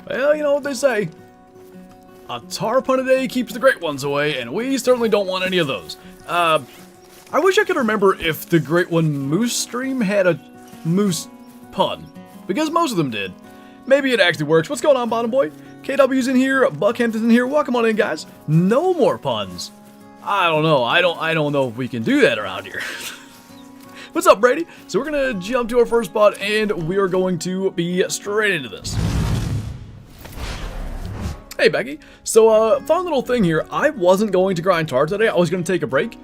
Well, you know what they say. A tar pun a day keeps the great ones away, and we certainly don't want any of those. I wish I could remember if the Great One Moose stream had a moose pun, because most of them did. Maybe it actually works. What's going on, Bottom Boy? KW's in here, Buckhampton's in here. Welcome on in, guys. No more puns. I don't know. I don't know if we can do that around here. What's up, Brady? So we're gonna jump to our first spot, and we are going to be straight into this. Hey, Becky. So, fun little thing here. I wasn't going to grind tar today. I was going to take a break.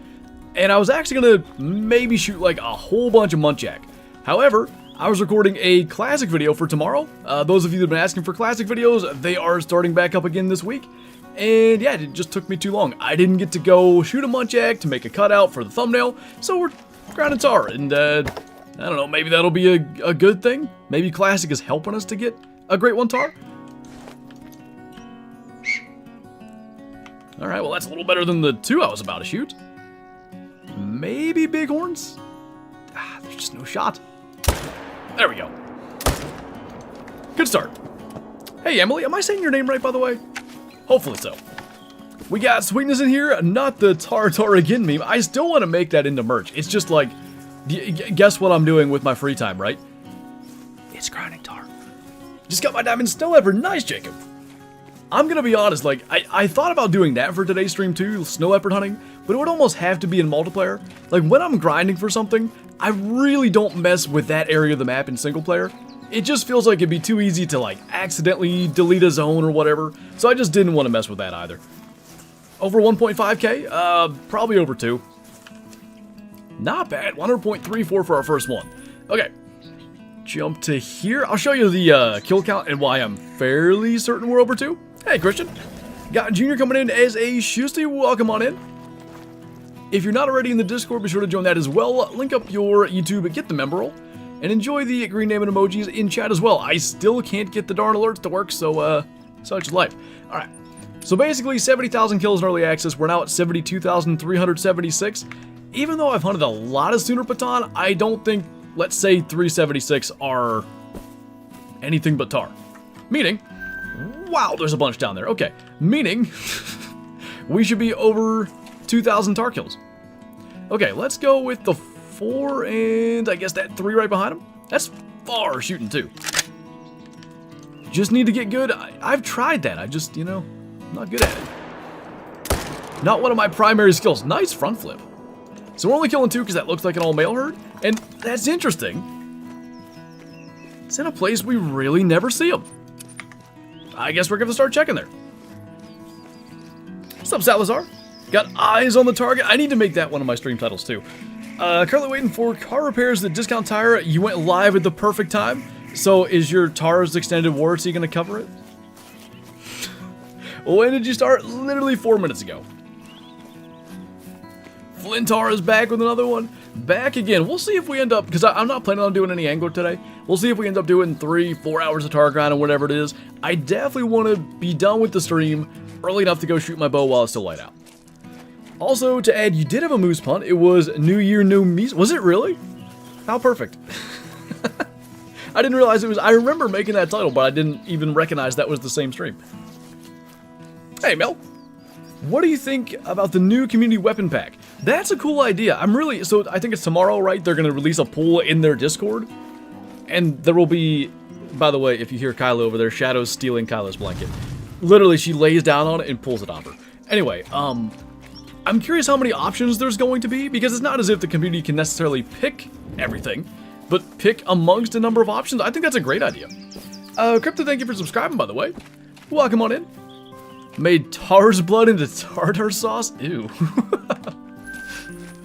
And I was actually going to maybe shoot like a whole bunch of muntjac. However, I was recording a classic video for tomorrow. Those of you that have been asking for classic videos, they are starting back up again this week. And yeah, it just took me too long. I didn't get to go shoot a muntjac to make a cutout for the thumbnail. So we're grinding tar. And I don't know, maybe that'll be a good thing. Maybe classic is helping us to get a great one tar. Alright, well that's a little better than the two I was about to shoot. Maybe bighorns? Ah, there's just no shot. There we go. Good start. Hey Emily, am I saying your name right, by the way? Hopefully so. We got Sweetness in here, not the tar again meme. I still want to make that into merch. It's just like, guess what I'm doing with my free time, right? It's grinding tar. Just got my diamond snow leopard. Nice, Jacob. I'm gonna be honest, like, I thought about doing that for today's stream too, snow leopard hunting, but it would almost have to be in multiplayer. Like, when I'm grinding for something, I really don't mess with that area of the map in single player. It just feels like it'd be too easy to, like, accidentally delete a zone or whatever, so I just didn't want to mess with that either. Over 1.5k? Probably over 2. Not bad, 100.34 for our first one. Okay. Jump to here. I'll show you the kill count and why I'm fairly certain we're over 2. Hey, Christian. Got Junior coming in as a Shusty. Welcome on in. If you're not already in the Discord, be sure to join that as well. Link up your YouTube, get the member roll, and enjoy the green name and emojis in chat as well. I still can't get the darn alerts to work, so such is life. All right. So basically, 70,000 kills in early access. We're now at 72,376. Even though I've hunted a lot of Sooner Patan, I don't think, let's say, 376 are anything but tar. Meaning, wow, there's a bunch down there. Okay, meaning we should be over 2,000 tar kills. Okay, let's go with the 4 and I guess that 3 right behind him. That's far shooting too. Just need to get good. I've tried that. I just, you know, I'm not good at it. Not one of my primary skills. Nice front flip. So we're only killing 2 because that looks like an all-male herd. And that's interesting. It's in a place we really never see them. I guess we're going to start checking there. What's up, Salazar? Got eyes on the target. I need to make that one of my stream titles, too. Currently waiting for car repairs at Discount Tire. You went live at the perfect time. So is your Tar's extended warranty going to cover it? When did you start? Literally 4 minutes ago. Flinter is back with another one. Back again. We'll see if we end up, because I'm not planning on doing any angler today. We'll see if we end up doing 3-4 hours of tar grind or whatever it is. I definitely want to be done with the stream early enough to go shoot my bow while it's still light out. Also, to add, you did have a moose punt. It was New Year, New Meese. Was it really? How perfect. I didn't realize it was. I remember making that title, but I didn't even recognize that was the same stream. Hey, Mel. What do you think about the new community weapon pack? That's a cool idea. So I think it's tomorrow, right? They're going to release a poll in their Discord. And there will be, by the way, if you hear Kyla over there, Shadow's stealing Kyla's blanket. Literally, she lays down on it and pulls it off her. Anyway, I'm curious how many options there's going to be, because it's not as if the community can necessarily pick everything, but pick amongst a number of options. I think that's a great idea. Crypto, thank you for subscribing, by the way. Welcome on in. Made Tar's blood into tartar sauce? Ew.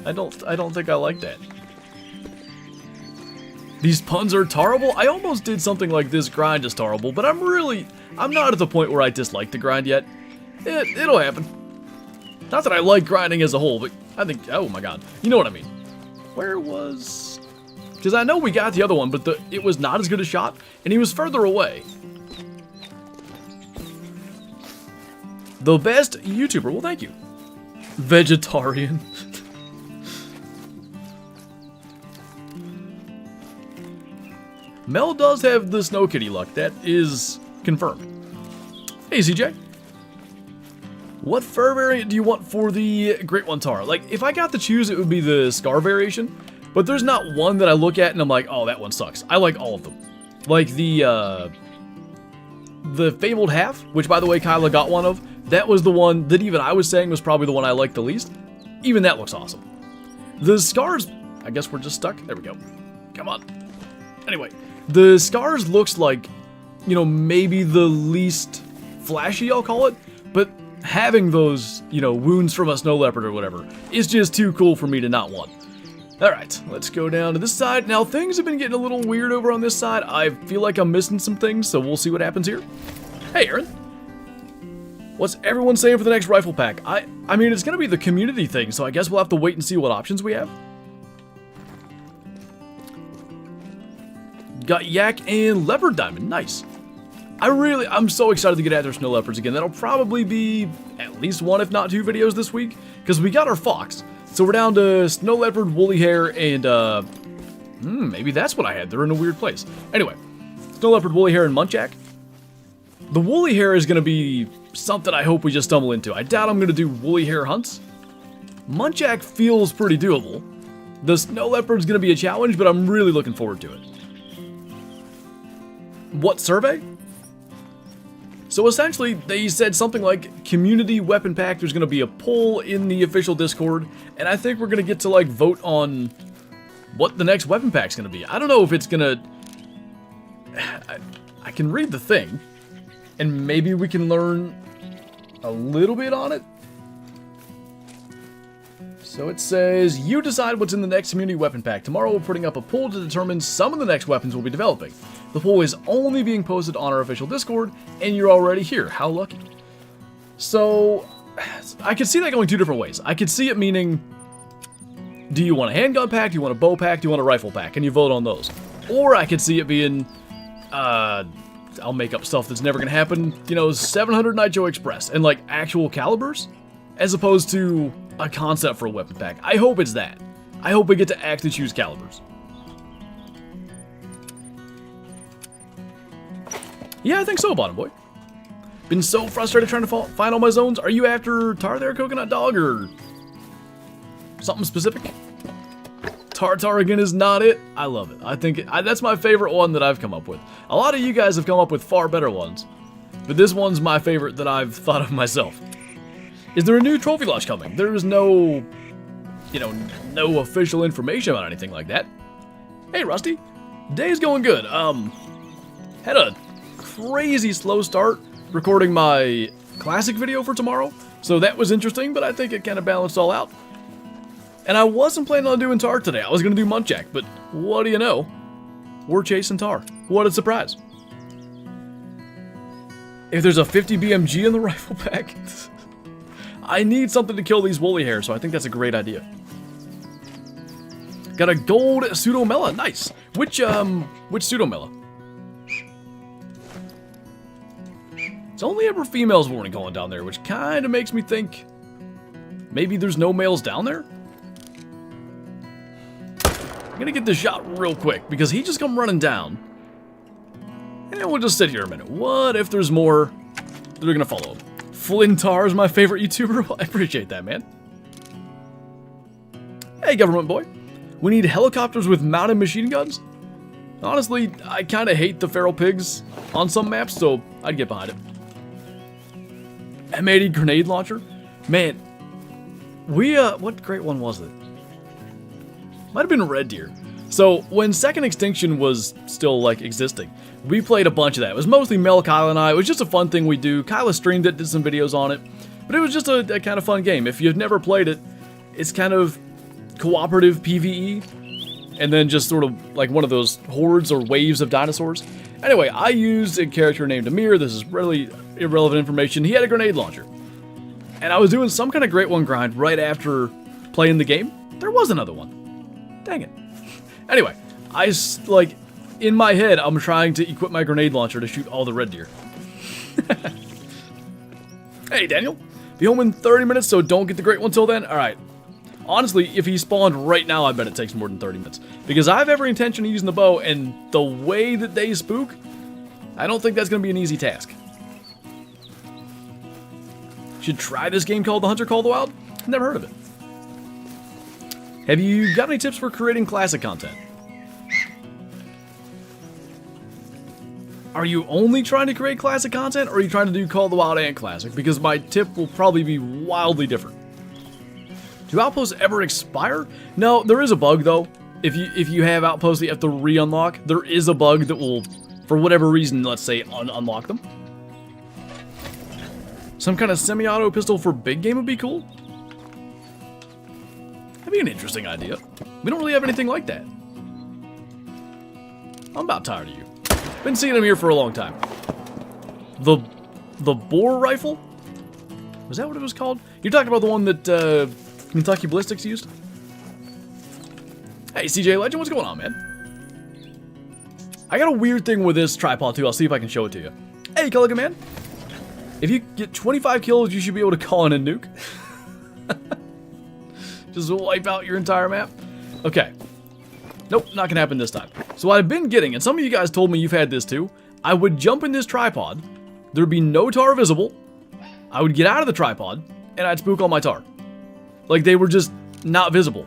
I don't think I like that. These puns are terrible. I almost did something like this grind is terrible, but I'm not at the point where I dislike the grind yet. It'll happen. Not that I like grinding as a whole, but I think, oh my god. You know what I mean. Where was... Because I know we got the other one, but it was not as good a shot, and he was further away. The best YouTuber. Well, thank you. Vegetarian. Mel does have the Snow Kitty luck. That is confirmed. Hey, CJ. What fur variant do you want for the Great One Tahr? Like, if I got to choose, it would be the Scar variation. But there's not one that I look at and I'm like, oh, that one sucks. I like all of them. Like the Fabled Half, which, by the way, Kyla got one of. That was the one that even I was saying was probably the one I liked the least. Even that looks awesome. The Scars, I guess we're just stuck. There we go. Come on. Anyway, the Scars looks like, you know, maybe the least flashy, I'll call it. But having those, you know, wounds from a snow leopard or whatever is just too cool for me to not want. Alright, let's go down to this side. Now, things have been getting a little weird over on this side. I feel like I'm missing some things, so we'll see what happens here. Hey, Aaron. What's everyone saying for the next rifle pack? I mean, it's going to be the community thing, so I guess we'll have to wait and see what options we have. Got Yak and Leopard Diamond. Nice. I'm so excited to get after snow leopards again. That'll probably be at least one, if not two videos this week, because we got our fox. So we're down to snow leopard, woolly hair, and, maybe that's what I had. They're in a weird place. Anyway, snow leopard, woolly hair, and muntjac. The woolly hair is going to be something I hope we just stumble into. I doubt I'm going to do woolly hair hunts. Muntjac feels pretty doable. The snow leopard's going to be a challenge, but I'm really looking forward to it. What survey? So essentially, they said something like, community weapon pack, there's going to be a poll in the official Discord, and I think we're going to get to, like, vote on what the next weapon pack's going to be. I don't know if it's going to... I can read the thing, and maybe we can learn a little bit on it. So it says, you decide what's in the next community weapon pack. Tomorrow we're putting up a poll to determine some of the next weapons we'll be developing. The poll is only being posted on our official Discord, and you're already here. How lucky. So, I could see that going two different ways. I could see it meaning, do you want a handgun pack, do you want a bow pack, do you want a rifle pack, and you vote on those. Or I could see it being, I'll make up stuff that's never going to happen, you know, 700 Nitro Express, and like actual calibers, as opposed to a concept for a weapon pack. I hope it's that. I hope we get to actually choose calibers. Yeah, I think so, Bottom Boy. Been so frustrated trying to find all my zones. Are you after Tahr there, Coconut Dog, or something specific? Tahr again is not it. I love it. I think that's my favorite one that I've come up with. A lot of you guys have come up with far better ones, but this one's my favorite that I've thought of myself. Is there a new trophy launch coming? There's no, you know, no official information about anything like that. Hey, Rusty. Day's going good. Had a crazy slow start recording my classic video for tomorrow, so that was interesting, but I think it kind of balanced all out. And I wasn't planning on doing Tahr today. I was going to do muntjac, but what do you know? We're chasing Tahr. What a surprise. If there's a 50 BMG in the rifle pack, I need something to kill these woolly hairs, so I think that's a great idea. Got a gold pseudomela. Nice. Which pseudomela? It's only ever females warning calling down there, which kind of makes me think maybe there's no males down there? I'm gonna get this shot real quick, because he just come running down. And we'll just sit here a minute. What if there's more that are gonna follow him? Flinter is my favorite YouTuber. Well, I appreciate that, man. Hey, government boy. We need helicopters with mounted machine guns? Honestly, I kind of hate the feral pigs on some maps, so I'd get behind it. M80 grenade launcher? Man, what great one was it? Might have been Red Deer. So, when Second Extinction was still, like, existing, we played a bunch of that. It was mostly Mel, Kyle, and I. It was just a fun thing we do. Kyla streamed it, did some videos on it. But it was just a kind of fun game. If you've never played it, it's kind of cooperative PvE. And then just sort of like one of those hordes or waves of dinosaurs. Anyway, I used a character named Amir. This is really irrelevant information. He had a grenade launcher. And I was doing some kind of Great One grind right after playing the game. There was another one. Dang it. Anyway, in my head, I'm trying to equip my grenade launcher to shoot all the red deer. Hey, Daniel. Be home in 30 minutes, so don't get the Great One till then. Alright. Honestly, if he spawned right now, I bet it takes more than 30 minutes. Because I have every intention of using the bow, and the way that they spook, I don't think that's going to be an easy task. should try this game called The Hunter Call of the Wild. Never heard of it. Have you got any tips for creating classic content? Are you only trying to create classic content, or are you trying to do Call of the Wild and classic? Because my tip will probably be wildly different. Do outposts ever expire? No, there is a bug though. If you have outposts that you have to re-unlock, there is a bug that will, for whatever reason, let's say, unlock them. Some kind of semi-auto pistol for big game would be cool. That'd be an interesting idea. We don't really have anything like that. I'm about tired of you. Been seeing them here for a long time. The boar rifle? Was that what it was called? You're talking about the one that Kentucky Ballistics used? Hey, CJ Legend, what's going on, man? I got a weird thing with this tripod, too. I'll see if I can show it to you. Hey, Culligan, man. If you get 25 kills, you should be able to call in a nuke. Just wipe out your entire map. Okay. Nope, not gonna happen this time. So what I've been getting, and some of you guys told me you've had this too, I would jump in this tripod, there'd be no Tahr visible, I would get out of the tripod, and I'd spook all my Tahr. Like, they were just not visible.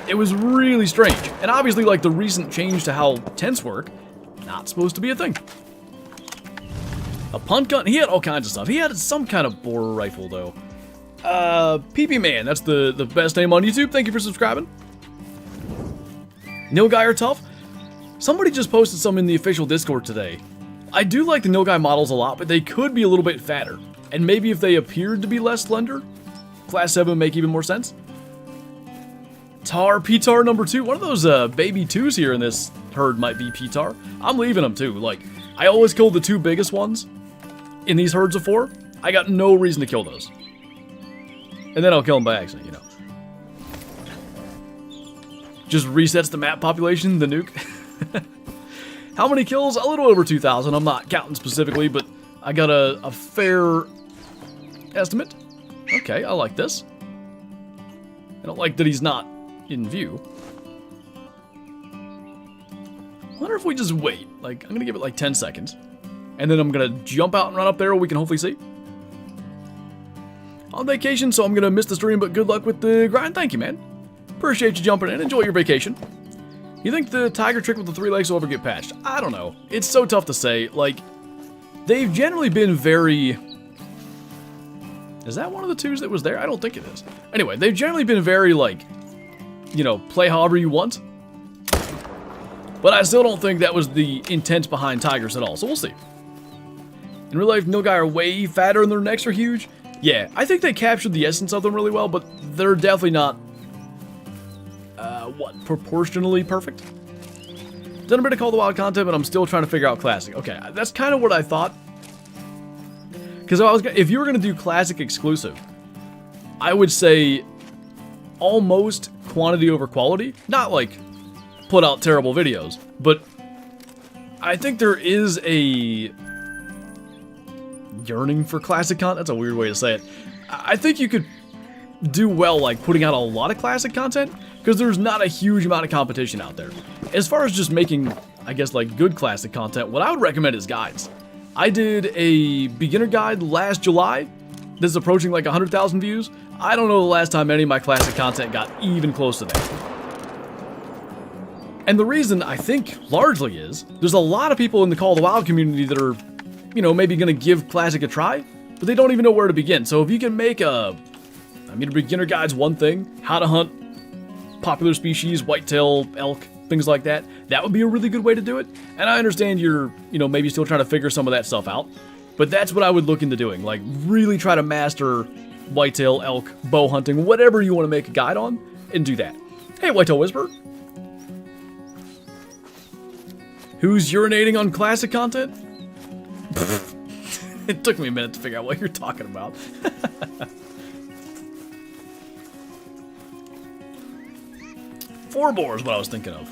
It was really strange. And obviously, like, the recent change to how tents work, not supposed to be a thing. A punt gun, he had all kinds of stuff. He had some kind of boar rifle, though. PP Man, that's the best name on YouTube. Thank you for subscribing. Nilgai are tough. Somebody just posted some in the official Discord today. I do like the Nilgai models a lot, but they could be a little bit fatter. And maybe if they appeared to be less slender, Class 7 would make even more sense. Tahr, P-Tahr number 2. One of those baby 2s here in this herd might be P-Tahr. I'm leaving them too. Like, I always kill the 2 biggest ones in these herds of 4. I got no reason to kill those. And then I'll kill them by accident, you know. Just resets the map population, the nuke. How many kills? A little over 2,000. I'm not counting specifically, but I got a fair estimate. Okay, I like this. I don't like that he's not in view. I wonder if we just wait. Like, I'm gonna give it like 10 seconds. And then I'm gonna jump out and run up there where we can hopefully see. On vacation, so I'm gonna miss the stream, but good luck with the grind. Thank you, man. Appreciate you jumping in. Enjoy your vacation. You think the tiger trick with the 3 legs will ever get patched? I don't know. It's so tough to say. Like, they've generally been very... Is that one of the 2s that was there? I don't think it is. Anyway, they've generally been very, like, you know, play however you want. But I still don't think that was the intent behind tigers at all, so we'll see. In real life, Nilgai are way fatter and their necks are huge. Yeah, I think they captured the essence of them really well, but they're definitely not... proportionally perfect? Done a bit of Call of the Wild content, but I'm still trying to figure out Classic. Okay, that's kind of what I thought. Because if you were going to do Classic exclusive, I would say almost quantity over quality. Not like put out terrible videos, but I think there is a yearning for Classic content. That's a weird way to say it. I think you could do well like putting out a lot of Classic content, because there's not a huge amount of competition out there. As far as just making, I guess, like good Classic content, what I would recommend is guides. I did a beginner guide last July that's approaching like 100,000 views. I don't know the last time any of my Classic content got even close to that. And the reason, I think, largely is, there's a lot of people in the Call of the Wild community that are, you know, maybe going to give Classic a try, but they don't even know where to begin. So if you can make a beginner guide's one thing, how to hunt popular species, whitetail, elk, things like that, that would be a really good way to do it. And I understand you're, you know, maybe still trying to figure some of that stuff out, but that's what I would look into doing. Like, really try to master whitetail, elk, bow hunting, whatever you want to make a guide on, and do that. Hey, Whitetail Whisperer. Who's urinating on Classic content? It took me a minute to figure out what you're talking about. 4-bore is what I was thinking of.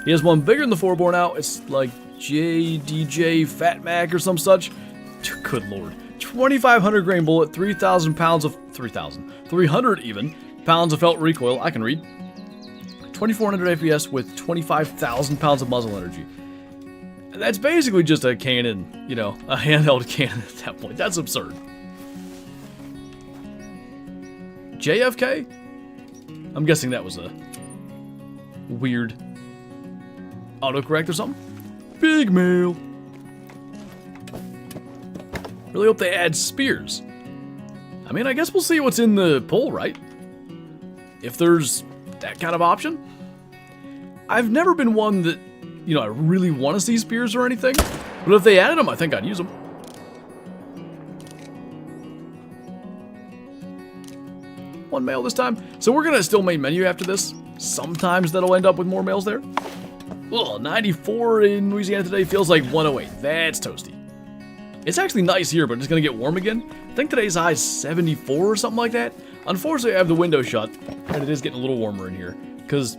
He has one bigger than the 4-bore now. It's like JDJ Fat Mac or some such. Good lord. 2,500 grain bullet, 3,000 pounds of... 300 even pounds of felt recoil. I can read. 2,400 APS with 25,000 pounds of muzzle energy. And that's basically just a cannon, you know, a handheld cannon at that point. That's absurd. JFK? I'm guessing that was a weird autocorrect or something. Big mail. Really hope they add spears. I mean, I guess we'll see what's in the poll, right? If there's that kind of option. I've never been one that, you know, I really want to see spears or anything. But if they added them, I think I'd use them. One mail this time. So we're going to still main menu after this. Sometimes that'll end up with more mails there. Ugh, 94 in Louisiana today feels like 108. That's toasty. It's actually nice here, but it's going to get warm again. I think today's high is 74 or something like that. Unfortunately, I have the window shut, and it is getting a little warmer in here. Because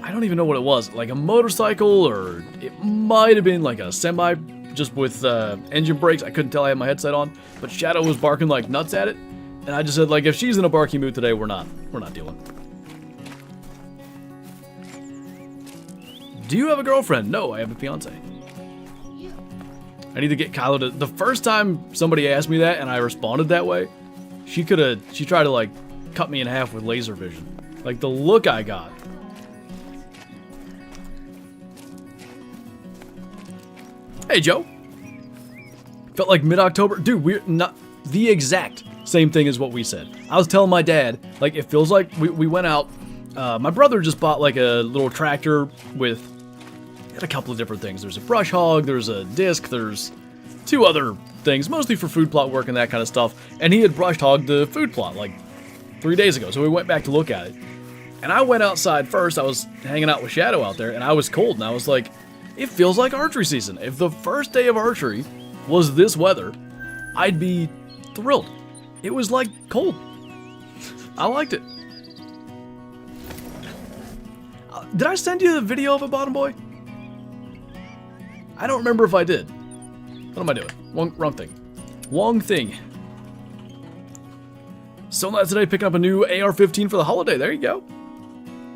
I don't even know what it was. Like a motorcycle, or it might have been like a semi, just with engine brakes. I couldn't tell I had my headset on. But Shadow was barking like nuts at it. And I just said, like, if she's in a barky mood today, we're not dealing. Do you have a girlfriend? No, I have a fiance. I need to get Kylo to... The first time somebody asked me that and I responded that way, she tried to, like, cut me in half with laser vision. Like, the look I got. Hey, Joe. Felt like mid-October. Dude, we're not... The exact same thing as what we said. I was telling my dad, like, it feels like we went out... my brother just bought, like, a little tractor with... a couple of different things. There's a brush hog, there's a disc, there's 2 other things, mostly for food plot work and that kind of stuff. And he had brush hogged the food plot like 3 days ago, so we went back to look at it. And I went outside first. I was hanging out with Shadow out there, and I was cold, and I was like, it feels like archery season. If the first day of archery was this weather, I'd be thrilled. It was like cold. I liked it. Did I send you the video of it, Bottom Boy? I don't remember if I did. What am I doing? Wrong thing. Wrong thing. So not today, picking up a new AR-15 for the holiday. There you go.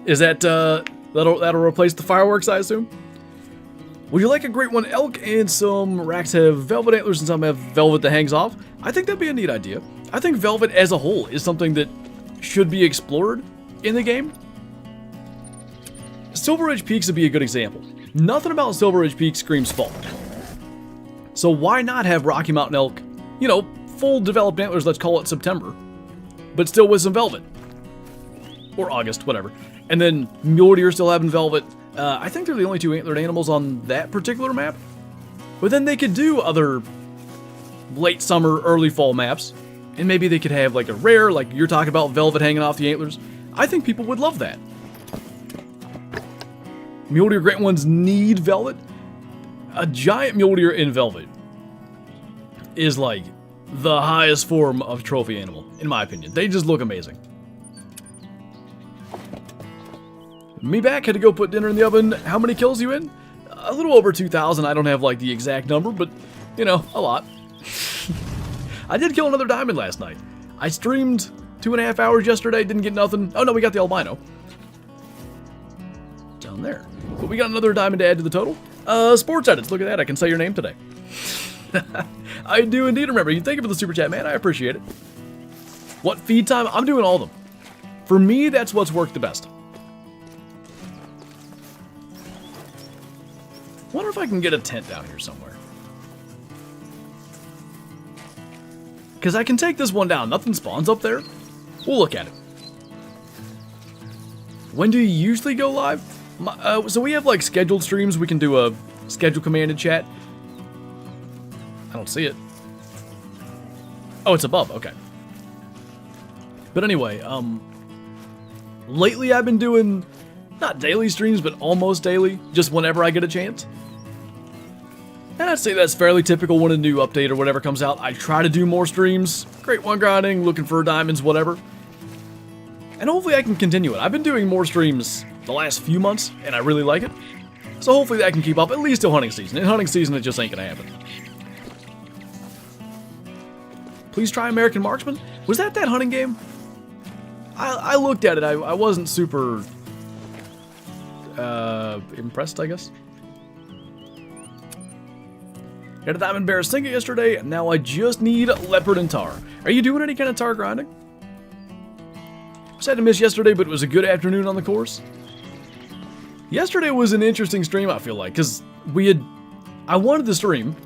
Is that, that'll replace the fireworks, I assume? Would you like a great one elk and some racks have velvet antlers and some have velvet that hangs off? I think that'd be a neat idea. I think velvet as a whole is something that should be explored in the game. Silver Ridge Peaks would be a good example. Nothing about Silver Ridge Peaks screams fall. So why not have Rocky Mountain elk, you know, full developed antlers, let's call it September, but still with some velvet. Or August, whatever. And then mule deer still having velvet. I think they're the only 2 antlered animals on that particular map. But then they could do other late summer, early fall maps. And maybe they could have like a rare, like you're talking about, velvet hanging off the antlers. I think people would love that. Mule deer great ones need velvet. A giant mule deer in velvet is like the highest form of trophy animal, in my opinion. They just look amazing. Me back, had to go put dinner in the oven. How many kills you in? A little over 2,000. I don't have like the exact number, but you know, a lot. I did kill another diamond last night. I streamed 2.5 hours yesterday, didn't get nothing. Oh no, we got the albino. Down there. But we got another diamond to add to the total. Sports edits, look at that, I can say your name today. I do indeed remember you. Thank you for the super chat, man, I appreciate it. What feed time? I'm doing all of them. For me, that's what's worked the best. Wonder if I can get a tent down here somewhere. Because I can take this one down. Nothing spawns up there. We'll look at it. When do you usually go live? So we have like scheduled streams. We can do a schedule command in chat. I don't see it. Oh, it's above. Okay. But anyway, lately I've been doing not daily streams, but almost daily, just whenever I get a chance. And I'd say that's fairly typical when a new update or whatever comes out. I try to do more streams, great one grinding, looking for diamonds, whatever. And hopefully I can continue it. I've been doing more streams the last few months, and I really like it. So hopefully that can keep up at least till hunting season. In hunting season, it just ain't gonna happen. Please try American Marksman. Was that hunting game? I looked at it. I wasn't super impressed, I guess. Had a diamond bear sink it yesterday, and now I just need leopard and tar. Are you doing any kind of tar grinding? Sad to miss yesterday, but it was a good afternoon on the course. Yesterday was an interesting stream, I feel like, because I wanted to stream,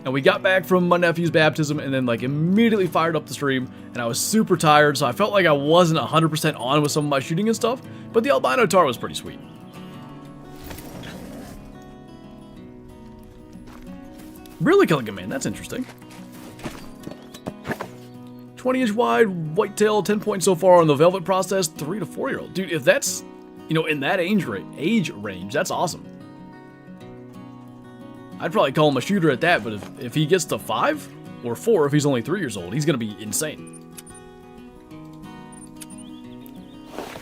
and we got back from my nephew's baptism, and then like immediately fired up the stream, and I was super tired, so I felt like I wasn't 100% on with some of my shooting and stuff, but the albino Tahr was pretty sweet. Really killing a man, that's interesting. 20-inch wide, whitetail, 10 points so far on the velvet process, 3 to 4-year-old. Dude, if that's, you know, in that age range, that's awesome. I'd probably call him a shooter at that, but if he gets to 5 or 4, if he's only 3 years old, he's going to be insane.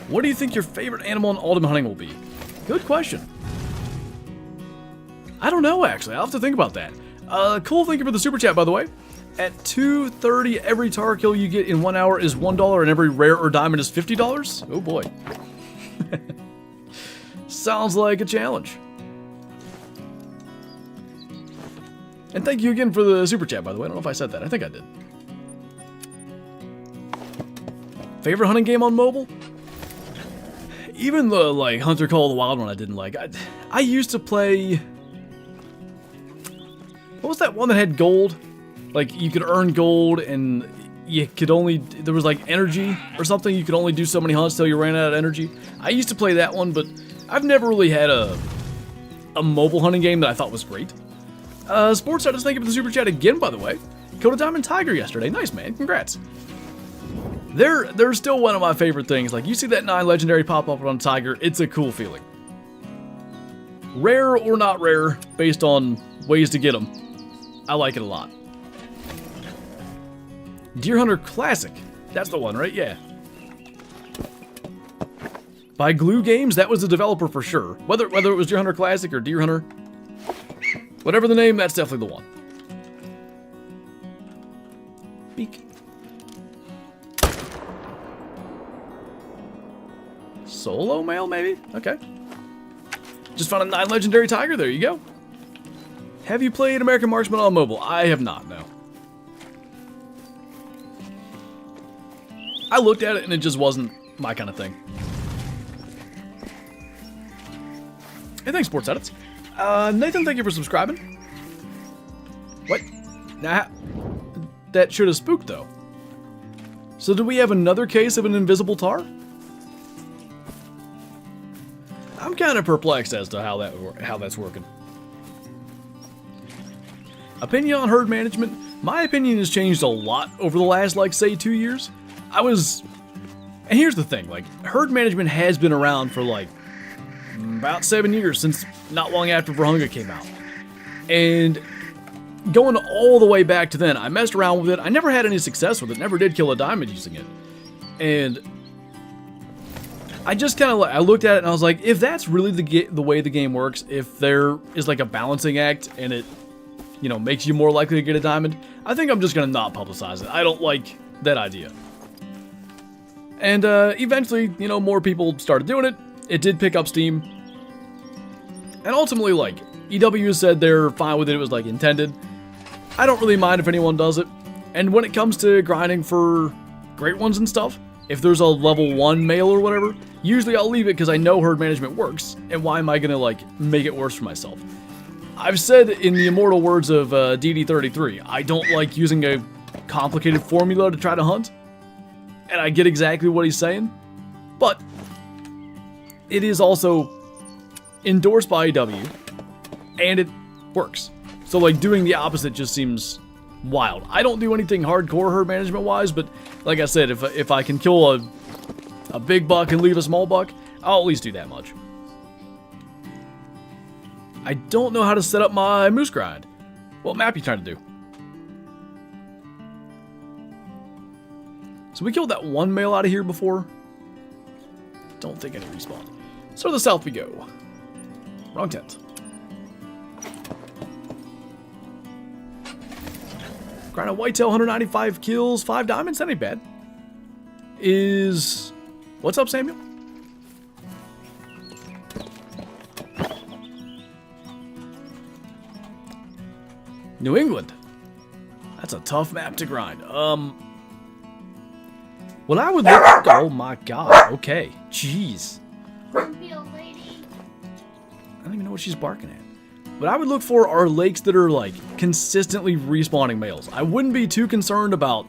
What do you think your favorite animal in ultimate hunting will be? Good question. I don't know, actually. I'll have to think about that. Cool, thank you for the super chat, by the way. At 2:30, every Tahr kill you get in 1 hour is $1, and every rare or diamond is $50? Oh boy. Sounds like a challenge. And thank you again for the super chat, by the way. I don't know if I said that. I think I did. Favorite hunting game on mobile? Even the, like, Hunter Call of the Wild one I didn't like. I used to play... What was that one that had gold? Like, you could earn gold and you could only... There was, like, energy or something. You could only do so many hunts till you ran out of energy. I used to play that one, but I've never really had a mobile hunting game that I thought was great. Sports Artist, thank you for the super chat again, by the way. Killed a diamond tiger yesterday. Nice, man. Congrats. They're still one of my favorite things. Like, you see that 9 legendary pop up on a tiger, it's a cool feeling. Rare or not rare, based on ways to get them. I like it a lot. Deer Hunter Classic. That's the one, right? Yeah. By Glue Games, that was the developer for sure. Whether it was Deer Hunter Classic or Deer Hunter, whatever the name, that's definitely the one. Beak. Solo male, maybe? Okay. Just found a 9 legendary tiger. There you go. Have you played American Marksman on mobile? I have not, no. I looked at it and it just wasn't my kind of thing. Hey, thanks, Sports Edits. Nathan, thank you for subscribing. What? Nah, that should have spooked, though. So do we have another case of an invisible Tahr? I'm kind of perplexed as to how that's working. Opinion on herd management. My opinion has changed a lot over the last, like, say, 2 years. And here's the thing, like, herd management has been around for, like, about 7 years, since not long after Verhunga came out. And going all the way back to then, I messed around with it. I never had any success with it, never did kill a diamond using it. And I just kind of, I looked at it and I was like, if that's really the way the game works, if there is like a balancing act and it, you know, makes you more likely to get a diamond, I think I'm just going to not publicize it. I don't like that idea. And eventually, you know, more people started doing it. It did pick up steam. And ultimately, like, EW said they're fine with it. It was, like, intended. I don't really mind if anyone does it. And when it comes to grinding for great ones and stuff, if there's a level 1 male or whatever, usually I'll leave it because I know herd management works. And why am I going to, like, make it worse for myself? I've said in the immortal words of DD33, I don't like using a complicated formula to try to hunt. And I get exactly what he's saying. But it is also endorsed by EW, and it works. So, like, doing the opposite just seems wild. I don't do anything hardcore herd management wise, but like I said, if I can kill a big buck and leave a small buck, I'll at least do that much. I don't know how to set up my moose grind. What map you trying to do? So we killed that one male out of here before. Don't think any respawn. So to the south we go. Wrong tent. Grind a whitetail, 195 kills, 5 diamonds. That ain't bad. What's up, Samuel? New England. That's a tough map to grind. What I would look... Oh my god, okay. Jeez. Don't be a lady. I don't even know what she's barking at. What I would look for are lakes that are, like, consistently respawning males. I wouldn't be too concerned about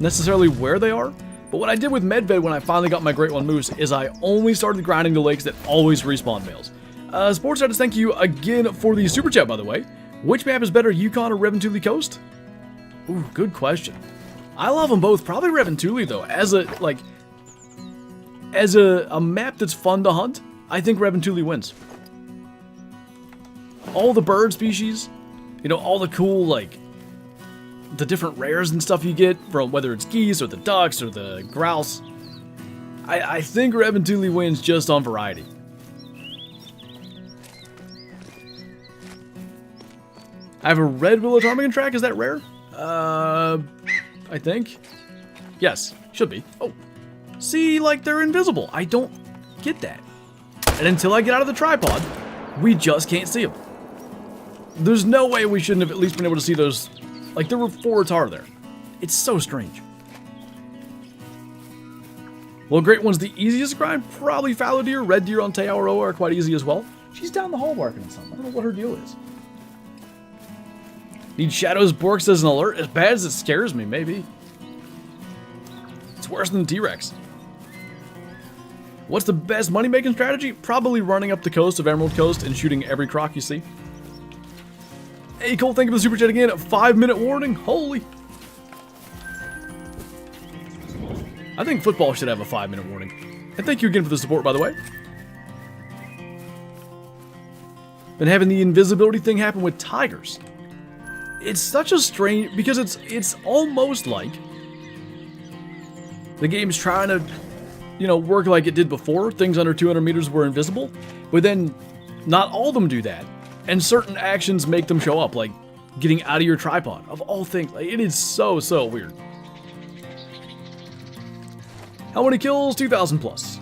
necessarily where they are, but what I did with Medved when I finally got my Great One Moose is I only started grinding the lakes that always respawn males. Sports Status, thank you again for the super chat, by the way. Which map is better, Yukon or Reventuli Coast? Ooh, good question. I love them both. Probably Reventuli, though. As a map that's fun to hunt, I think Reventuli wins. All the bird species, you know, all the cool, like, the different rares and stuff you get, from whether it's geese or the ducks or the grouse. I think Reventuli wins just on variety. I have a red willow ptarmigan track. Is that rare? I think. Yes, should be. Oh, see, like, they're invisible. I don't get that. And until I get out of the tripod, we just can't see them. There's no way we shouldn't have at least been able to see those. Like, there were 4 Tahr there. It's so strange. Well, Great One's the easiest to grind. Probably fallow deer, red deer on Tahr are quite easy as well. She's down the hall barking at something. I don't know what her deal is. Need Shadow's Borks as an alert? As bad as it scares me, maybe. It's worse than the T-Rex. What's the best money-making strategy? Probably running up the coast of Emerald Coast and shooting every croc you see. Hey, Cole, thank you for the super chat again. 5-minute warning. Holy. I think football should have a 5-minute warning. And thank you again for the support, by the way. Been having the invisibility thing happen with tigers. It's such a strange, because it's almost like the game's trying to, you know, work like it did before. Things under 200 meters were invisible, but then not all of them do that. And certain actions make them show up, like getting out of your tripod, of all things. Like, it is so, so weird. How many kills? 2,000 plus.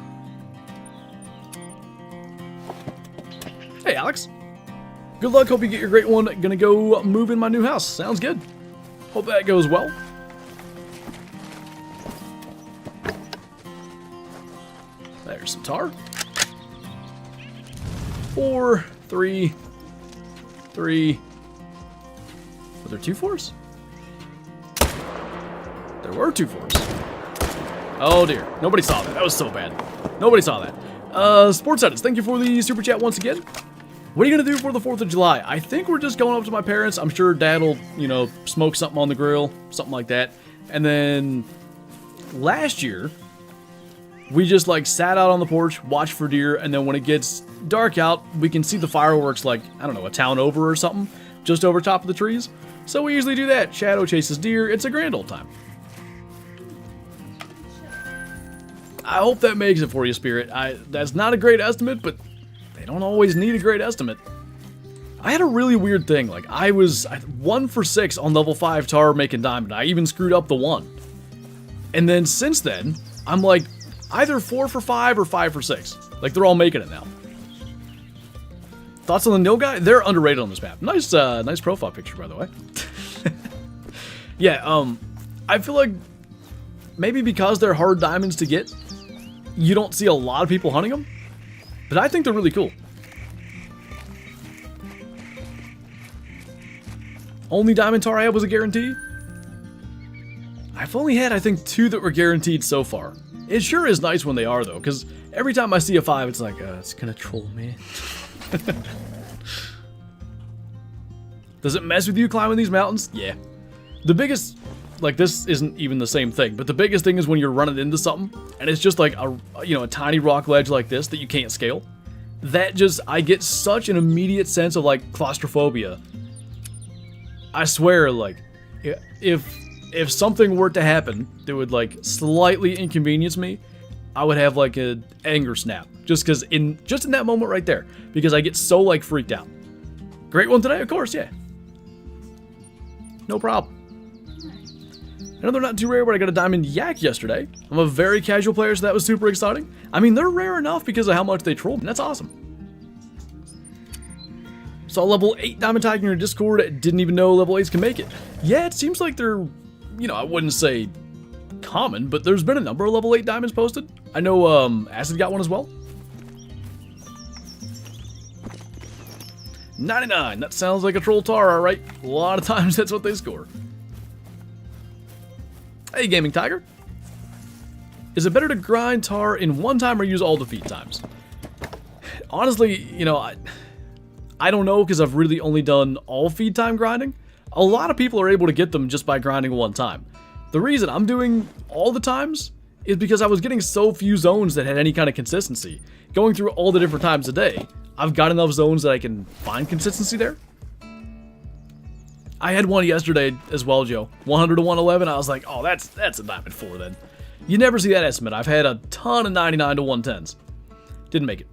Hey, Alex. Good luck. Hope you get your Great One. Gonna go move in my new house. Sounds good. Hope that goes well. There's some Tahr. 4, 3, 3. Were there 2 4s? There were 2 4s. Oh dear. Nobody saw that. That was so bad. Nobody saw that. Sports Edits, thank you for the super chat once again. What are you going to do for the 4th of July? I think we're just going up to my parents. I'm sure Dad will, you know, smoke something on the grill, something like that. And then last year, we just, like, sat out on the porch, watched for deer, and then when it gets dark out, we can see the fireworks, like, I don't know, a town over or something, just over top of the trees. So we usually do that. Shadow chases deer. It's a grand old time. I hope that makes it for you, Spirit. That's not a great estimate, but they don't always need a great estimate. I had a really weird thing. Like, I was 1 for 6 on level 5 Tahr making diamond. I even screwed up the 1. And then since then, I'm like either 4 for 5 or 5 for 6. Like, they're all making it now. Thoughts on the nil guy? They're underrated on this map. Nice, nice profile picture, by the way. Yeah, I feel like maybe because they're hard diamonds to get, you don't see a lot of people hunting them. But I think they're really cool. Only diamond Tahr I had was a guarantee. I've only had, I think, 2 that were guaranteed so far. It sure is nice when they are, though, because every time I see a 5, it's like, it's gonna troll me. Does it mess with you climbing these mountains? Yeah. The biggest, like, this isn't even the same thing, but the biggest thing is when you're running into something, and it's just like a tiny rock ledge like this that you can't scale. That just, I get such an immediate sense of, like, claustrophobia. I swear, like, if something were to happen that would, like, slightly inconvenience me, I would have, like, an anger snap. Just in that moment right there. Because I get so, like, freaked out. Great one today? Of course, yeah. No problem. I know they're not too rare, but I got a diamond yak yesterday. I'm a very casual player, so that was super exciting. I mean, they're rare enough because of how much they troll, and that's awesome. Saw level 8 diamond tag in your Discord, didn't even know level 8s can make it. Yeah, it seems like they're, you know, I wouldn't say common, but there's been a number of level 8 diamonds posted. I know Acid got one as well. 99, that sounds like a troll Tahr, alright. A lot of times that's what they score. Hey, Gaming Tiger. Is it better to grind Tahr in one time or use all defeat times? Honestly, you know, I don't know because I've really only done all feed time grinding. A lot of people are able to get them just by grinding one time. The reason I'm doing all the times is because I was getting so few zones that had any kind of consistency. Going through all the different times a day, I've got enough zones that I can find consistency there. I had one yesterday as well, Joe. 100 to 111, I was like, oh, that's a diamond 4 then. You never see that estimate. I've had a ton of 99 to 110s. Didn't make it.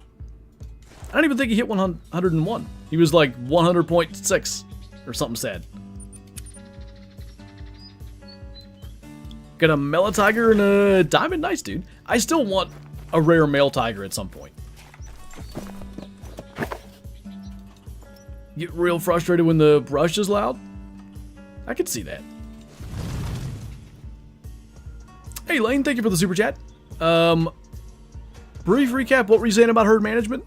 I don't even think he hit 101. He was like 100.6 or something sad. Got a male tiger and a diamond. Nice, dude. I still want a rare male tiger at some point. Get real frustrated when the brush is loud? I could see that. Hey, Lane, thank you for the super chat. Brief recap, what were you saying about herd management?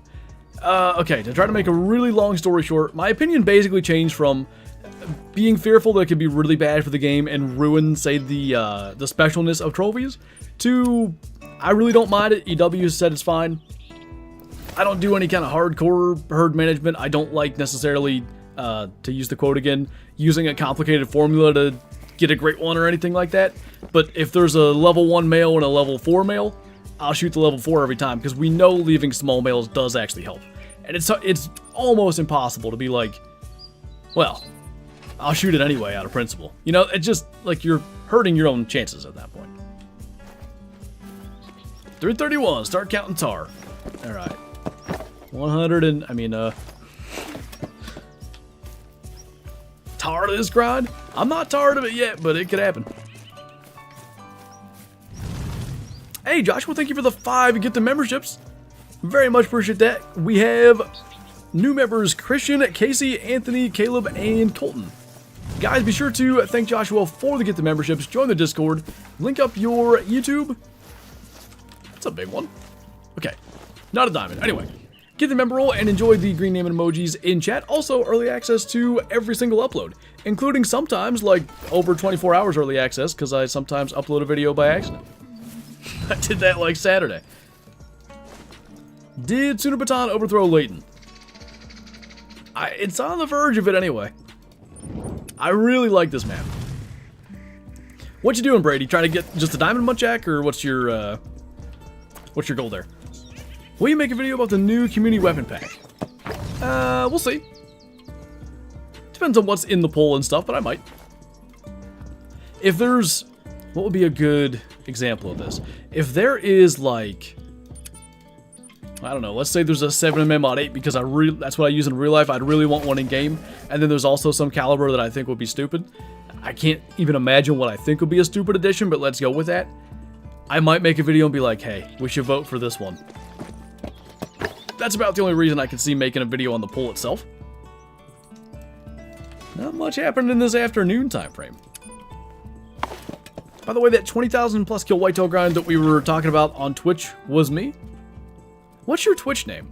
Okay, to try to make a really long story short, my opinion basically changed from being fearful that it could be really bad for the game and ruin, say, the specialness of trophies, to I really don't mind it. EW said it's fine. I don't do any kind of hardcore herd management. I don't like necessarily, to use the quote again, using a complicated formula to get a great one or anything like that. But if there's a level 1 male and a level 4 male, I'll shoot the level 4 every time, because we know leaving small males does actually help. And it's almost impossible to be like, well, I'll shoot it anyway out of principle. You know, it's just like you're hurting your own chances at that point. 331, start counting Tahr. Alright. 100 and, tired of this grind? I'm not tired of it yet, but it could happen. Hey, Joshua, thank you for the 5 and get the memberships. Very much appreciate that. We have new members, Christian, Casey, Anthony, Caleb, and Colton. Guys, be sure to thank Joshua for the get the memberships. Join the Discord. Link up your YouTube. That's a big one. Okay, not a diamond. Anyway, get the member role and enjoy the green name and emojis in chat. Also, early access to every single upload, including sometimes like over 24 hours early access because I sometimes upload a video by accident. I did that like Saturday. Did Sooner Baton overthrow Leighton? It's on the verge of it anyway. I really like this map. What you doing, Brady? Trying to get just a diamond muntjack, or what's your goal there? Will you make a video about the new community weapon pack? We'll see. Depends on what's in the poll and stuff, but I might. If there's, what would be a good example of this? If there is like, I don't know, let's say there's a 7mm mod 8 because that's what I use in real life. I'd really want one in game. And then there's also some caliber that I think would be stupid. I can't even imagine what I think would be a stupid addition, but let's go with that. I might make a video and be like, hey, we should vote for this one. That's about the only reason I can see making a video on the poll itself. Not much happened in this afternoon time frame. By the way, that 20,000 plus kill whitetail grind that we were talking about on Twitch was me. What's your Twitch name?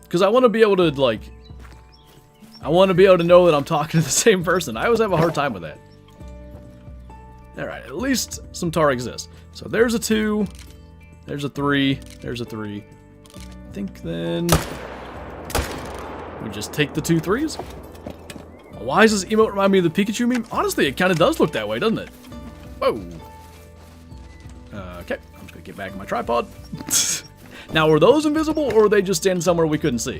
Because I want to be able to, like, I want to be able to know that I'm talking to the same person. I always have a hard time with that. Alright, at least some Tahr exists. So there's a 2, there's a 3, there's a 3. I think then we just take the 2 3s. Why does this emote remind me of the Pikachu meme? Honestly, it kind of does look that way, doesn't it? Whoa. Okay, I'm just going to get back in my tripod. Now, were those invisible, or were they just standing somewhere we couldn't see?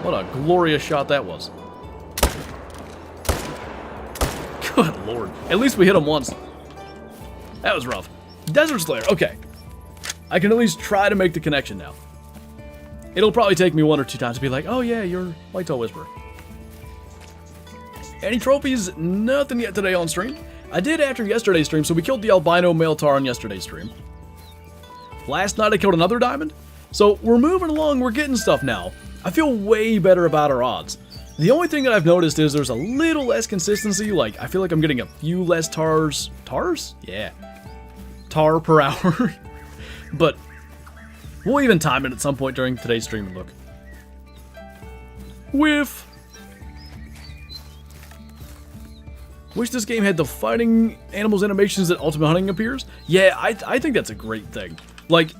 What a glorious shot that was. Good lord. At least we hit him once. That was rough. Desert Slayer, okay. I can at least try to make the connection now. It'll probably take me 1 or 2 times to be like, oh yeah, you're Whitetail Whisperer. Any trophies? Nothing yet today on stream. I did after yesterday's stream, so we killed the albino male Tahr on yesterday's stream. Last night I killed another diamond. So we're moving along, we're getting stuff now. I feel way better about our odds. The only thing that I've noticed is there's a little less consistency. Like, I feel like I'm getting a few less Tars? Yeah. Tahr per hour. But we'll even time it at some point during today's stream and look. Whiff. Wish this game had the fighting animals animations that Ultimate Hunting appears. Yeah, I think that's a great thing. Like,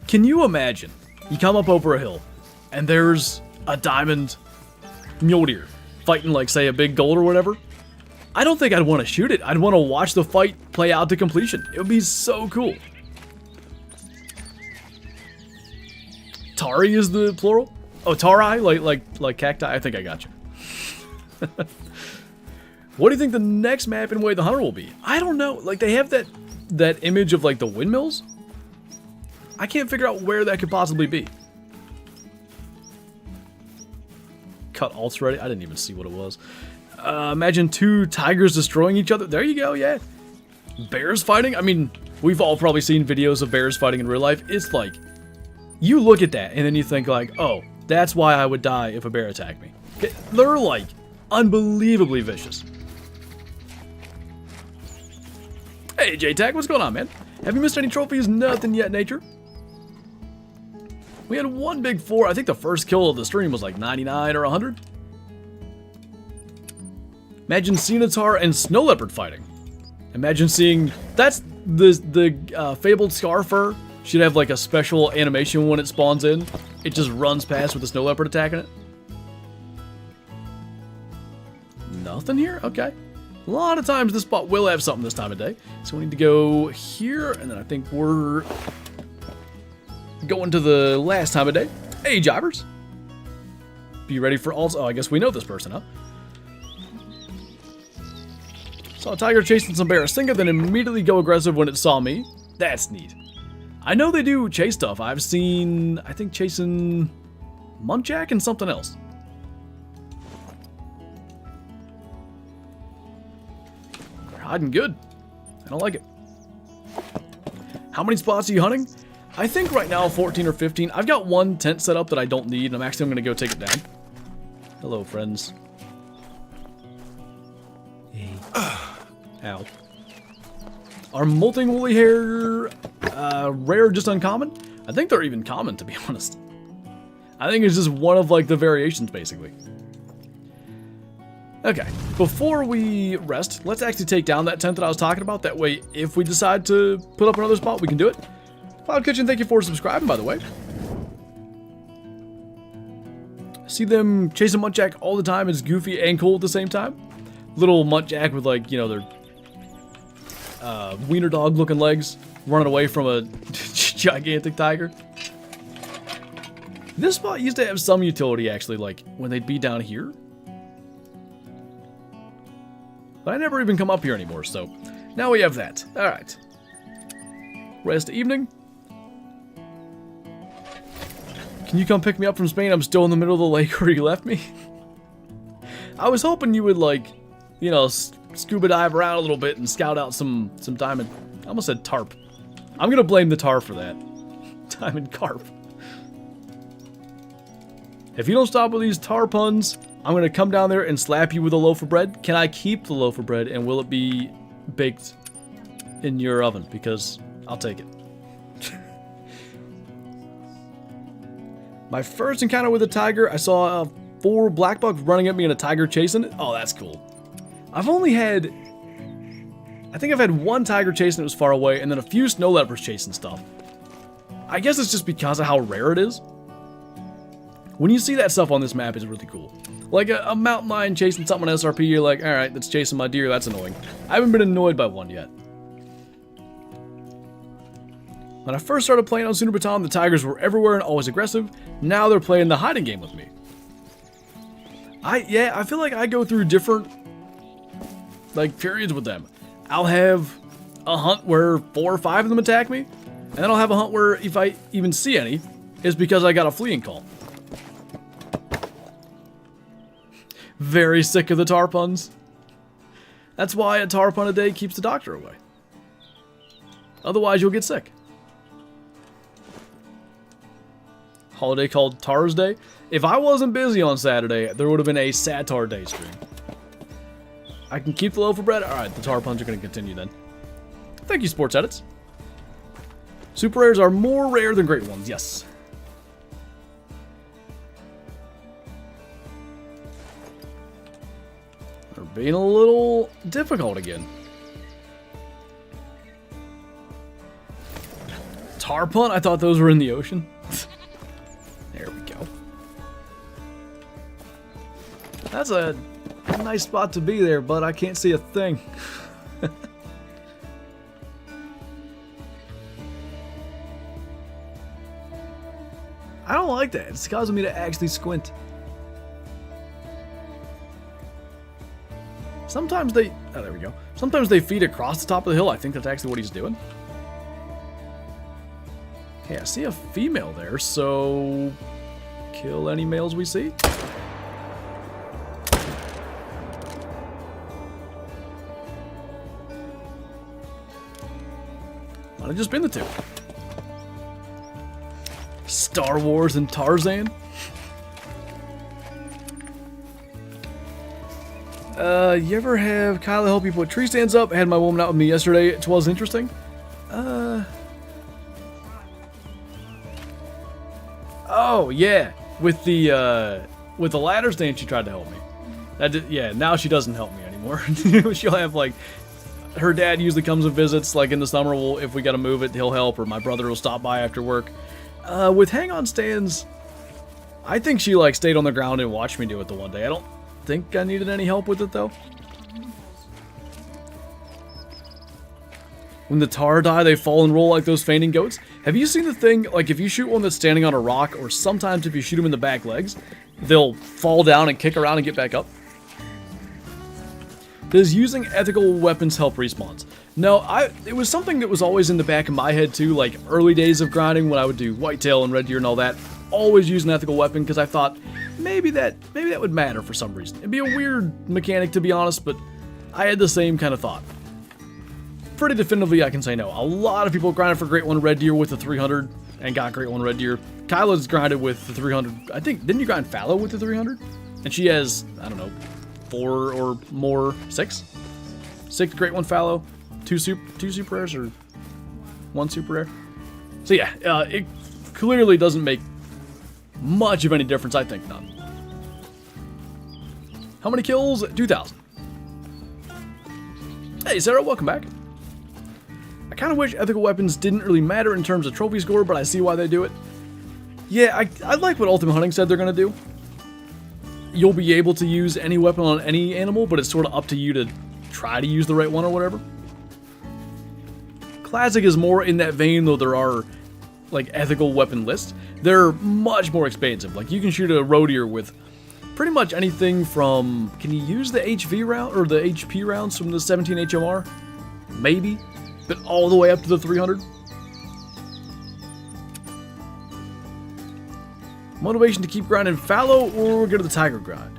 can you imagine? You come up over a hill, and there's a diamond mule deer fighting, like, say, a big gold or whatever. I don't think I'd want to shoot it. I'd want to watch the fight play out to completion. It would be so cool. Tari is the plural? Oh, Tari? Like cacti? I think I got you. What do you think the next map in Way of the Hunter will be? I don't know. Like, they have that image of, like, the windmills. I can't figure out where that could possibly be. Cut alts ready. I didn't even see what it was. Imagine two tigers destroying each other. There you go, yeah. Bears fighting? I mean, we've all probably seen videos of bears fighting in real life. It's like, you look at that and then you think like, oh, that's why I would die if a bear attacked me. They're like unbelievably vicious. Hey, J-Tag, what's going on, man? Have you missed any trophies? Nothing yet, nature. We had one big 4. I think the first kill of the stream was like 99 or 100. Imagine seeing a Tahr and snow leopard fighting. Imagine seeing... That's the fabled scar fur. Should have like a special animation when it spawns in. It just runs past with the snow leopard attacking it. Nothing here? Okay. A lot of times this spot will have something this time of day. So we need to go here, and then I think we're going to the last time of day. Hey, Jivers. Be ready for alts. Oh, I guess we know this person, huh? Saw a tiger chasing some bear. Sting it, then immediately go aggressive when it saw me. That's neat. I know they do chase stuff. I've seen, I think, chasing Muntjac and something else. They're hiding good. I don't like it. How many spots are you hunting? I think right now 14 or 15. I've got one tent set up that I don't need, and I'm actually going to go take it down. Hello, friends. Hey. Ow. Are molting woolly hair rare, just uncommon? I think they're even common, to be honest. I think it's just one of like the variations, basically. Okay, before we rest, let's actually take down that tent that I was talking about. That way, if we decide to put up another spot, we can do it. Cloud Kitchen, thank you for subscribing, by the way. See them chasing Muntjac all the time. It's goofy and cool at the same time. Little Muntjac with, like, you know, their wiener dog looking legs running away from a gigantic tiger. This spot used to have some utility, actually, like when they'd be down here. But I never even come up here anymore, so now we have that. Alright. Rest evening. Can you come pick me up from Spain? I'm still in the middle of the lake where you left me. I was hoping you would, like, you know, scuba dive around a little bit and scout out some diamond. I almost said tarp. I'm gonna blame the tar for that. Diamond carp. If you don't stop with these tar puns, I'm gonna come down there and slap you with a loaf of bread. Can I keep the loaf of bread, and will it be baked in your oven? Because I'll take it. My first encounter with a tiger, I saw 4 black bucks running at me and a tiger chasing it. Oh, that's cool. I've only had... I think I've had 1 tiger chasing it was far away, and then a few snow leopards chasing stuff. I guess it's just because of how rare it is. When you see that stuff on this map, it's really cool. Like a mountain lion chasing something on SRP, you're like, alright, that's chasing my deer, that's annoying. I haven't been annoyed by one yet. When I first started playing on Sooner Baton, the tigers were everywhere and always aggressive. Now they're playing the hiding game with me. I feel like I go through different, like, periods with them. I'll have a hunt where 4 or 5 of them attack me, and then I'll have a hunt where if I even see any, it's because I got a fleeing call. Very sick of the tar puns. That's why a tar pun a day keeps the doctor away. Otherwise, you'll get sick. holiday called Tahr's Day. If I wasn't busy on Saturday, there would have been a Tahr Day stream. I can keep the loaf of bread. All right, the Tahr puns are going to continue then. Thank you, Sports Edits. Super rares are more rare than great ones. Yes. They're being a little difficult again. Tahr punt? I thought those were in the ocean. There we go. That's a nice spot to be there, but I can't see a thing. I don't like that. It's causing me to actually squint. Sometimes they... Oh, there we go. Sometimes they feed across the top of the hill. I think that's actually what he's doing. Okay, I see a female there, so... Kill any males we see. Might have just been the two. Star Wars and Tarzan. You ever have Kyla help you put tree stands up? I had my woman out with me yesterday. It was interesting. Oh yeah, with the ladder stand, she tried to help me. Yeah, now she doesn't help me anymore. She'll have like, her dad usually comes and visits. Like in the summer, if we gotta move it, he'll help, or my brother will stop by after work. With hang-on stands, I think she like stayed on the ground and watched me do it the one day. I don't think I needed any help with it though. When the Tahr die, they fall and roll like those fainting goats. Have you seen the thing, like if you shoot one that's standing on a rock, or sometimes if you shoot them in the back legs, they'll fall down and kick around and get back up? Does using ethical weapons help respawns? No, it was something that was always in the back of my head too, like early days of grinding when I would do whitetail and red deer and all that. Always use an ethical weapon because I thought maybe that would matter for some reason. It'd be a weird mechanic to be honest, but I had the same kind of thought. Pretty definitively I can say no. A lot of people grinded for Great One Red Deer with the 300 and got Great One Red Deer. Kyla's grinded with the 300. I think, didn't you grind fallow with the 300? And she has, I don't know, 4 or more, 6 Great One fallow. Two super rares or 1 super rare. So yeah, it clearly doesn't make much of any difference. I think none. How many kills? 2,000. Hey Sarah, welcome back. I kind of wish ethical weapons didn't really matter in terms of trophy score, but I see why they do it. Yeah, I like what Ultimate Hunting said they're gonna do. You'll be able to use any weapon on any animal, but it's sort of up to you to try to use the right one or whatever. Classic is more in that vein, though there are like ethical weapon lists. They're much more expansive. Like you can shoot a roe deer with pretty much anything from, can you use the HV round or the HP rounds from the 17 HMR? Maybe, but all the way up to the 300. Motivation to keep grinding fallow or go to the tiger grind?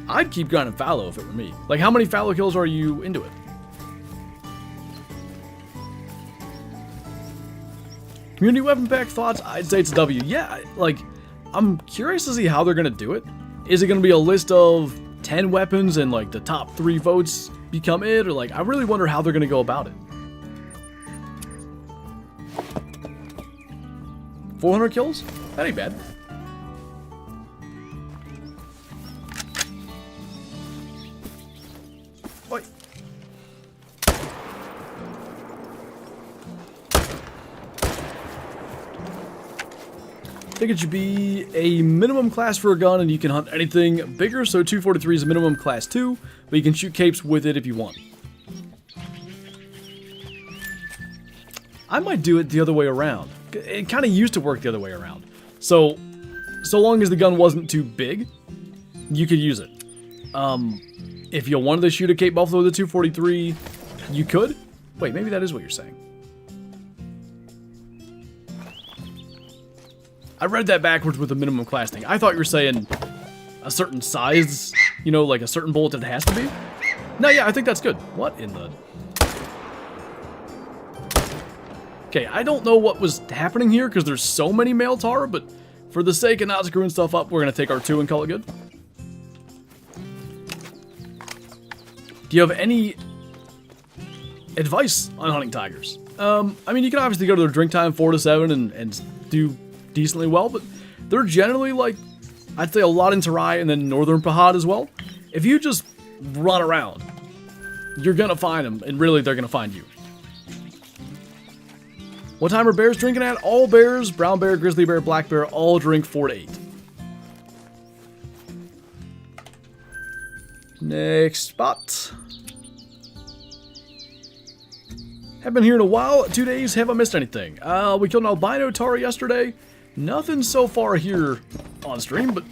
I'd keep grinding fallow if it were me. Like how many fallow kills are you into it? Community weapon pack thoughts? I'd say it's a W. Yeah, like, I'm curious to see how they're gonna do it. Is it gonna be a list of 10 weapons and like the top 3 votes become it? Or like, I really wonder how they're gonna go about it. 400 kills? That ain't bad. Oi. I think it should be a minimum class for a gun and you can hunt anything bigger, so 243 is a minimum class 2, but you can shoot capes with it if you want. I might do it the other way around. It kind of used to work the other way around. So long as the gun wasn't too big, you could use it. If you wanted to shoot a Cape Buffalo with a 243, you could. Wait, maybe that is what you're saying. I read that backwards with the minimum class thing. I thought you were saying a certain size, you know, like a certain bullet that it has to be. No, yeah, I think that's good. What in the... Okay, I don't know what was happening here because there's so many male Tahr, but for the sake of not screwing stuff up, we're going to take our 2 and call it good. Do you have any advice on hunting tigers? I mean, you can obviously go to their drink time 4 to 7 and do decently well, but they're generally like, I'd say a lot in Tahr and then northern Pahad as well. If you just run around, you're going to find them, and really they're going to find you. What time are bears drinking at? All bears, brown bear, grizzly bear, black bear, all drink 4 to 8. Next spot. Have been here in a while. 2 days. Have I missed anything? We killed an albino Tahr yesterday. Nothing so far here on stream, but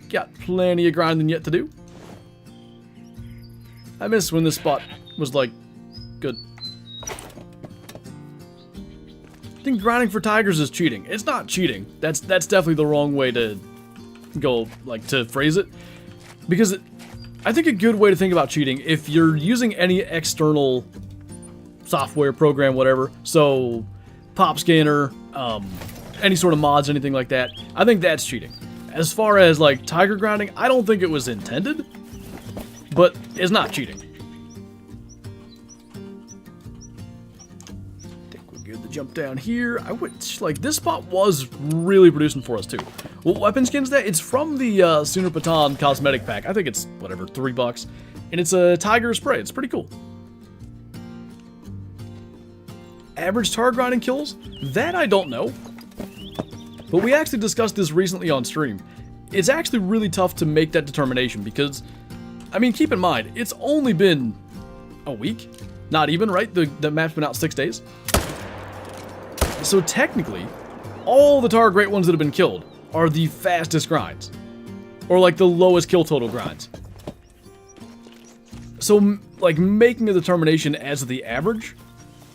got plenty of grinding yet to do. I miss when this spot was like good. I think grinding for tigers is cheating. It's not cheating. That's definitely the wrong way to go, like, to phrase it. Because I think a good way to think about cheating, if you're using any external software, program, whatever, so pop scanner, any sort of mods, anything like that, I think that's cheating. As far as, like, tiger grinding, I don't think it was intended, but it's not cheating. Jump down here. I would like this spot was really producing for us too. What weapon skin's that? It's from the Sooner Patan cosmetic pack. I think it's whatever, $3, and it's a tiger spray. It's pretty cool. Average Tahr grinding kills? That I don't know, but we actually discussed this recently on stream. It's actually really tough to make that determination because, I mean, keep in mind it's only been a week, not even, right? The map's been out 6 days. So technically, all the Tahr great ones that have been killed are the fastest grinds. Or like the lowest kill total grinds. So like making a determination as the average,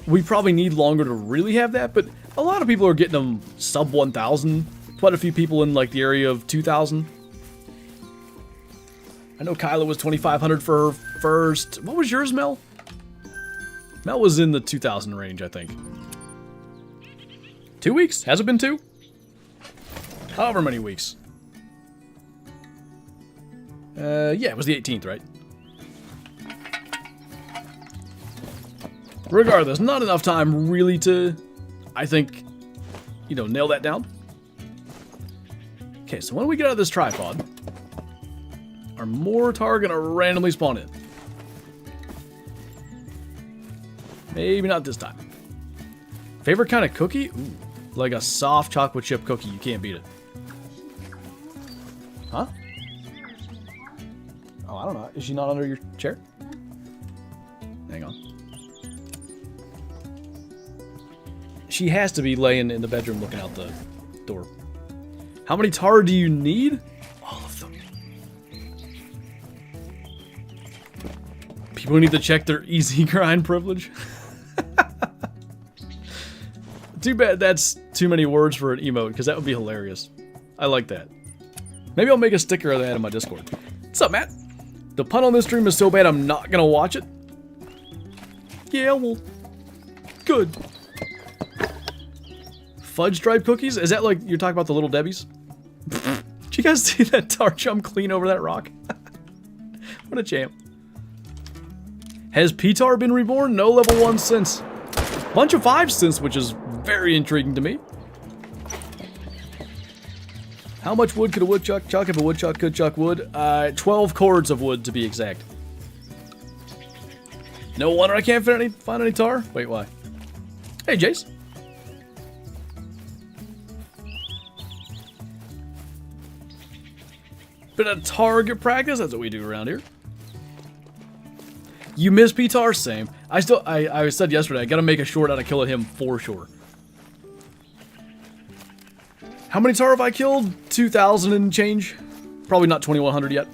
we probably need longer to really have that, but a lot of people are getting them sub 1,000. Quite a few people in like the area of 2,000. I know Kyla was 2,500 for her first. What was yours, Mel? Mel was in the 2,000 range, I think. 2 weeks? Has it been 2? However many weeks. Yeah, it was the 18th, right? Regardless, not enough time really to, I think, you know, nail that down. Okay, so when we get out of this tripod, are more Tahr gonna randomly spawn in? Maybe not this time. Favorite kind of cookie? Ooh. Like a soft chocolate chip cookie. You can't beat it. Huh? Oh, I don't know. Is she not under your chair? Hang on. She has to be laying in the bedroom looking out the door. How many Tahr do you need? All of them. People need to check their easy grind privilege. Too bad that's too many words for an emote, because that would be hilarious. I like that. Maybe I'll make a sticker of that in my Discord. What's up, Matt? The pun on this stream is so bad I'm not gonna watch it. Yeah, well, good. Fudge stripe cookies? Is that like you're talking about the Little Debbies? Did you guys see that Tahr jump clean over that rock? What a champ. Has P-Tahr been reborn? No level 1 since. Bunch of 5s since, which is very intriguing to me. How much wood could a woodchuck chuck if a woodchuck could chuck wood? 12 cords of wood to be exact. No wonder I can't find any Tahr. Wait, why? Hey, Jace. Bit of target practice. That's what we do around here. You miss P-Tahr? Same. I said yesterday, I gotta make a short out of killing him for sure. How many Tahr have I killed? 2,000 and change. Probably not 2,100 yet.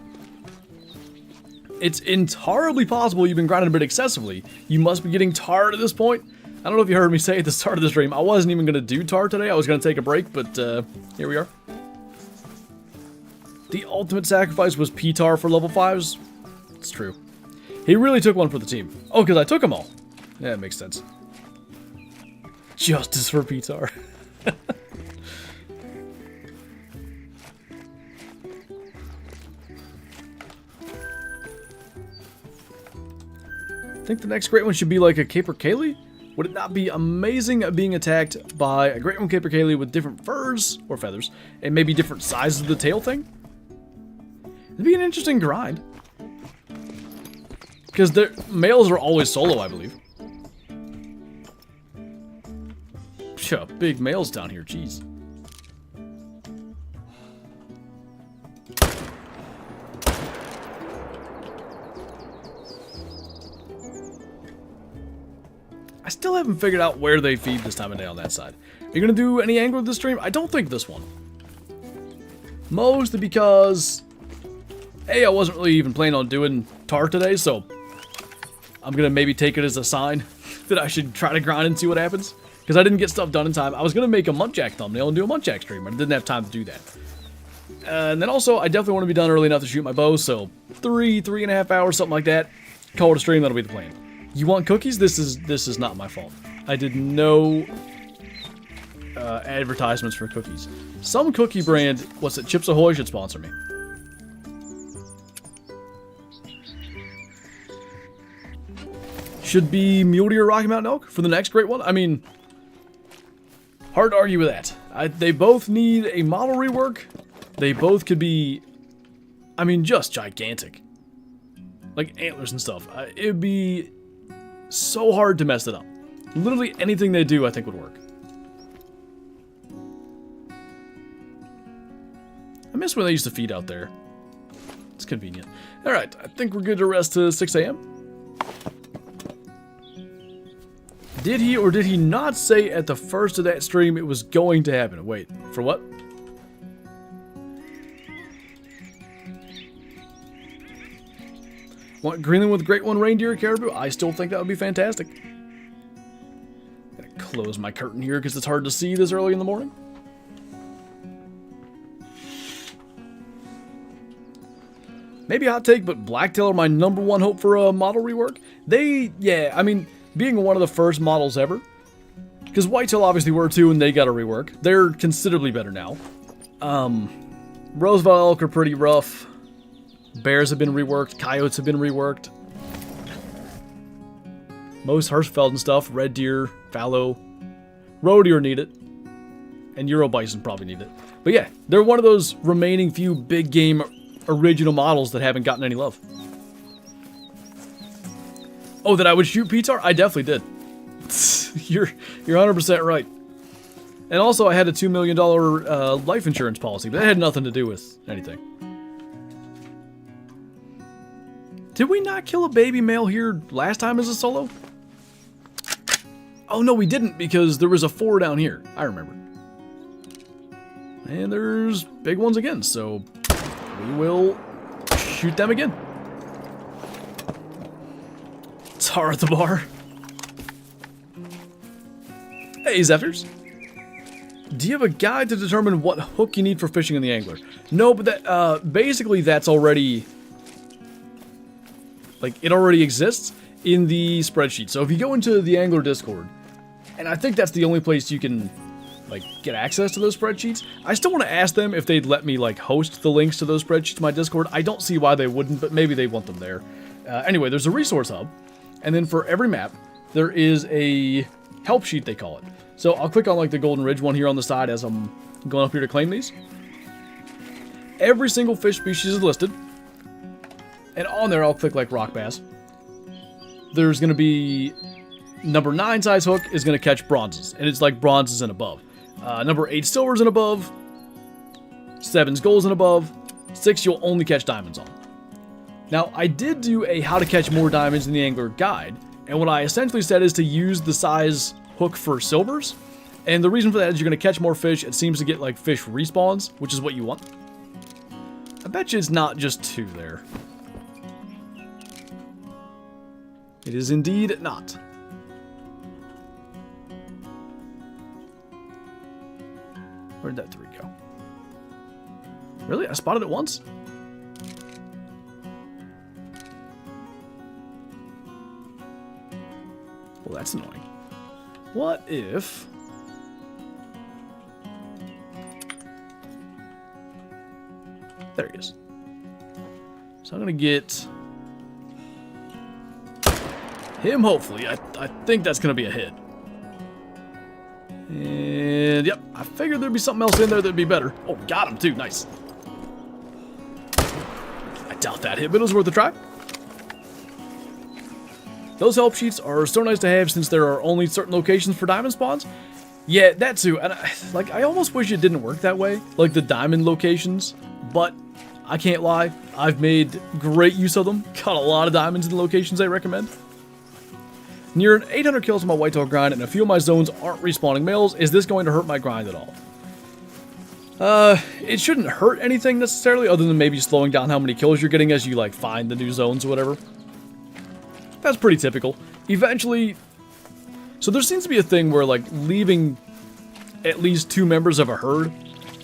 It's entirely possible you've been grinding a bit excessively. You must be getting Tahr at this point. I don't know if you heard me say at the start of the stream, I wasn't even gonna do Tahr today. I was gonna take a break, but here we are. The ultimate sacrifice was P-Tahr for level 5s. It's true. He really took one for the team. Oh, because I took them all. Yeah, it makes sense. Justice for Tahr. I think the next great one should be like a capercaillie. Would it not be amazing being attacked by a great one capercaillie with different furs or feathers and maybe different sizes of the tail thing? It'd be an interesting grind. Because their males are always solo, I believe. Psha, big males down here, jeez. I still haven't figured out where they feed this time of day on that side. Are you going to do any angle with this stream? I don't think this one. Mostly because, A, I wasn't really even planning on doing Tahr today, so I'm going to maybe take it as a sign that I should try to grind and see what happens. Because I didn't get stuff done in time. I was going to make a Muntjac thumbnail and do a Muntjac stream, but I didn't have time to do that. And then also, I definitely want to be done early enough to shoot my bow, so 3.5 hours, something like that. Call it a stream, that'll be the plan. You want cookies? This is not my fault. I did no advertisements for cookies. Some cookie brand, what's it, Chips Ahoy, should sponsor me. Should be Mule Deer Rocky Mountain Elk for the next great one. I mean, hard to argue with that. They both need a model rework. They both could be, I mean, just gigantic. Like antlers and stuff. It'd be so hard to mess it up. Literally anything they do, I think, would work. I miss when they used to feed out there. It's convenient. Alright, I think we're good to rest to 6 a.m. Did he or did he not say at the first of that stream it was going to happen? Wait, for what? Want Greenland with Great One reindeer caribou? I still think that would be fantastic. Gotta close my curtain here because it's hard to see this early in the morning. Maybe a hot take, but Blacktail are my #1 hope for a model rework. Yeah, I mean, being one of the first models ever. Because Whitetail obviously were too, and they got a rework. They're considerably better now. Roosevelt elk are pretty rough. Bears have been reworked. Coyotes have been reworked. Most Hirschfeld and stuff. Red deer, fallow. Roe deer need it. And Euro bison probably need it. But yeah, they're one of those remaining few big game original models that haven't gotten any love. Oh, that I would shoot Tahr? I definitely did. You're 100% right. And also, I had a $2 million life insurance policy, but that had nothing to do with anything. Did we not kill a baby male here last time as a solo? Oh no, we didn't, because there was a 4 down here. I remember. And there's big ones again, so we will shoot them again. Tahr at the bar. Hey, Zephyrs. Do you have a guide to determine what hook you need for fishing in the angler? No, but that basically that's already, like, it already exists in the spreadsheet. So if you go into the Angler Discord, and I think that's the only place you can, like, get access to those spreadsheets. I still want to ask them if they'd let me, like, host the links to those spreadsheets to my Discord. I don't see why they wouldn't, but maybe they want them there. Anyway, there's a resource hub, and then for every map, there is a help sheet, they call it. So I'll click on, like, the Golden Ridge one here on the side as I'm going up here to claim these. Every single fish species is listed. And on there, I'll click, like, rock bass. There's going to be number 9 size hook is going to catch bronzes. And it's like bronzes and above. Number 8 silvers and above. 7's golds and above. 6 you'll only catch diamonds on. Now, I did do a how to catch more diamonds in the angler guide. And what I essentially said is to use the size hook for silvers. And the reason for that is you're going to catch more fish. It seems to get, like, fish respawns, which is what you want. I bet you it's not just 2 there. It is indeed not. Where'd that 3 go? Really? I spotted it once? Well, that's annoying. What if So I'm going to get him, hopefully. I think that's going to be a hit. And, yep, I figured there'd be something else in there that'd be better. Oh, got him, too. Nice. I doubt that hit, but it was worth a try. Those help sheets are so nice to have since there are only certain locations for diamond spawns. Yeah, that too. And I almost wish it didn't work that way, like the diamond locations. But I can't lie, I've made great use of them. Got a lot of diamonds in the locations I recommend. Near an 800 kills on my whitetail grind, and a few of my zones aren't respawning males. Is this going to hurt my grind at all? It shouldn't hurt anything necessarily, other than maybe slowing down how many kills you're getting as you like find the new zones or whatever. That's pretty typical. Eventually, so there seems to be a thing where like leaving at least 2 members of a herd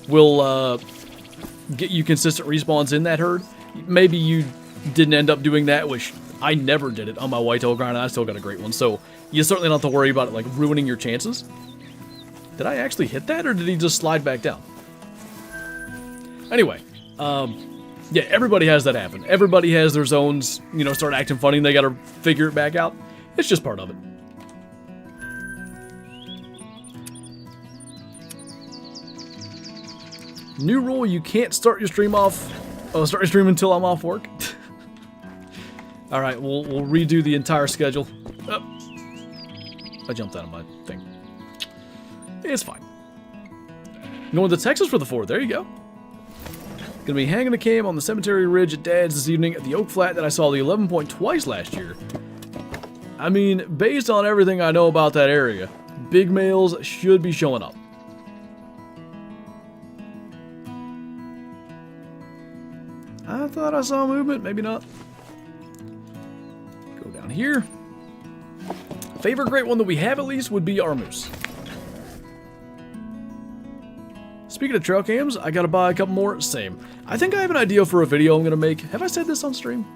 will get you consistent respawns in that herd. Maybe you didn't end up doing that, which I never did it on my whitetail grind, and I still got a great one. So you certainly don't have to worry about it like ruining your chances. Did I actually hit that, or did he just slide back down? Anyway, yeah, everybody has that happen. Everybody has their zones, you know, start acting funny and they gotta figure it back out. It's just part of it. New rule, you can't start your stream until I'm off work. Alright, we'll redo the entire schedule. Oh, I jumped out of my thing. It's fine. Going to Texas for the 4th, there you go. Gonna be hanging a cam on the cemetery ridge at Dad's this evening at the Oak Flat that I saw the 11 point twice last year. I mean, based on everything I know about that area, big males should be showing up. I thought I saw movement, maybe not. Go down here. Favorite great one that we have at least would be our moose. Speaking of trail cams, I gotta buy a couple more. Same. I think I have an idea for a video I'm gonna make. Have I said this on stream?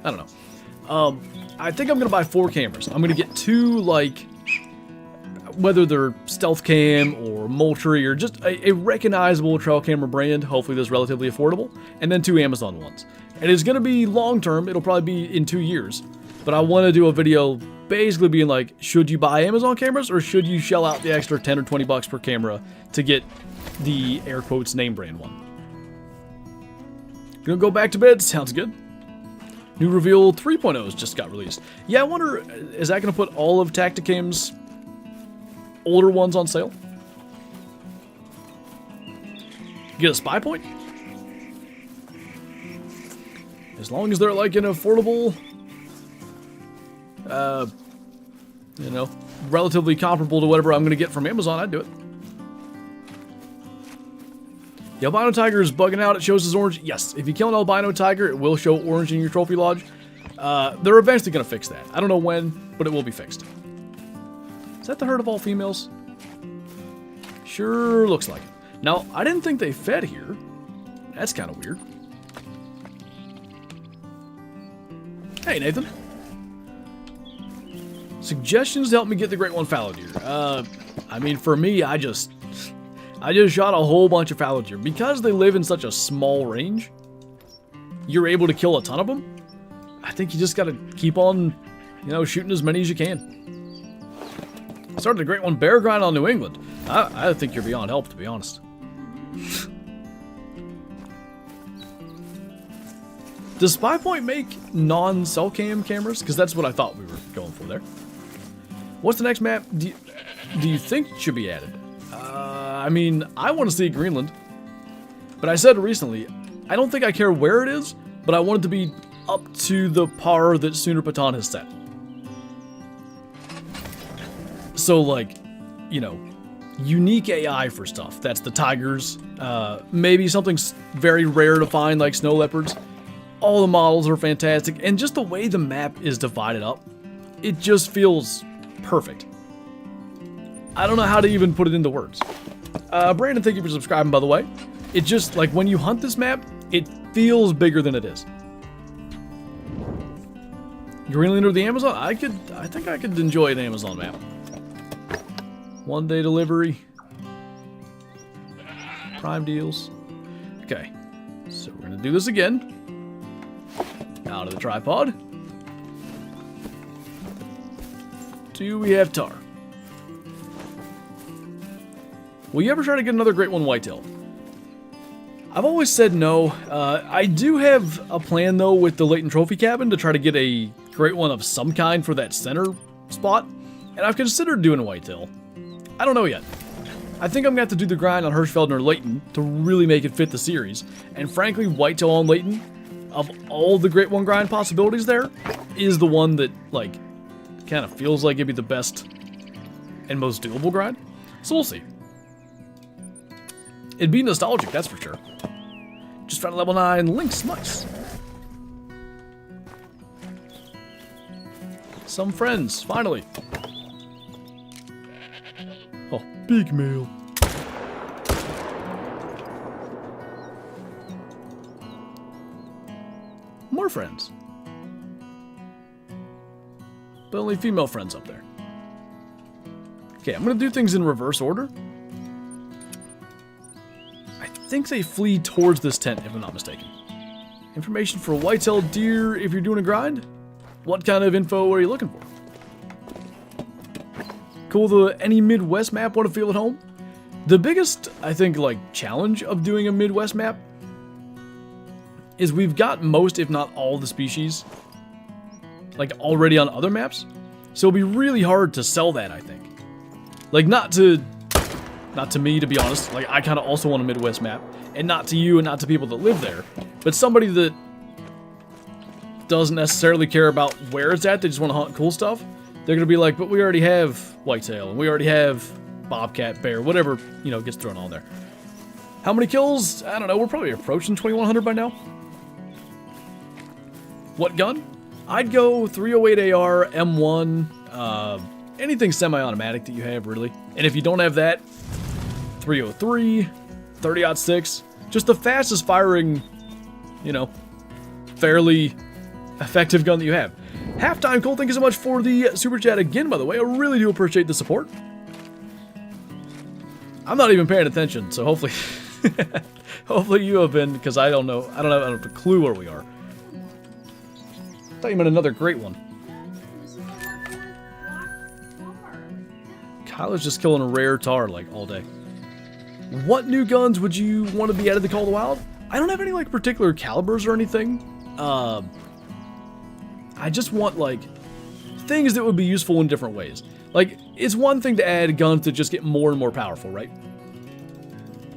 I don't know. I think I'm gonna buy 4 cameras. I'm gonna get 2, like, whether they're stealth cam or Moultrie or just a recognizable trail camera brand. Hopefully that's relatively affordable. And then 2 Amazon ones. And it's gonna be long term. It'll probably be in 2 years. But I want to do a video basically being like, should you buy Amazon cameras or should you shell out the extra 10 or 20 bucks per camera to get the air quotes name brand one? Gonna go back to bed. Sounds good. New Reveal 3.0s just got released. Yeah, I wonder, is that gonna put all of Tacticam's older ones on sale? Get a spy point? As long as they're like an affordable, you know, relatively comparable to whatever I'm gonna get from Amazon, I'd do it. The albino tiger is bugging out. It shows as orange. Yes, if you kill an albino tiger, it will show orange in your trophy lodge. They're eventually going to fix that. I don't know when, but it will be fixed. Is that the herd of all females? Sure looks like it. Now, I didn't think they fed here. That's kind of weird. Hey, Nathan. Suggestions to help me get the Great One fallow deer. I mean, for me, I just shot a whole bunch of fallow deer. Because they live in such a small range, you're able to kill a ton of them. I think you just gotta keep on, you know, shooting as many as you can. Started a Great One bear grind on New England. I think you're beyond help, to be honest. Does SpyPoint make non-cell cam cameras? Because that's what I thought we were going for there. What's the next map do you think should be added? I mean, I want to see Greenland. But I said recently, I don't think I care where it is, but I want it to be up to the par that Sooner Patan has set. So, like, you know, unique AI for stuff. That's the tigers. Maybe something very rare to find, like snow leopards. All the models are fantastic. And just the way the map is divided up, it just feels perfect. I don't know how to even put it into words. Brandon, thank you for subscribing, by the way. It just, like, when you hunt this map, it feels bigger than it is. Greenland or the Amazon? I think I could enjoy an Amazon map. 1-day delivery. Prime deals. Okay. So we're going to do this again. out of the tripod. Do we have Tahr? Will you ever try to get another great one whitetail? I've always said no. I do have a plan though with the Leighton Trophy Cabin to try to get a great one of some kind for that center spot, and I've considered doing a whitetail. I don't know yet. I think I'm gonna have to do the grind on Hirschfeld or Leighton to really make it fit the series, and frankly, whitetail on Leighton, of all the great one grind possibilities there, is the one that like kind of feels like it'd be the best and most doable grind. So we'll see. It'd be nostalgic, that's for sure. Just found a level 9 Lynx, nice. Some friends, finally. Oh, big male. More friends. But only female friends up there. Okay, I'm gonna do things in reverse order. I think they flee towards this tent, if I'm not mistaken. Information for white-tailed deer if you're doing a grind? What kind of info are you looking for? Cool, any Midwest map want to feel at home? The biggest, I think, like, challenge of doing a Midwest map is we've got most, if not all, the species, like, already on other maps. So it'll be really hard to sell that, I think. Like, not to me, to be honest. Like, I kind of also want a Midwest map. And not to you and not to people that live there. But somebody that doesn't necessarily care about where it's at, they just want to hunt cool stuff, they're going to be like, but we already have whitetail, and we already have bobcat, bear, whatever, you know, gets thrown on there. How many kills? I don't know. We're probably approaching 2,100 by now. What gun? I'd go 308 AR, M1, anything semi-automatic that you have, really. And if you don't have that, 303, 30-06, just the fastest firing, you know, fairly effective gun that you have. Halftime Cole, thank you so much for the super chat again, by the way. I really do appreciate the support. I'm not even paying attention, so hopefully, hopefully you have been, because I don't know. I don't have a clue where we are. I thought you meant another great one. Kyle's just killing a rare Tahr, like, all day. What new guns would you want to be added to Call of the Wild? I don't have any, like, particular calibers or anything. I just want, like, things that would be useful in different ways. Like, it's one thing to add guns that just get more and more powerful, right?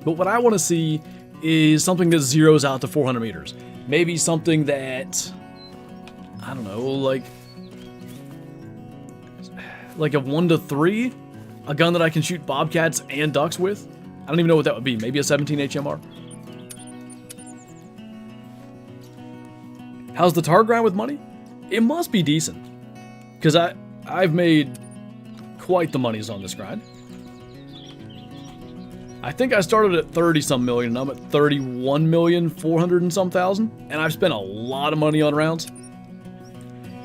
But what I want to see is something that zeroes out to 400 meters. Maybe something that, I don't know, like a 1 to 3? A gun that I can shoot bobcats and ducks with? I don't even know what that would be. Maybe a 17 HMR? How's the Tahr grind with money? It must be decent. Because I've made quite the monies on this grind. I think I started at 30-some million, and I'm at 31,400,000 and some thousand. And I've spent a lot of money on rounds.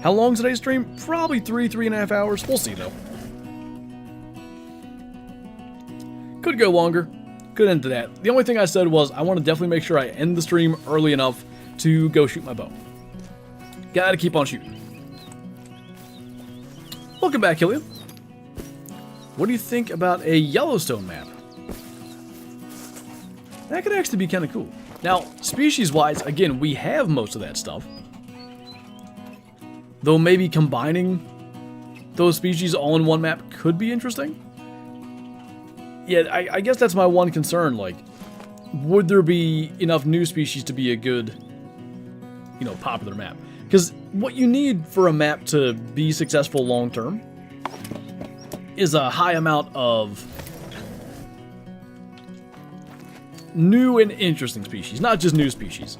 How long is today's stream? Probably 3.5 hours. We'll see, though. Could go longer. Could end to that. The only thing I said was I want to definitely make sure I end the stream early enough to go shoot my bow. Gotta keep on shooting. Welcome back, Hillian. What do you think about a Yellowstone map? That could actually be kind of cool. Now, species-wise, again, we have most of that stuff. Though maybe combining those species all in one map could be interesting. Yeah, I guess that's my one concern, like, would there be enough new species to be a good, you know, popular map? Because what you need for a map to be successful long-term is a high amount of new and interesting species, not just new species.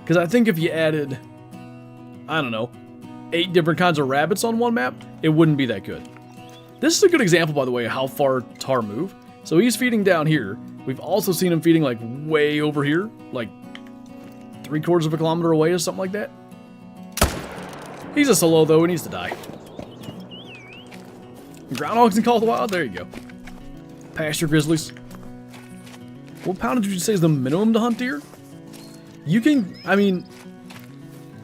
Because I think if you added, I don't know, 8 different kinds of rabbits on one map, it wouldn't be that good. This is a good example, by the way, of how far Tahr move. So he's feeding down here. We've also seen him feeding, like, way over here, like 3/4 of a kilometer away or something like that. He's a solo, though. He needs to die. Groundhogs in Call of the Wild? There you go. Pasture grizzlies. What poundage would you say is the minimum to hunt deer? You can, I mean,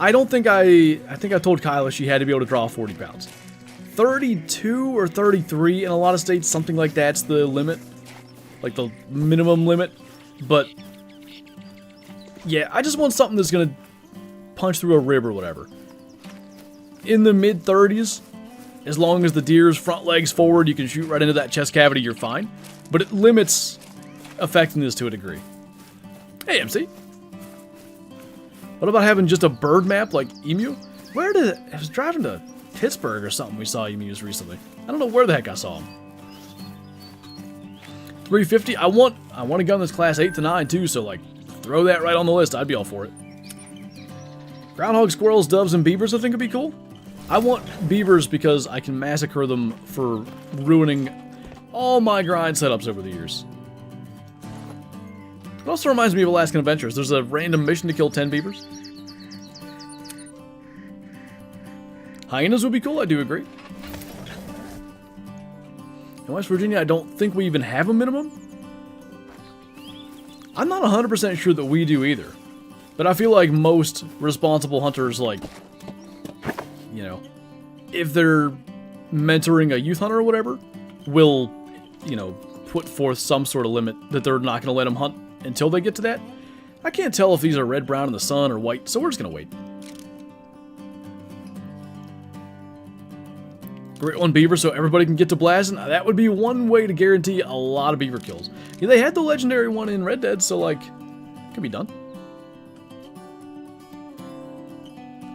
I don't think I think I told Kyla she had to be able to draw 40 pounds. 32 or 33 in a lot of states, something like that's the limit. Like the minimum limit. But yeah, I just want something that's gonna punch through a rib or whatever. In the mid-30s, as long as the deer's front legs forward, you can shoot right into that chest cavity, you're fine. But it limits effectiveness to a degree. Hey, MC. What about having just a bird map like emu? I was driving to Pittsburgh or something, we saw emus recently. I don't know where the heck I saw them. 350, I want a gun that's class 8 to 9 too, so like, throw that right on the list, I'd be all for it. Groundhog, squirrels, doves, and beavers I think would be cool. I want beavers because I can massacre them for ruining all my grind setups over the years. It also reminds me of Alaskan Adventures. There's a random mission to kill 10 beavers. Hyenas would be cool, I do agree. In West Virginia, I don't think we even have a minimum. I'm not 100% sure that we do either. But I feel like most responsible hunters, like, you know, if they're mentoring a youth hunter or whatever, will, you know, put forth some sort of limit that they're not going to let them hunt until they get to that. I can't tell if these are red, brown in the sun or white, so we're just going to wait. Great one beaver so everybody can get to blasting. That would be one way to guarantee a lot of beaver kills. Yeah, they had the legendary one in Red Dead, so like, it could be done.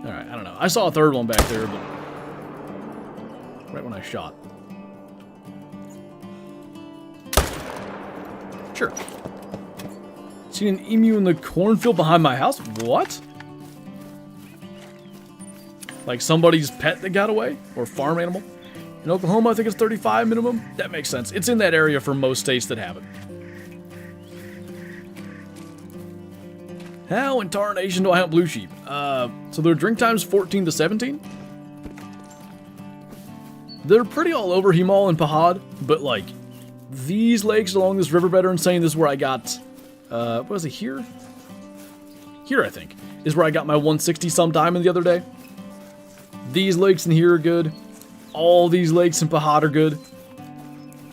Alright, I don't know. I saw a third one back there, but right when I shot. Sure. Seen an emu in the cornfield behind my house? What? Like somebody's pet that got away? Or farm animal? In Oklahoma, I think it's 35 minimum. That makes sense. It's in that area for most states that have it. How in tarnation do I hunt blue sheep? So their drink time's 14 to 17. They're pretty all over Himal and Pahad, but like, these lakes along this riverbed are insane. This is where I got, what was it, here? Here, I think, is where I got my 160 some diamond the other day. These lakes in here are good. All these lakes in Pahad are good.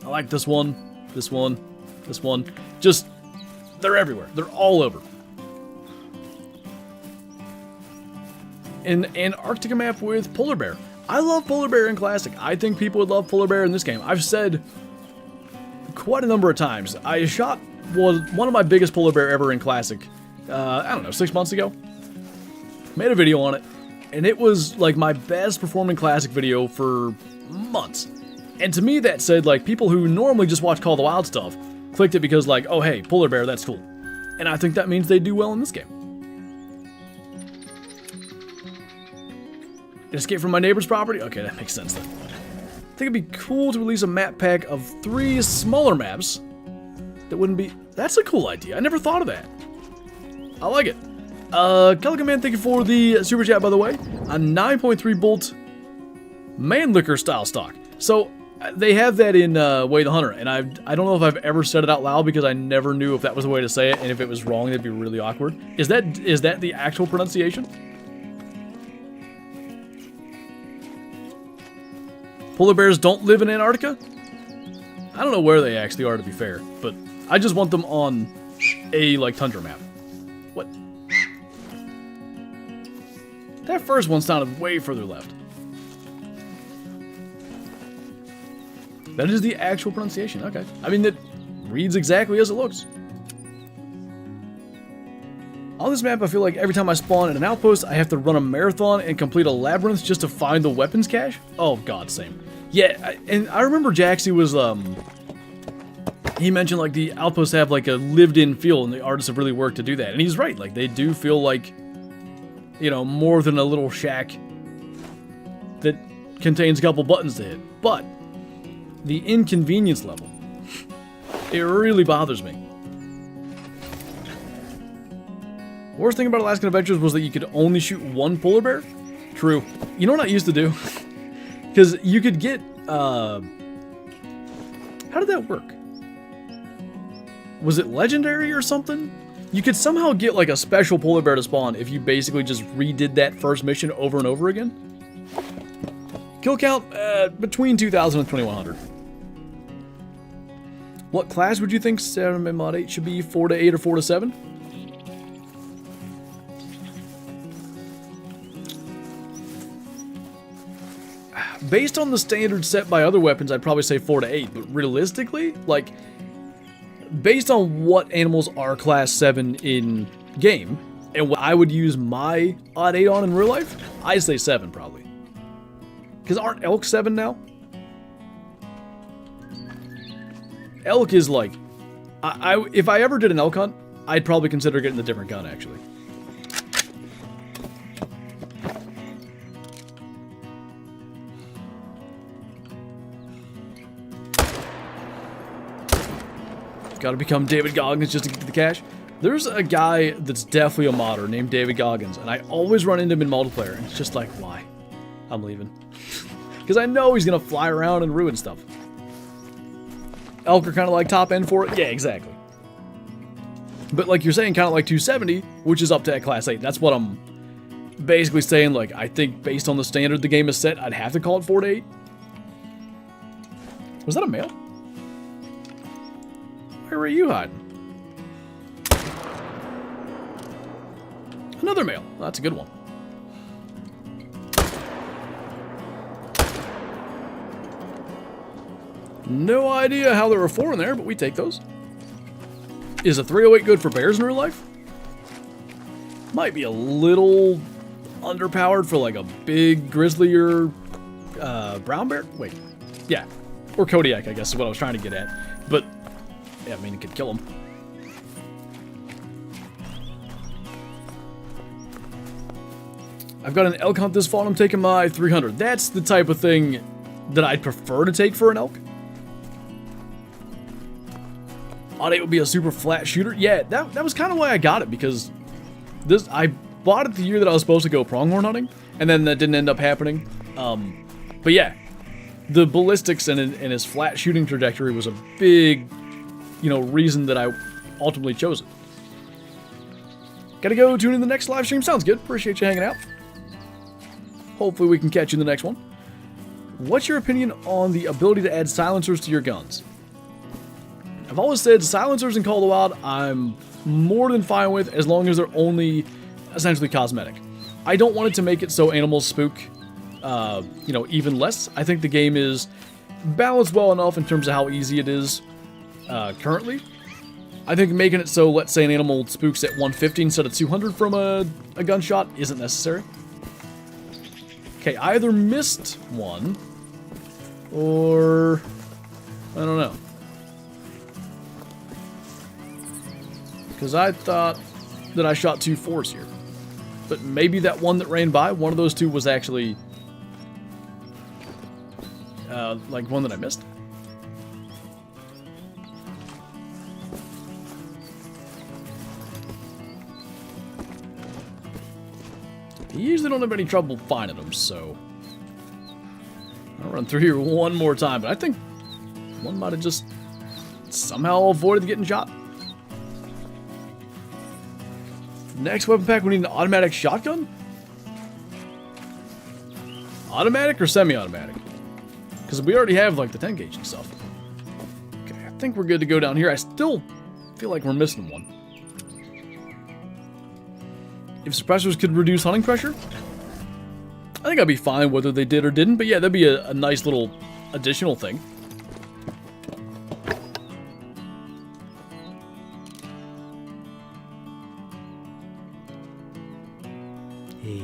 I like this one, this one, this one. Just, they're everywhere. They're all over. An Antarctica map with polar bear. I love polar bear in Classic. I think people would love polar bear in this game. I've said quite a number of times. I shot one of my biggest polar bear ever in Classic. I don't know, 6 months ago. Made a video on it. And it was like my best performing Classic video for months. And to me that said like people who normally just watch Call of the Wild stuff clicked it because like, oh hey, polar bear, that's cool. And I think that means they do well in this game. Escape from my neighbor's property? Okay, that makes sense then. I think it'd be cool to release a map pack of 3 smaller maps that wouldn't be... That's a cool idea. I never thought of that. I like it. Calico Man, thank you for the super chat, by the way. A 9.3 bolt Mannlicher style stock. So, they have that in Way the Hunter, and I don't know if I've ever said it out loud because I never knew if that was the way to say it, and if it was wrong, that'd be really awkward. Is that the actual pronunciation? Polar bears don't live in Antarctica? I don't know where they actually are, to be fair, but I just want them on a, like, tundra map. What? That first one sounded way further left. That is the actual pronunciation, okay. I mean, it reads exactly as it looks. On this map, I feel like every time I spawn at an outpost, I have to run a marathon and complete a labyrinth just to find the weapons cache. Oh, God, same. Yeah, and I remember Jaxy was, he mentioned, like, the outposts have, like, a lived-in feel, and the artists have really worked to do that. And he's right, like, they do feel like, you know, more than a little shack that contains a couple buttons to hit. But the inconvenience level, it really bothers me. Worst thing about Alaskan Adventures was that you could only shoot one polar bear. True. You know what I used to do? Because you could get, how did that work? Was it legendary or something? You could somehow get like a special polar bear to spawn if you basically just redid that first mission over and over again. Kill count, between 2,000 and 2,100. What class would you think 7 mod 8 should be? 4 to 8 or 4 to 7? Based on the standards set by other weapons, I'd probably say 4 to 8, but realistically, like, based on what animals are class 7 in game, and what I would use my odd 8 on in real life, I'd say 7 probably. Because aren't elk 7 now? Elk is like, if I ever did an elk hunt, I'd probably consider getting a different gun actually. Gotta become David Goggins just to get to the cash. There's a guy that's definitely a modder named David Goggins, and I always run into him in multiplayer, and it's just like, why? I'm leaving. Because I know he's gonna fly around and ruin stuff. Elk are kind of like top end for it? Yeah, exactly. But like you're saying, kind of like 270, which is up to class 8. That's what I'm basically saying. Like, I think based on the standard the game is set, I'd have to call it 4 to 8. Was that a male? Where were you hiding? Another male. Well, that's a good one. No idea how there were 4 in there, but we take those. Is a 308 good for bears in real life? Might be a little underpowered for like a big grizzly or brown bear? Wait. Yeah. Or Kodiak, I guess is what I was trying to get at. But yeah, I mean, it could kill him. I've got an elk hunt this fall and I'm taking my 300. That's the type of thing that I'd prefer to take for an elk. Odd 8 would be a super flat shooter. Yeah, that was kind of why I got it, because I bought it the year that I was supposed to go pronghorn hunting, and then that didn't end up happening. But yeah, the ballistics and his flat shooting trajectory was a big, reason that I ultimately chose it. Gotta go tune in the next live stream. Sounds good. Appreciate you hanging out. Hopefully we can catch you in the next one. What's your opinion on the ability to add silencers to your guns? I've always said silencers in Call of the Wild I'm more than fine with, as long as they're only essentially cosmetic. I don't want it to make it so animals spook, even less. I think the game is balanced well enough in terms of how easy it is currently. I think making it so, let's say an animal spooks at 150 instead of 200 from a gunshot isn't necessary. Okay, I either missed one, or I don't know. Because I thought that I shot 2 4s here. But maybe that one that ran by, one of those 2 was actually like one that I missed. You usually don't have any trouble finding them, so I'll run through here one more time, but I think one might have just somehow avoided getting shot. Next weapon pack, we need an automatic shotgun? Automatic or semi-automatic? Because we already have like the 10 gauge and stuff. Okay, I think we're good to go down here. I still feel like we're missing one. If suppressors could reduce hunting pressure, I think I'd be fine whether they did or didn't, but yeah, that'd be a nice little additional thing. Hey.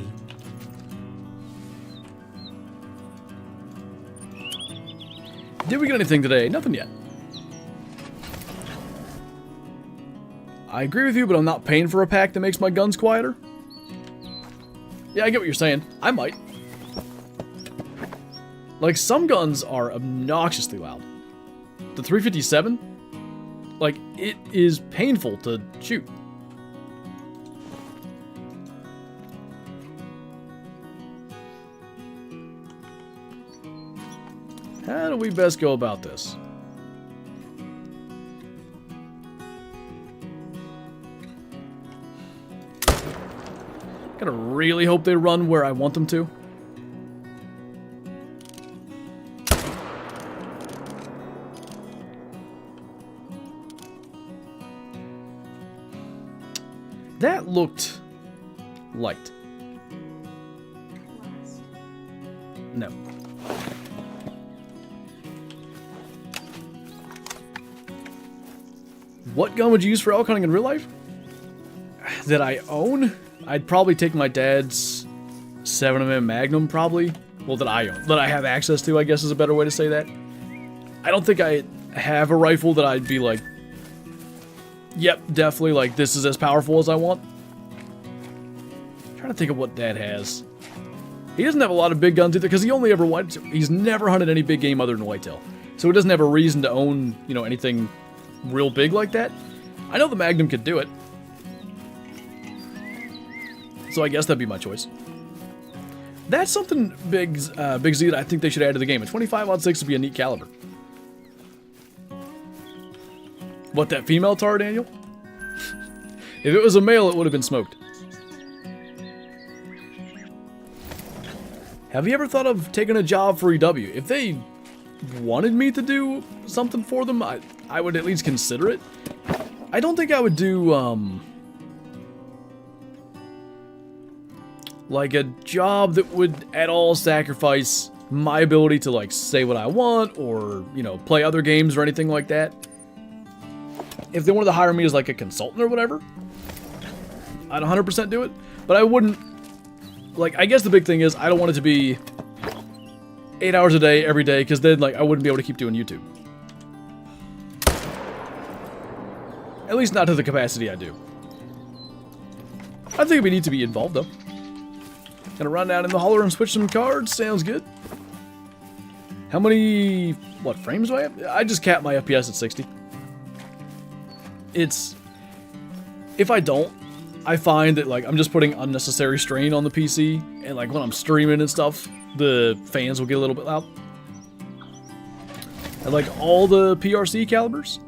Did we get anything today? Nothing yet. I agree with you, but I'm not paying for a pack that makes my guns quieter. Yeah, I get what you're saying. I might. Like, some guns are obnoxiously loud. The 357, like, it is painful to shoot. How do we best go about this? Gotta really hope they run where I want them to. That looked light. No. What gun would you use for elk hunting in real life? That I own? I'd probably take my dad's 7mm Magnum, probably. Well, that I own. That I have access to, I guess is a better way to say that. I don't think I have a rifle that I'd be like, yep, definitely, like, this is as powerful as I want. I'm trying to think of what Dad has. He doesn't have a lot of big guns either, because he's never hunted any big game other than whitetail. So he doesn't have a reason to own, you know, anything real big like that. I know the Magnum could do it. So I guess that'd be my choice. That's something Big Z that I think they should add to the game. A 25-06 would be a neat caliber. What, that female Tahr, Daniel? If it was a male, it would have been smoked. Have you ever thought of taking a job for EW? If they wanted me to do something for them, I would at least consider it. I don't think I would do, like a job that would at all sacrifice my ability to, like, say what I want or, you know, play other games or anything like that. If they wanted to hire me as, like, a consultant or whatever, I'd 100% do it. But I wouldn't, like, I guess the big thing is I don't want it to be 8 hours a day, every day, because then, like, I wouldn't be able to keep doing YouTube. At least not to the capacity I do. I think we need to be involved, though. Gonna run down in the holler and switch some cards. Sounds good. How many, what, frames do I have? I just capped my FPS at 60. If I don't, I find that, like, I'm just putting unnecessary strain on the PC, and, like, when I'm streaming and stuff, the fans will get a little bit loud. I like all the PRC calibers.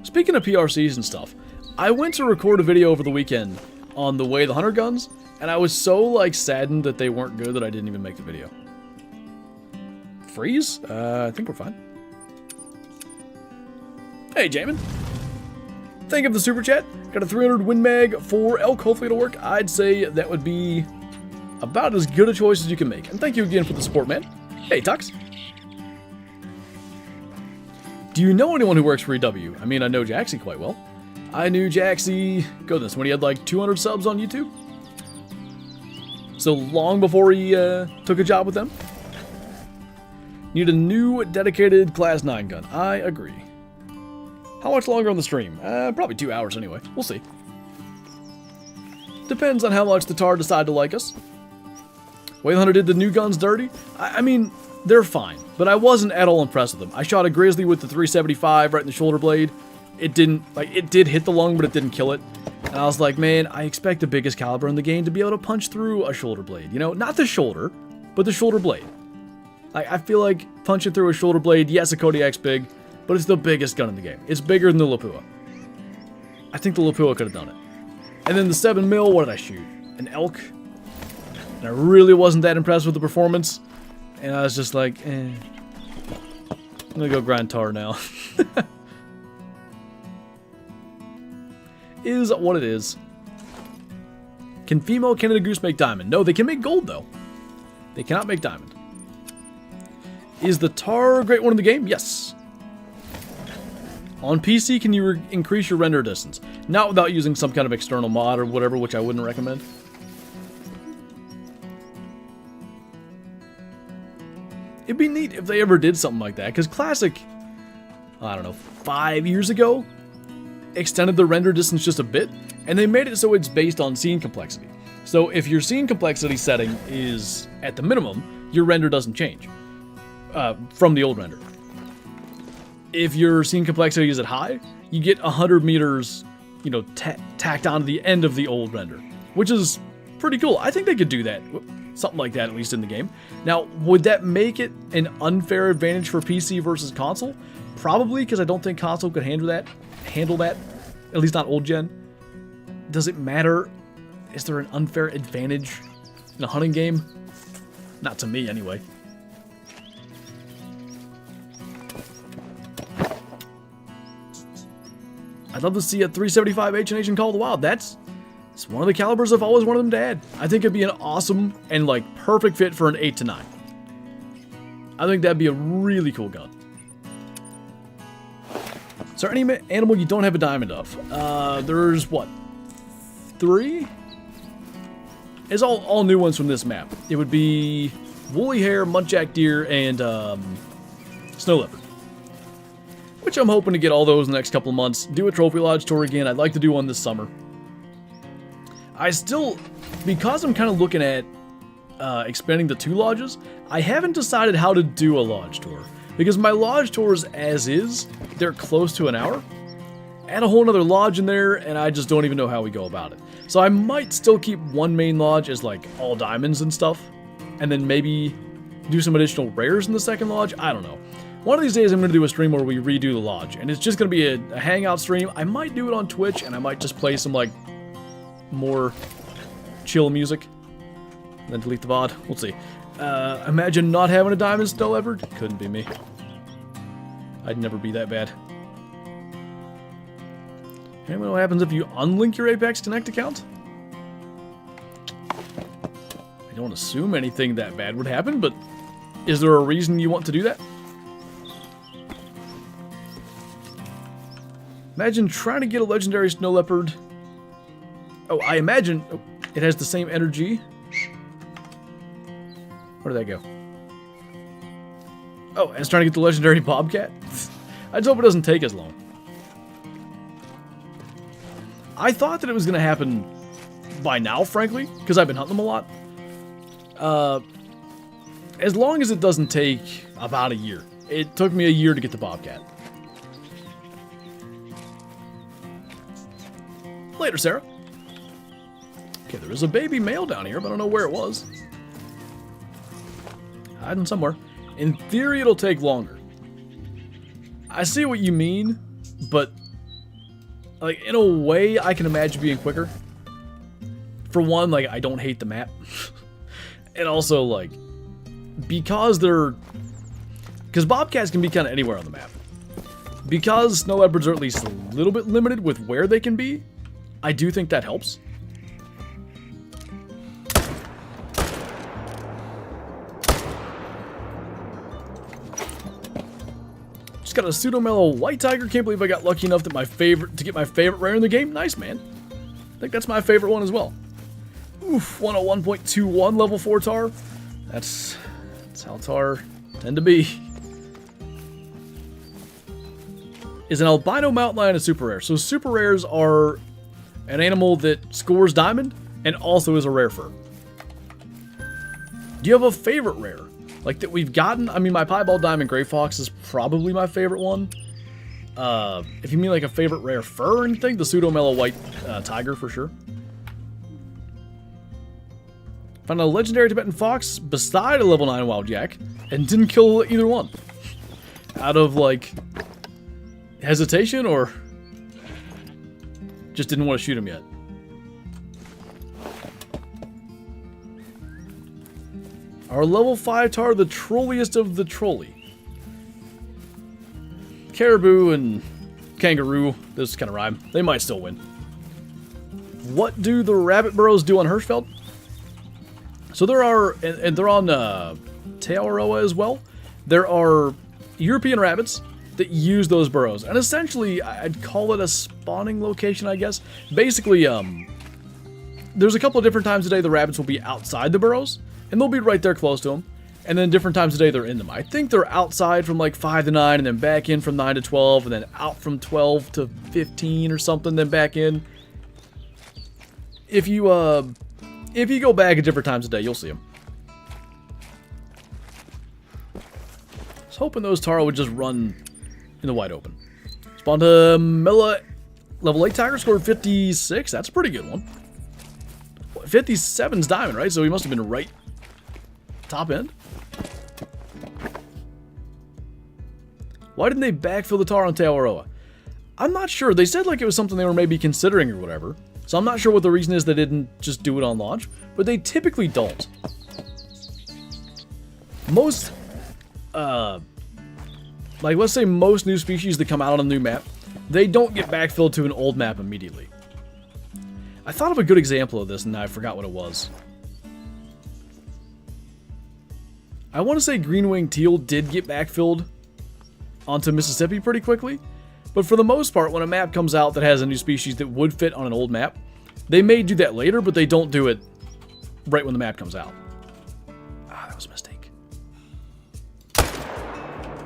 Speaking of PRCs and stuff, I went to record a video over the weekend on the way the hunter guns, and I was so, like, saddened that they weren't good that I didn't even make the video. Freeze? I think we're fine. Hey, Jamin. Think of the super chat. Got a 300 Win Mag for elk. Hopefully it'll work. I'd say that would be about as good a choice as you can make. And thank you again for the support, man. Hey, Tux. Do you know anyone who works for EW? I mean, I know Jaxy quite well. I knew Jaxy, goodness, when he had like 200 subs on YouTube. So long before he took a job with them. Need a new dedicated Class 9 gun. I agree. How much longer on the stream? Probably 2 hours anyway. We'll see. Depends on how much the Tahr decide to like us. Whale Hunter did the new guns dirty. I mean, they're fine, but I wasn't at all impressed with them. I shot a grizzly with the 375 right in the shoulder blade. It didn't, like, it did hit the lung, but it didn't kill it. And I was like, man, I expect the biggest caliber in the game to be able to punch through a shoulder blade. You know, not the shoulder, but the shoulder blade. I feel like punching through a shoulder blade, yes, a Kodiak's big, but it's the biggest gun in the game. It's bigger than the Lapua. I think the Lapua could have done it. And then the 7mm, what did I shoot? An elk? And I really wasn't that impressed with the performance. And I was just like, eh. I'm gonna go grind Tahr now. Is what it is. Can female Canada Goose make diamond? No, they can make gold, though. They cannot make diamond. Is the Tahr a great one in the game? Yes. On PC, can you increase your render distance? Not without using some kind of external mod or whatever, which I wouldn't recommend. It'd be neat if they ever did something like that, because Classic, I don't know, 5 years ago, extended the render distance just a bit, and they made it so it's based on scene complexity. So if your scene complexity setting is at the minimum, your render doesn't change from the old render. If your scene complexity is at high, you get 100 meters, you know, tacked onto the end of the old render, which is pretty cool. I think they could do that, something like that, at least in the game. Now, would that make it an unfair advantage for PC versus console? Probably, because I don't think console could handle that, at least not old gen. Does it matter? Is there an unfair advantage in a hunting game? Not to me, anyway. I'd love to see a 375 H&H in Call of the Wild. It's one of the calibers I've always wanted them to add. I think it'd be an awesome and, like, perfect fit for an 8 to 9. I think that'd be a really cool gun. Is there any animal you don't have a diamond of? There's, what, 3? It's all new ones from this map. It would be woolly hair, muntjac deer, and snow leopard. Which I'm hoping to get all those in the next couple of months. Do a Trophy Lodge tour again. I'd like to do one this summer. I still, because I'm kind of looking at expanding the 2 lodges, I haven't decided how to do a lodge tour. Because my lodge tours as is, they're close to an hour. Add a whole nother lodge in there, and I just don't even know how we go about it. So I might still keep one main lodge as like all diamonds and stuff. And then maybe do some additional rares in the second lodge. I don't know. One of these days I'm going to do a stream where we redo the lodge. And it's just going to be a hangout stream. I might do it on Twitch, and I might just play some like more chill music. And then delete the VOD. We'll see. Imagine not having a diamond snow leopard. Couldn't be me. I'd never be that bad. Anyone know what happens if you unlink your Apex Connect account? I don't assume anything that bad would happen, but is there a reason you want to do that? Imagine trying to get a legendary snow leopard. Oh, I imagine it has the same energy. Where did that go? Oh, and it's trying to get the legendary bobcat? I just hope it doesn't take as long. I thought that it was going to happen by now, frankly, because I've been hunting them a lot. As long as it doesn't take about a year. It took me a year to get the bobcat. Later, Sarah. Okay, there was a baby male down here, but I don't know where it was. Hiding somewhere. In theory, it'll take longer. I see what you mean, but like in a way, I can imagine being quicker. For one, like I don't hate the map, and also like because bobcats can be kind of anywhere on the map. Because snow leopards are at least a little bit limited with where they can be, I do think that helps. Just got a pseudo mellow white tiger. Can't believe I got lucky enough that to get my favorite rare in the game. Nice, man. I think that's my favorite one as well. Oof, 101.21 level 4 Tahr. That's how Tahr tend to be. Is an albino mountain lion a super rare? So super rares are an animal that scores diamond and also is a rare fur. Do you have a favorite rare? Like that we've gotten? I mean, my piebald diamond gray fox is probably my favorite one. If you mean like a favorite rare fur or anything, the pseudo mellow white tiger for sure. Found a legendary Tibetan fox beside a level 9 wild yak and didn't kill either one. Out of like hesitation or just didn't want to shoot him yet. Our level 5 Tahr, the trolliest of the trolly. Caribou and kangaroo, this kind of rhyme. They might still win. What do the rabbit burrows do on Hirschfeld? So there are, and they're on Tahr as well. There are European rabbits that use those burrows, and essentially, I'd call it a spawning location, I guess. Basically, there's a couple of different times a day the rabbits will be outside the burrows, and they'll be right there close to them. And then different times a day they're in them. I think they're outside from like 5 to 9, and then back in from 9 to 12, and then out from 12 to 15 or something, then back in. If you go back at different times a day, you'll see them. I was hoping those Tahr would just run in the wide open. Spawned a Mela level 8 tiger, scored 56. That's a pretty good one. 57's diamond, right? So he must have been right top end. Why didn't they backfill the Tahr on Tahr? I'm not sure. They said like it was something they were maybe considering or whatever. So I'm not sure what the reason is they didn't just do it on launch, but they typically don't. Most, like let's say most new species that come out on a new map, they don't get backfilled to an old map immediately. I thought of a good example of this and I forgot what it was. I want to say green-winged teal did get backfilled onto Mississippi pretty quickly, but for the most part, when a map comes out that has a new species that would fit on an old map, they may do that later, but they don't do it right when the map comes out. Ah, that was a mistake.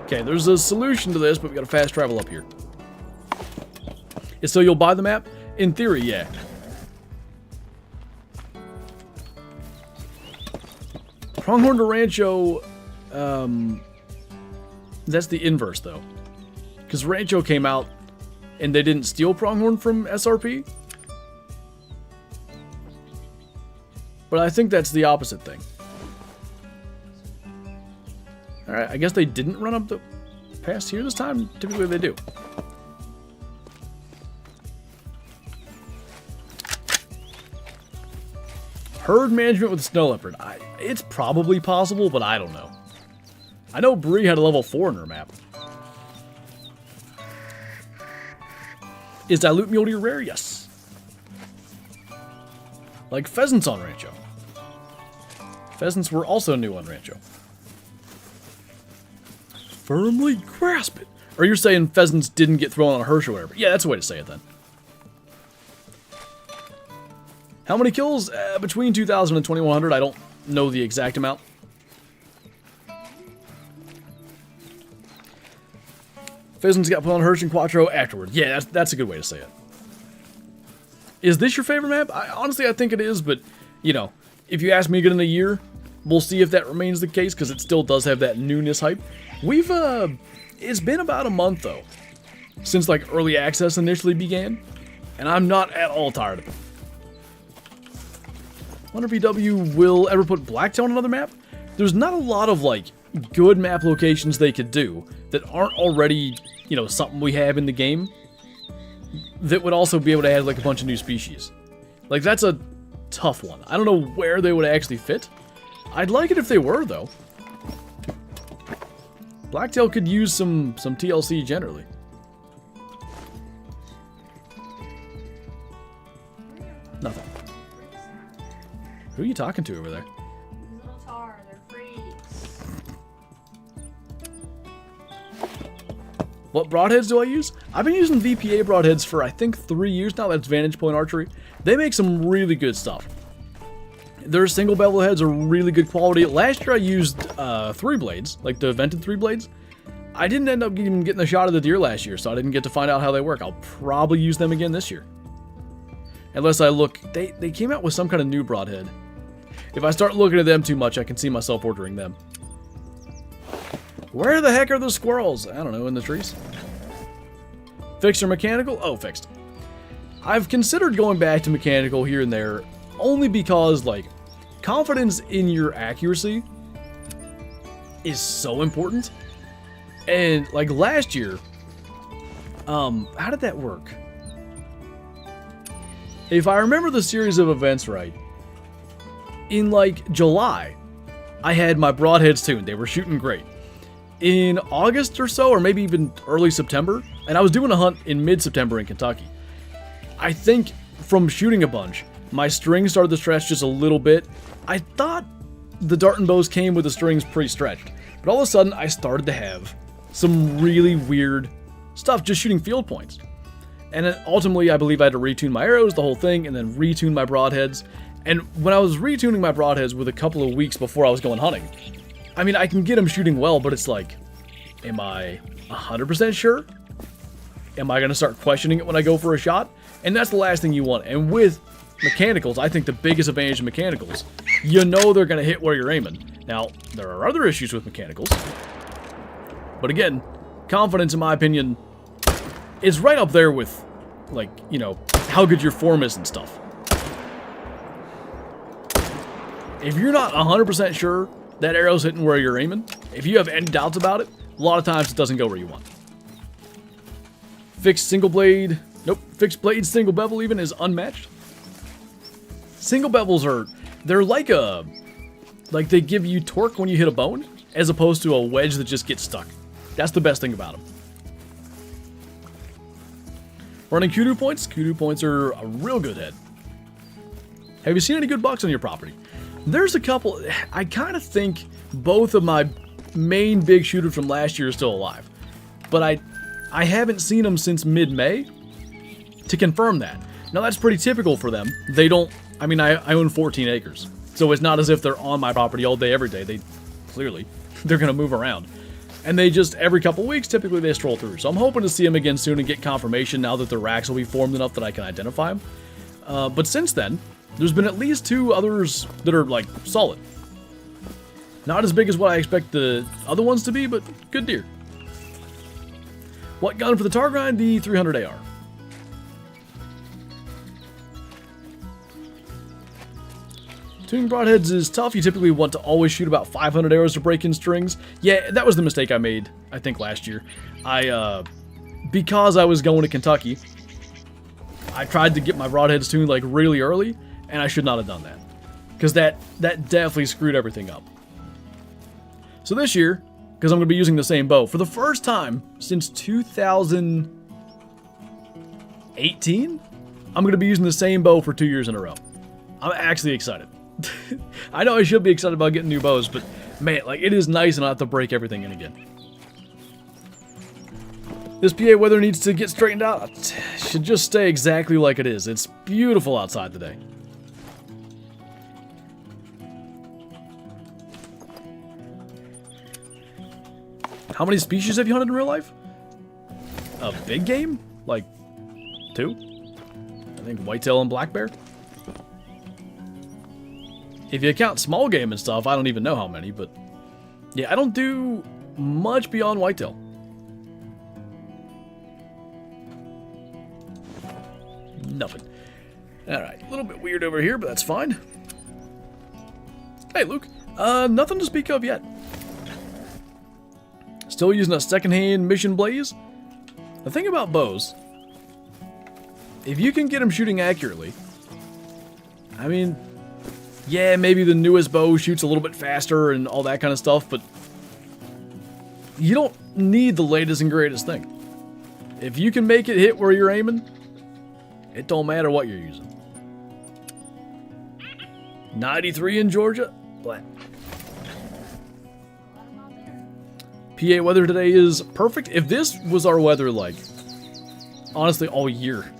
Okay, there's a solution to this, but we gotta fast travel up here. So you'll buy the map? In theory, yeah. Pronghorn to Rancho, that's the inverse though. Because Rancho came out and they didn't steal Pronghorn from SRP. But I think that's the opposite thing. Alright, I guess they didn't run up the past here this time. Typically they do. Herd management with snow leopard. It's probably possible, but I don't know. I know Bree had a level 4 in her map. Is dilute mule deer rare? Yes. Like pheasants on Rancho. Pheasants were also new on Rancho. Firmly grasp it. Or you're saying pheasants didn't get thrown on a Hirsch or whatever. Yeah, that's a way to say it then. How many kills? Between 2,000 and 2,100. I don't know the exact amount. Pheasants got put on Hirsch and Quattro afterward. Yeah, that's a good way to say it. Is this your favorite map? Honestly, I think it is, but, you know, if you ask me again in a year, we'll see if that remains the case, because it still does have that newness hype. It's been about a month, though, since, like, early access initially began, and I'm not at all tired of it. Wonder if BW will ever put Blacktail on another map? There's not a lot of, like, good map locations they could do that aren't already, you know, something we have in the game that would also be able to add, like, a bunch of new species. Like, that's a tough one. I don't know where they would actually fit. I'd like it if they were, though. Blacktail could use some TLC generally. Nothing. Who are you talking to over there? Little Tahr, they're freaks. What broadheads do I use? I've been using VPA broadheads for, I think, 3 years now. That's Vantage Point Archery. They make some really good stuff. Their single bevel heads are really good quality. Last year I used 3 blades, like the vented 3 blades. I didn't end up even getting a shot of the deer last year, so I didn't get to find out how they work. I'll probably use them again this year. Unless I look... They came out with some kind of new broadhead. If I start looking at them too much, I can see myself ordering them. Where the heck are the squirrels? I don't know, in the trees. Fixed or mechanical? Oh, fixed. I've considered going back to mechanical here and there, only because, like, confidence in your accuracy is so important. And, like, last year, how did that work? If I remember the series of events right, in, like, July, I had my broadheads tuned. They were shooting great. In August or so, or maybe even early September, and I was doing a hunt in mid-September in Kentucky, I think from shooting a bunch, my strings started to stretch just a little bit. I thought the dart and bows came with the strings pretty stretched, but all of a sudden I started to have some really weird stuff just shooting field points. And then ultimately, I believe I had to retune my arrows, the whole thing, and then retune my broadheads. And when I was retuning my broadheads with a couple of weeks before I was going hunting, I mean, I can get them shooting well, but it's like, am I 100% sure? Am I going to start questioning it when I go for a shot? And that's the last thing you want. And with mechanicals, I think the biggest advantage of mechanicals, you know they're going to hit where you're aiming. Now, there are other issues with mechanicals. But again, confidence, in my opinion, is right up there with, like, you know, how good your form is and stuff. If you're not 100% sure that arrow's hitting where you're aiming, if you have any doubts about it, a lot of times it doesn't go where you want. Fixed single blade, nope, fixed blade single bevel even is unmatched. Single bevels are, they're like they give you torque when you hit a bone, as opposed to a wedge that just gets stuck. That's the best thing about them. Running kudu points? Kudu points are a real good head. Have you seen any good bucks on your property? There's a couple. I kind of think both of my main big shooters from last year are still alive. But I haven't seen them since mid-May to confirm that. Now that's pretty typical for them. They don't, I mean, I own 14 acres. So it's not as if they're on my property all day, every day. They're going to move around. And they just, every couple weeks, typically they stroll through. So I'm hoping to see them again soon and get confirmation now that the racks will be formed enough that I can identify them. But since then, there's been at least 2 others that are, like, solid. Not as big as what I expect the other ones to be, but good deer. What gun for the Tahr grind? The 300 AR. Tuning broadheads is tough. You typically want to always shoot about 500 arrows to break in strings. Yeah, that was the mistake I made, I think, last year. Because I was going to Kentucky, I tried to get my broadheads tuned, like, really early, and I should not have done that. Because that definitely screwed everything up. So this year, because I'm going to be using the same bow, for the first time since 2018, I'm going to be using the same bow for 2 years in a row. I'm actually excited. I know I should be excited about getting new bows, but man, like, it is nice and not have to break everything in again. This PA weather needs to get straightened out. It should just stay exactly like it is. It's beautiful outside today. How many species have you hunted in real life? A big game? Like 2? I think whitetail and black bear. If you count small game and stuff, I don't even know how many, but yeah, I don't do much beyond whitetail. Nothing. Alright, a little bit weird over here, but that's fine. Hey, Luke. Nothing to speak of yet. Still using a secondhand Mission Blaze. The thing about bows, if you can get them shooting accurately, I mean, yeah, maybe the newest bow shoots a little bit faster and all that kind of stuff, but you don't need the latest and greatest thing. If you can make it hit where you're aiming, it don't matter what you're using. 93 in Georgia. Black. PA weather today is perfect. If this was our weather, like, honestly, all year,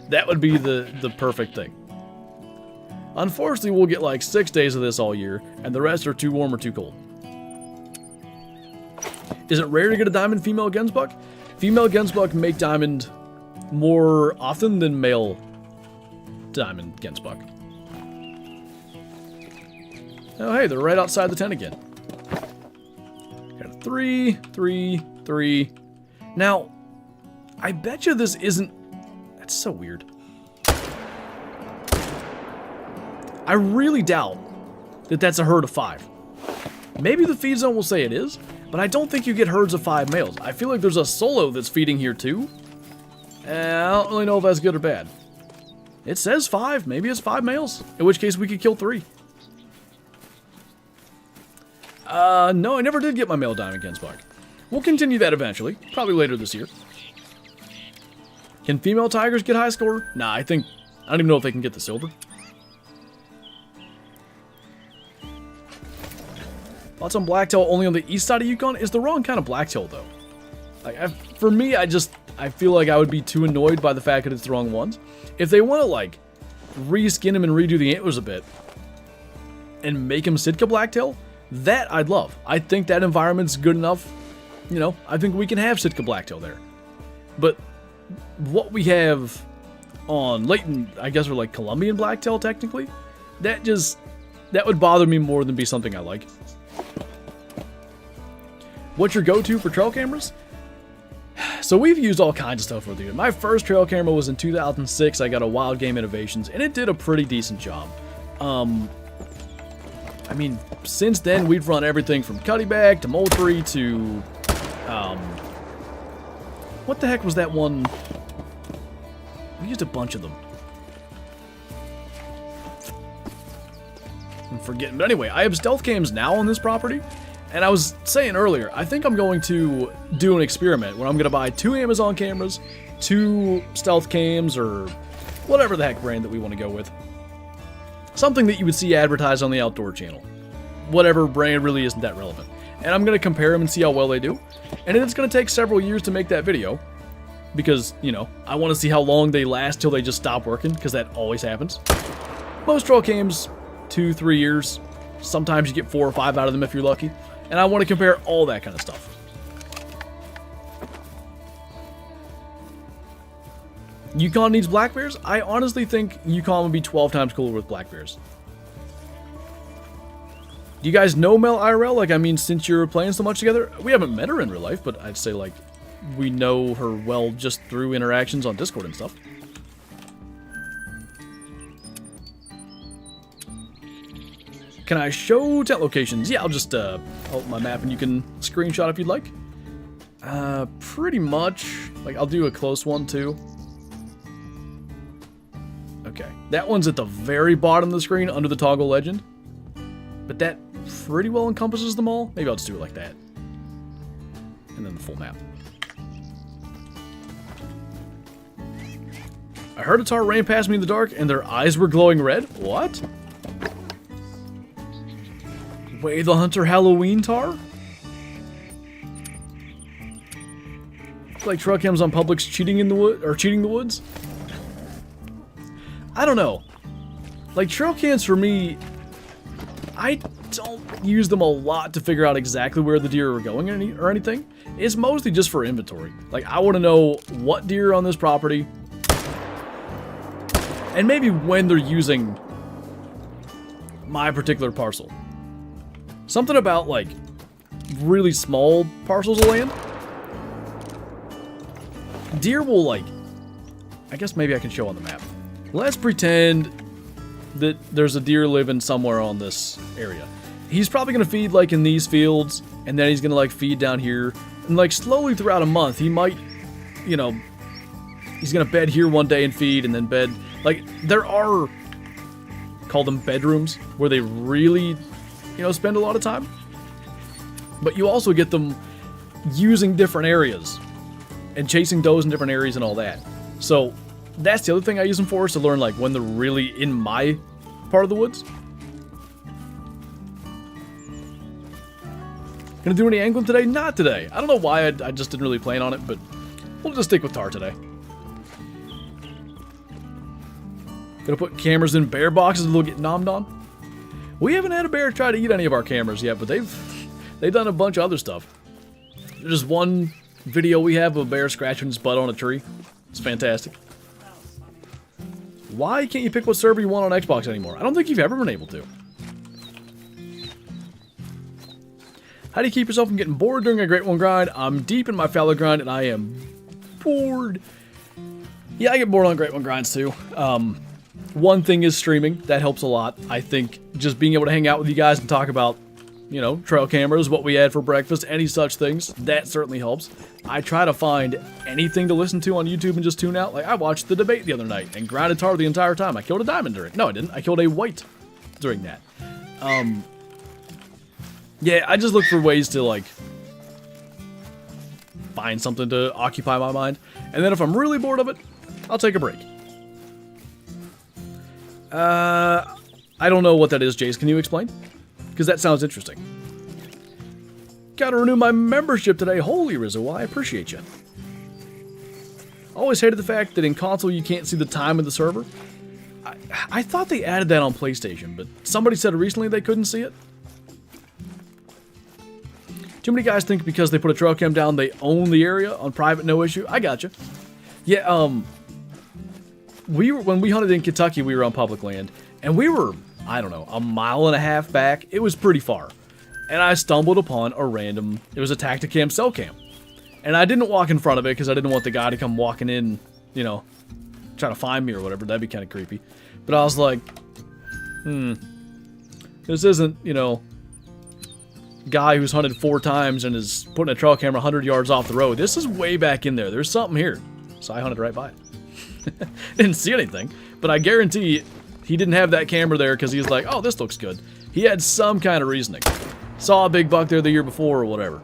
that would be the perfect thing. Unfortunately, we'll get like 6 days of this all year, and the rest are too warm or too cold. Is it rare to get a diamond female gensbuck? Female gensbuck make diamond more often than male diamond gensbuck. Oh, hey, they're right outside the tent again. Got a 3, 3, 3. Now, I bet you this isn't... That's so weird. I really doubt that that's a herd of 5. Maybe the feed zone will say it is, but I don't think you get herds of 5 males. I feel like there's a solo that's feeding here too. I don't really know if that's good or bad. It says 5. Maybe it's 5 males, in which case we could kill 3. No, I never did get my male diamond gensbuck. We'll continue that eventually, probably later this year. Can female tigers get high score? Nah, I don't even know if they can get the silver. Thoughts on blacktail only on the east side of Yukon? Is the wrong kind of blacktail, though. Like, for me, I feel like I would be too annoyed by the fact that it's the wrong ones. If they want to, like, reskin them and redo the antlers a bit and make them Sitka blacktail, that I'd love. I think that environment's good enough. You know, I think we can have Sitka blacktail there. But what we have on Layton, I guess, are like Colombian blacktail, technically, that would bother me more than be something I like. What's your go-to for trail cameras? So we've used all kinds of stuff with you. My first trail camera was in 2006. I got a Wild Game Innovations, and it did a pretty decent job. I mean, since then, we've run everything from Cuttybag to Moultrie to... what the heck was that one? We used a bunch of them. forgetting. But anyway, I have stealth cams now on this property. And I was saying earlier, I think I'm going to do an experiment where I'm going to buy 2 Amazon cameras, 2 stealth cams, or whatever the heck brand that we want to go with. Something that you would see advertised on the Outdoor channel. Whatever brand really isn't that relevant. And I'm going to compare them and see how well they do. And it's going to take several years to make that video. Because, you know, I want to see how long they last till they just stop working, because that always happens. Most trail cams, 2-3 years. Sometimes you get 4 or 5 out of them if you're lucky. And I want to compare all that kind of stuff. Yukon needs black bears? I honestly think Yukon would be 12 times cooler with black bears. Do you guys know Mel IRL? Like, I mean, since you're playing so much together, we haven't met her in real life, but I'd say, like, we know her well just through interactions on Discord and stuff. Can I show tent locations? Yeah, I'll just hold my map and you can screenshot if you'd like. Pretty much. Like, I'll do a close one too. Okay, that one's at the very bottom of the screen under the toggle legend. But that pretty well encompasses them all. Maybe I'll just do it like that. And then the full map. I heard a Tahr ran past me in the dark and their eyes were glowing red. What? Way the Hunter Halloween Tahr? Like trail cams on Publix cheating in the wood or cheating the woods? I don't know. Like trail cams for me, I don't use them a lot to figure out exactly where the deer are going or anything. It's mostly just for inventory. Like I want to know what deer are on this property and maybe when they're using my particular parcel. Something about, like, really small parcels of land. Deer will, like... I guess maybe I can show on the map. Let's pretend that there's a deer living somewhere on this area. He's probably going to feed, like, in these fields, and then he's going to, like, feed down here. And, like, slowly throughout a month, he might, you know... He's going to bed here one day and feed, and then bed... Like, there are... Call them bedrooms, where they really... you know, spend a lot of time. But you also get them using different areas and chasing does in different areas and all that. So that's the other thing I use them for, is to learn like when they're really in my part of the woods. Gonna do any angling today? Not today. I don't know why I just didn't really plan on it, but we'll just stick with Tahr today. Gonna put cameras in bear boxes and they'll get nommed on. We haven't had a bear try to eat any of our cameras yet, but they've done a bunch of other stuff. There's one video we have of a bear scratching his butt on a tree. It's fantastic. Why can't you pick what server you want on Xbox anymore? I don't think you've ever been able to. How do you keep yourself from getting bored during a Great One grind? I'm deep in my fallow grind and I am bored. Yeah, I get bored on Great One grinds too. One thing is streaming. That helps a lot. I think just being able to hang out with you guys and talk about, you know, trail cameras, what we had for breakfast, any such things, that certainly helps. I try to find anything to listen to on YouTube and just tune out. Like, I watched the debate the other night and grinded Tahr the entire time. I killed a diamond during it. No, I didn't. I killed a white during that. Yeah, I just look for ways to, like, find something to occupy my mind. And then if I'm really bored of it, I'll take a break. I don't know what that is, Jace. Can you explain? Because that sounds interesting. Gotta renew my membership today. Holy Rizzo, I appreciate you. Always hated the fact that in console you can't see the time of the server. I thought they added that on PlayStation, but somebody said recently they couldn't see it. Too many guys think because they put a trail cam down, they own the area on private, no issue. I gotcha. Yeah, when we hunted in Kentucky, we were on public land, and we were, I don't know, a mile and a half back. It was pretty far. And I stumbled upon a random, it was a Tacticam cell cam. And I didn't walk in front of it because I didn't want the guy to come walking in, you know, trying to find me or whatever. That'd be kind of creepy. But I was like, this isn't, you know, guy who's hunted 4 times and is putting a trail camera 100 yards off the road. This is way back in there. There's something here. So I hunted right by it. Didn't see anything, but I guarantee he didn't have that camera there because he was like, oh, this looks good. He had some kind of reasoning. Saw a big buck there the year before or whatever.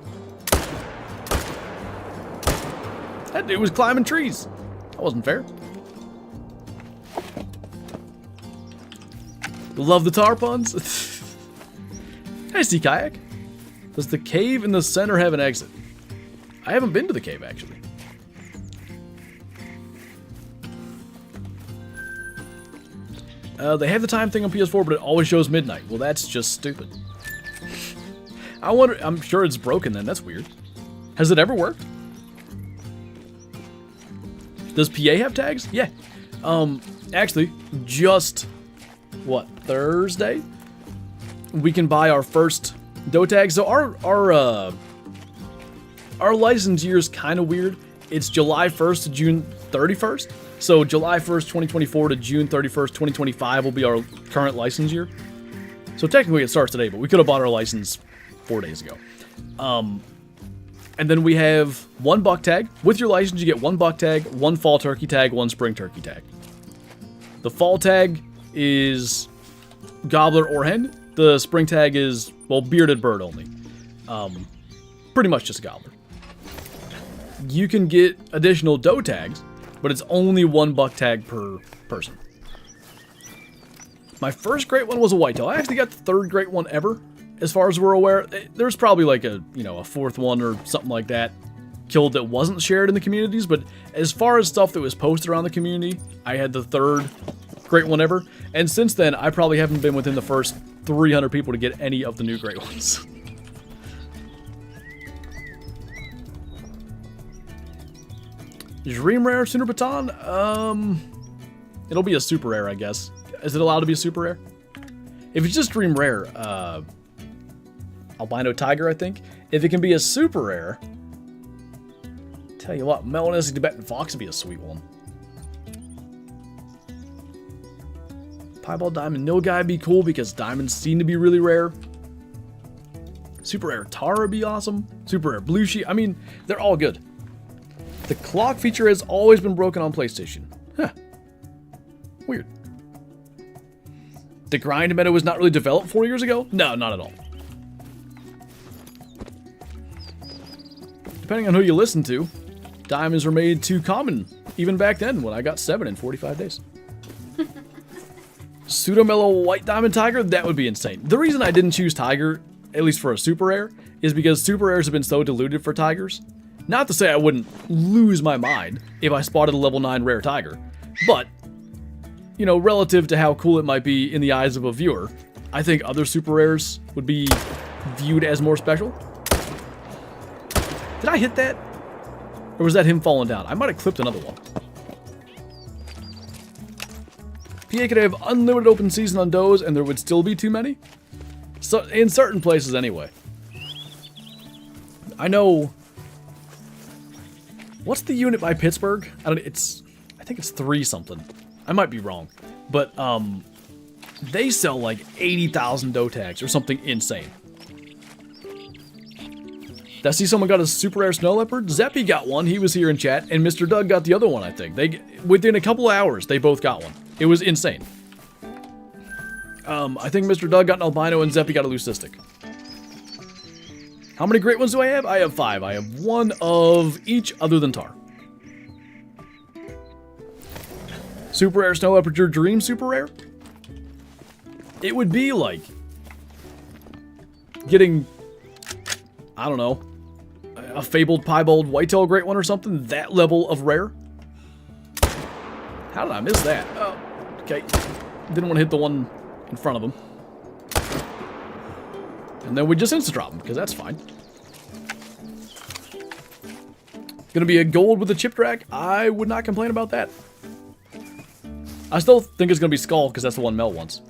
That dude was climbing trees. That wasn't fair. Love the tar puns. Hey, sea kayak. Does the cave in the center have an exit? I haven't been to the cave, actually. They have the time thing on PS4, but it always shows midnight. Well, that's just stupid. I wonder, I'm sure it's broken then. That's weird. Has it ever worked? Does PA have tags? Yeah. Actually, just, what, Thursday? We can buy our first doe tag. So our license year is kind of weird. It's July 1st to June 31st. So July 1st, 2024 to June 31st, 2025 will be our current license year. So technically it starts today, but we could have bought our license 4 days ago. And then we have one buck tag. With your license, you get one buck tag, one fall turkey tag, one spring turkey tag. The fall tag is gobbler or hen. The spring tag is, well, bearded bird only. Pretty much just a gobbler. You can get additional doe tags, but it's only one buck tag per person. My first great one was a whitetail. I actually got the third great one ever, as far as we're aware. There's probably like a fourth one or something like that killed that wasn't shared in the communities, but as far as stuff that was posted around the community, I had the third great one ever. And since then, I probably haven't been within the first 300 people to get any of the new great ones. Dream rare Sooner Baton? It'll be a super rare, I guess. Is it allowed to be a super rare? If it's just dream rare, albino tiger, I think. If it can be a super rare, tell you what, melanistic Tibetan fox would be a sweet one. Piebald diamond nilgai would be cool because diamonds seem to be really rare. Super rare Tahr would be awesome. Super rare blue sheep. I mean, they're all good. The clock feature has always been broken on PlayStation. Huh. Weird. The grind meta was not really developed 4 years ago? No, not at all. Depending on who you listen to, diamonds were made too common, even back then when I got 7 in 45 days. Pseudo mellow white diamond tiger? That would be insane. The reason I didn't choose tiger, at least for a super rare, is because super rares have been so diluted for tigers. Not to say I wouldn't lose my mind if I spotted a level 9 rare tiger, but, you know, relative to how cool it might be in the eyes of a viewer, I think other super rares would be viewed as more special. Did I hit that? Or was that him falling down? I might have clipped another one. PA could have unlimited open season on does and there would still be too many? So, in certain places anyway. I know... What's the unit by Pittsburgh? I think it's 3 something. I might be wrong. But, they sell like 80,000 doe tags or something insane. Did I see someone got a super rare snow leopard? Zeppy got one. He was here in chat. And Mr. Doug got the other one, I think. Within a couple of hours, they both got one. It was insane. I think Mr. Doug got an albino and Zeppy got a leucistic. How many great ones do I have? I have 5. I have 1 of each other than Tahr. Super rare snow leopard, your dream super rare? It would be like getting, I don't know, a fabled piebald whitetail great one or something. That level of rare. How did I miss that? Oh, okay. Didn't want to hit the one in front of him. And then we just insta-drop him, because that's fine. Gonna be a gold with a chip track? I would not complain about that. I still think it's gonna be skull, because that's the one Mel wants.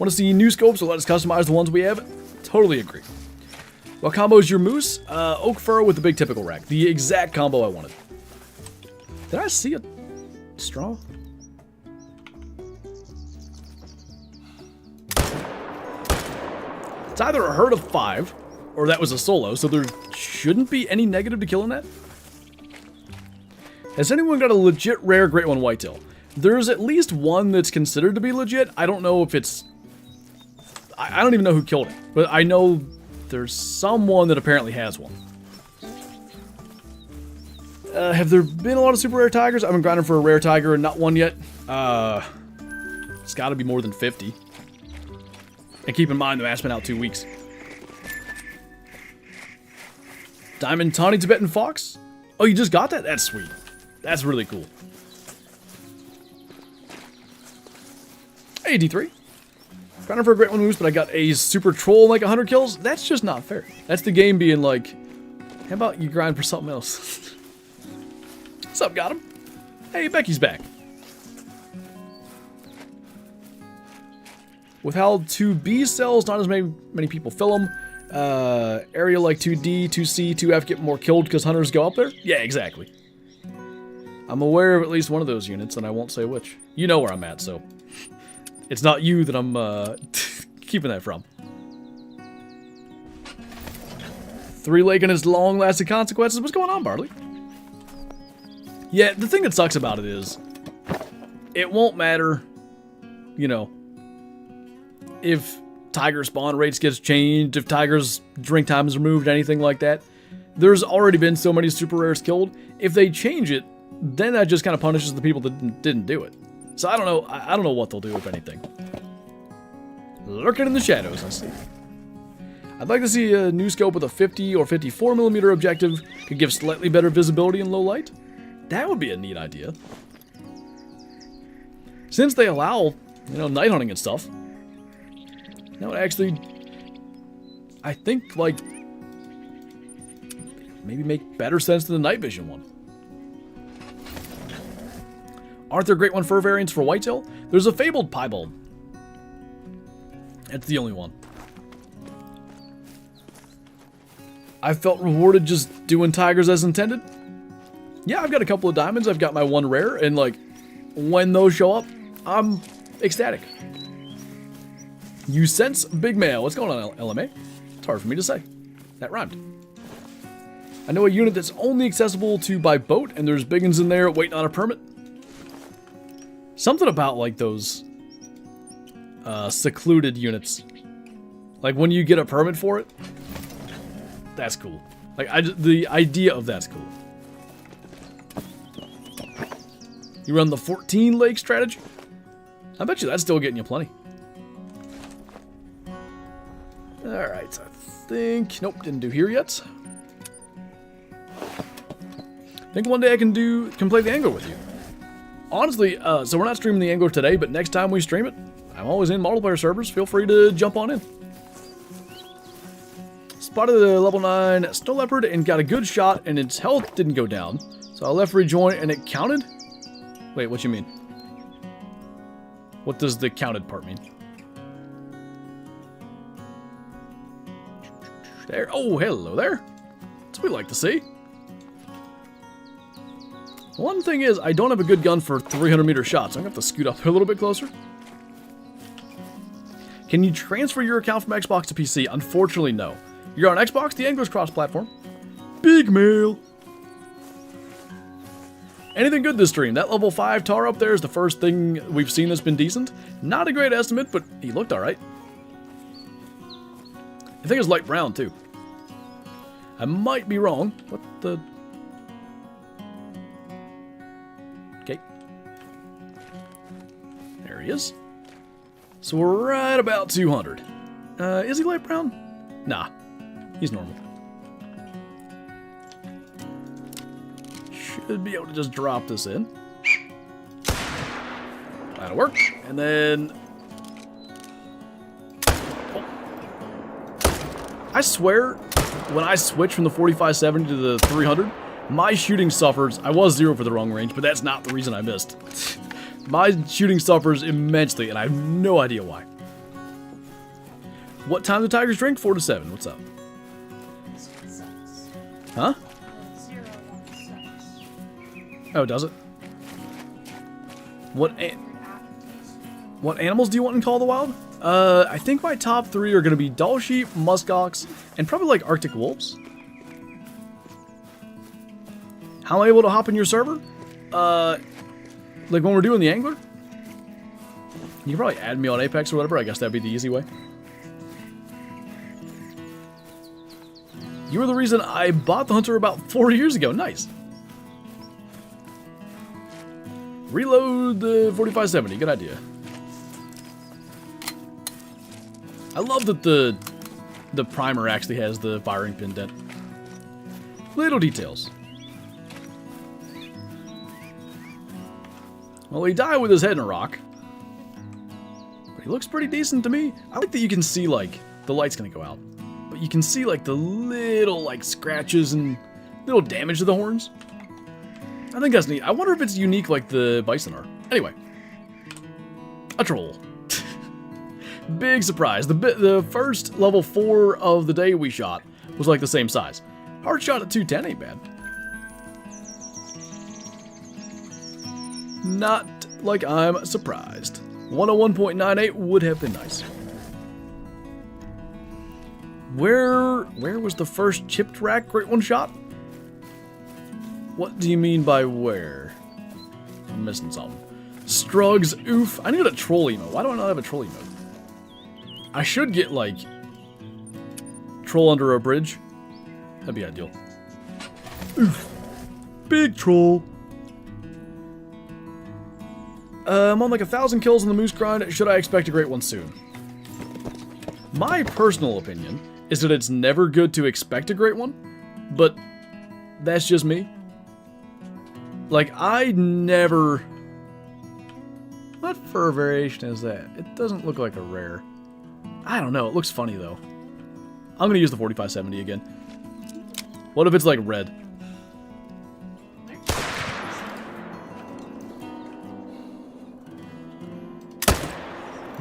Want to see new scopes, so let us customize the ones we have? Totally agree. What combo is your moose? Oak fur with the big typical rack. The exact combo I wanted. Did I see a straw? It's either a herd of 5, or that was a solo, so there shouldn't be any negative to killing that. Has anyone got a legit rare Great One whitetail? There's at least one that's considered to be legit. I don't know if it's... I don't even know who killed it. But I know there's someone that apparently has one. Have there been a lot of super rare tigers? I've been grinding for a rare tiger and not one yet. It's got to be more than 50. And keep in mind the match's been out 2 weeks. Diamond Tawny Tibetan Fox? Oh, you just got that? That's sweet. That's really cool. Hey, D3. Grinding for a great one moose, but I got a super troll and like 100 kills? That's just not fair. That's the game being like, how about you grind for something else? What's up, got him? Hey, Becky's back. With how 2B cells, not as many people fill them. Area like 2D, 2C, 2F get more killed because hunters go up there? Yeah, exactly. I'm aware of at least one of those units, and I won't say which. You know where I'm at, so... It's not you that I'm keeping that from. 3-Lake and his long-lasting consequences. What's going on, Barley? Yeah, the thing that sucks about it is... It won't matter, you know... If tiger spawn rates gets changed, if tiger's drink time is removed, anything like that. There's already been so many super rares killed. If they change it, then that just kind of punishes the people that didn't do it. So I don't know. I don't know what they'll do, if anything. Lurking in the shadows, I see. I'd like to see a new scope with a 50 or 54mm objective. Could give slightly better visibility in low light. That would be a neat idea. Since they allow, you know, night hunting and stuff. That would actually, I think, like, maybe make better sense than the night vision one. Aren't there great one fur variants for whitetail? There's a fabled piebald. That's the only one. I felt rewarded just doing tigers as intended. Yeah, I've got a couple of diamonds. I've got my one rare, and like, when those show up, I'm ecstatic. You sense big male. What's going on, LMA? It's hard for me to say. That rhymed. I know a unit that's only accessible to by boat, and there's big ones in there waiting on a permit. Something about like those secluded units. Like when you get a permit for it, that's cool. Like the idea of that's cool. You run the 14 lake strategy? I bet you that's still getting you plenty. Alright, I think... Nope, didn't do here yet. I think one day I can play the angler with you. Honestly, so we're not streaming the angler today, but next time we stream it, I'm always in multiplayer servers. Feel free to jump on in. Spotted the level 9 snow leopard and got a good shot, and its health didn't go down. So I left rejoin and it counted? Wait, what you mean? What does the counted part mean? There. Oh, hello there. That's what we like to see. One thing is, I don't have a good gun for 300-meter shots. I'm going to have to scoot up a little bit closer. Can you transfer your account from Xbox to PC? Unfortunately, no. You're on Xbox, the Angler's cross-platform. Big mail. Anything good this stream? That level 5 Tahr up there is the first thing we've seen that's been decent. Not a great estimate, but he looked alright. I think it's light brown, too. I might be wrong. What the... Okay. There he is. So we're right about 200. Is he light brown? Nah. He's normal. Should be able to just drop this in. That'll work. And then... Oh. I swear, when I switch from the 45-70 to the 300, my shooting suffers. I was 0 for the wrong range, but that's not the reason I missed. My shooting suffers immensely, and I have no idea why. What time do tigers drink? 4 to 7. What's up? Huh? 0 1 6. Oh, does it? What animals do you want in Call of the Wild? I think my top 3 are going to be doll sheep, muskox, and probably like Arctic wolves. How am I able to hop in your server? Like when we're doing the angler? You can probably add me on Apex or whatever. I guess that'd be the easy way. You were the reason I bought the Hunter about 4 years ago. Nice. Reload the 4570. Good idea. I love that the primer actually has the firing pin dent. Little details. Well, he died with his head in a rock. But he looks pretty decent to me. I like that you can see, like, the light's gonna go out. But you can see, like, the little, like, scratches and little damage to the horns. I think that's neat. I wonder if it's unique like the bison are. Anyway. A troll. Big surprise. The first level 4 of the day we shot was like the same size. Hard shot at 210 ain't bad. Not like I'm surprised. 101.98 would have been nice. Where was the first chipped rack Great One shot? What do you mean by where? I'm missing something. Strugs, oof. I need a troll emote. Why do I not have a troll emote? I should get, like, troll under a bridge. That'd be ideal. Oof. Big troll. I'm on like 1,000 kills in the moose grind. Should I expect a Great One soon? My personal opinion is that it's never good to expect a Great One, but that's just me. Like, I never... What fur variation is that? It doesn't look like a rare. I don't know. It looks funny, though. I'm going to use the 4570 again. What if it's, like, red?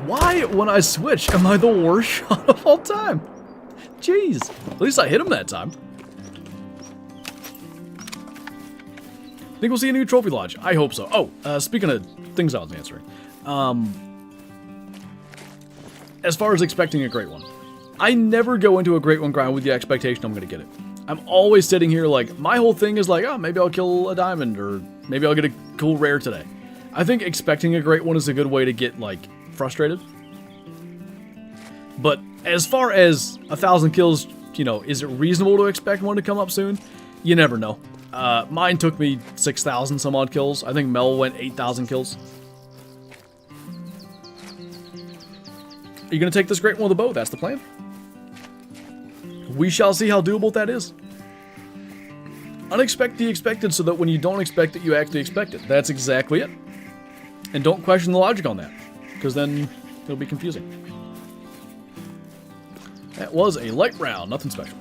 Why, when I switch, am I the worst shot of all time? Jeez. At least I hit him that time. Think we'll see a new trophy lodge? I hope so. Oh, speaking of things I was answering. As far as expecting a Great One. I never go into a Great One grind with the expectation I'm going to get it. I'm always sitting here like, my whole thing is like, oh, maybe I'll kill a diamond, or maybe I'll get a cool rare today. I think expecting a Great One is a good way to get, like, frustrated. But as far as 1,000 kills, you know, is it reasonable to expect one to come up soon? You never know. Mine took me 6,000 some odd kills. I think Mel went 8,000 kills. Are you going to take this Great One with a bow? That's the plan. We shall see how doable that is. Unexpect the expected so that when you don't expect it, you actually expect it. That's exactly it. And don't question the logic on that, because then it'll be confusing. That was a light round, nothing special.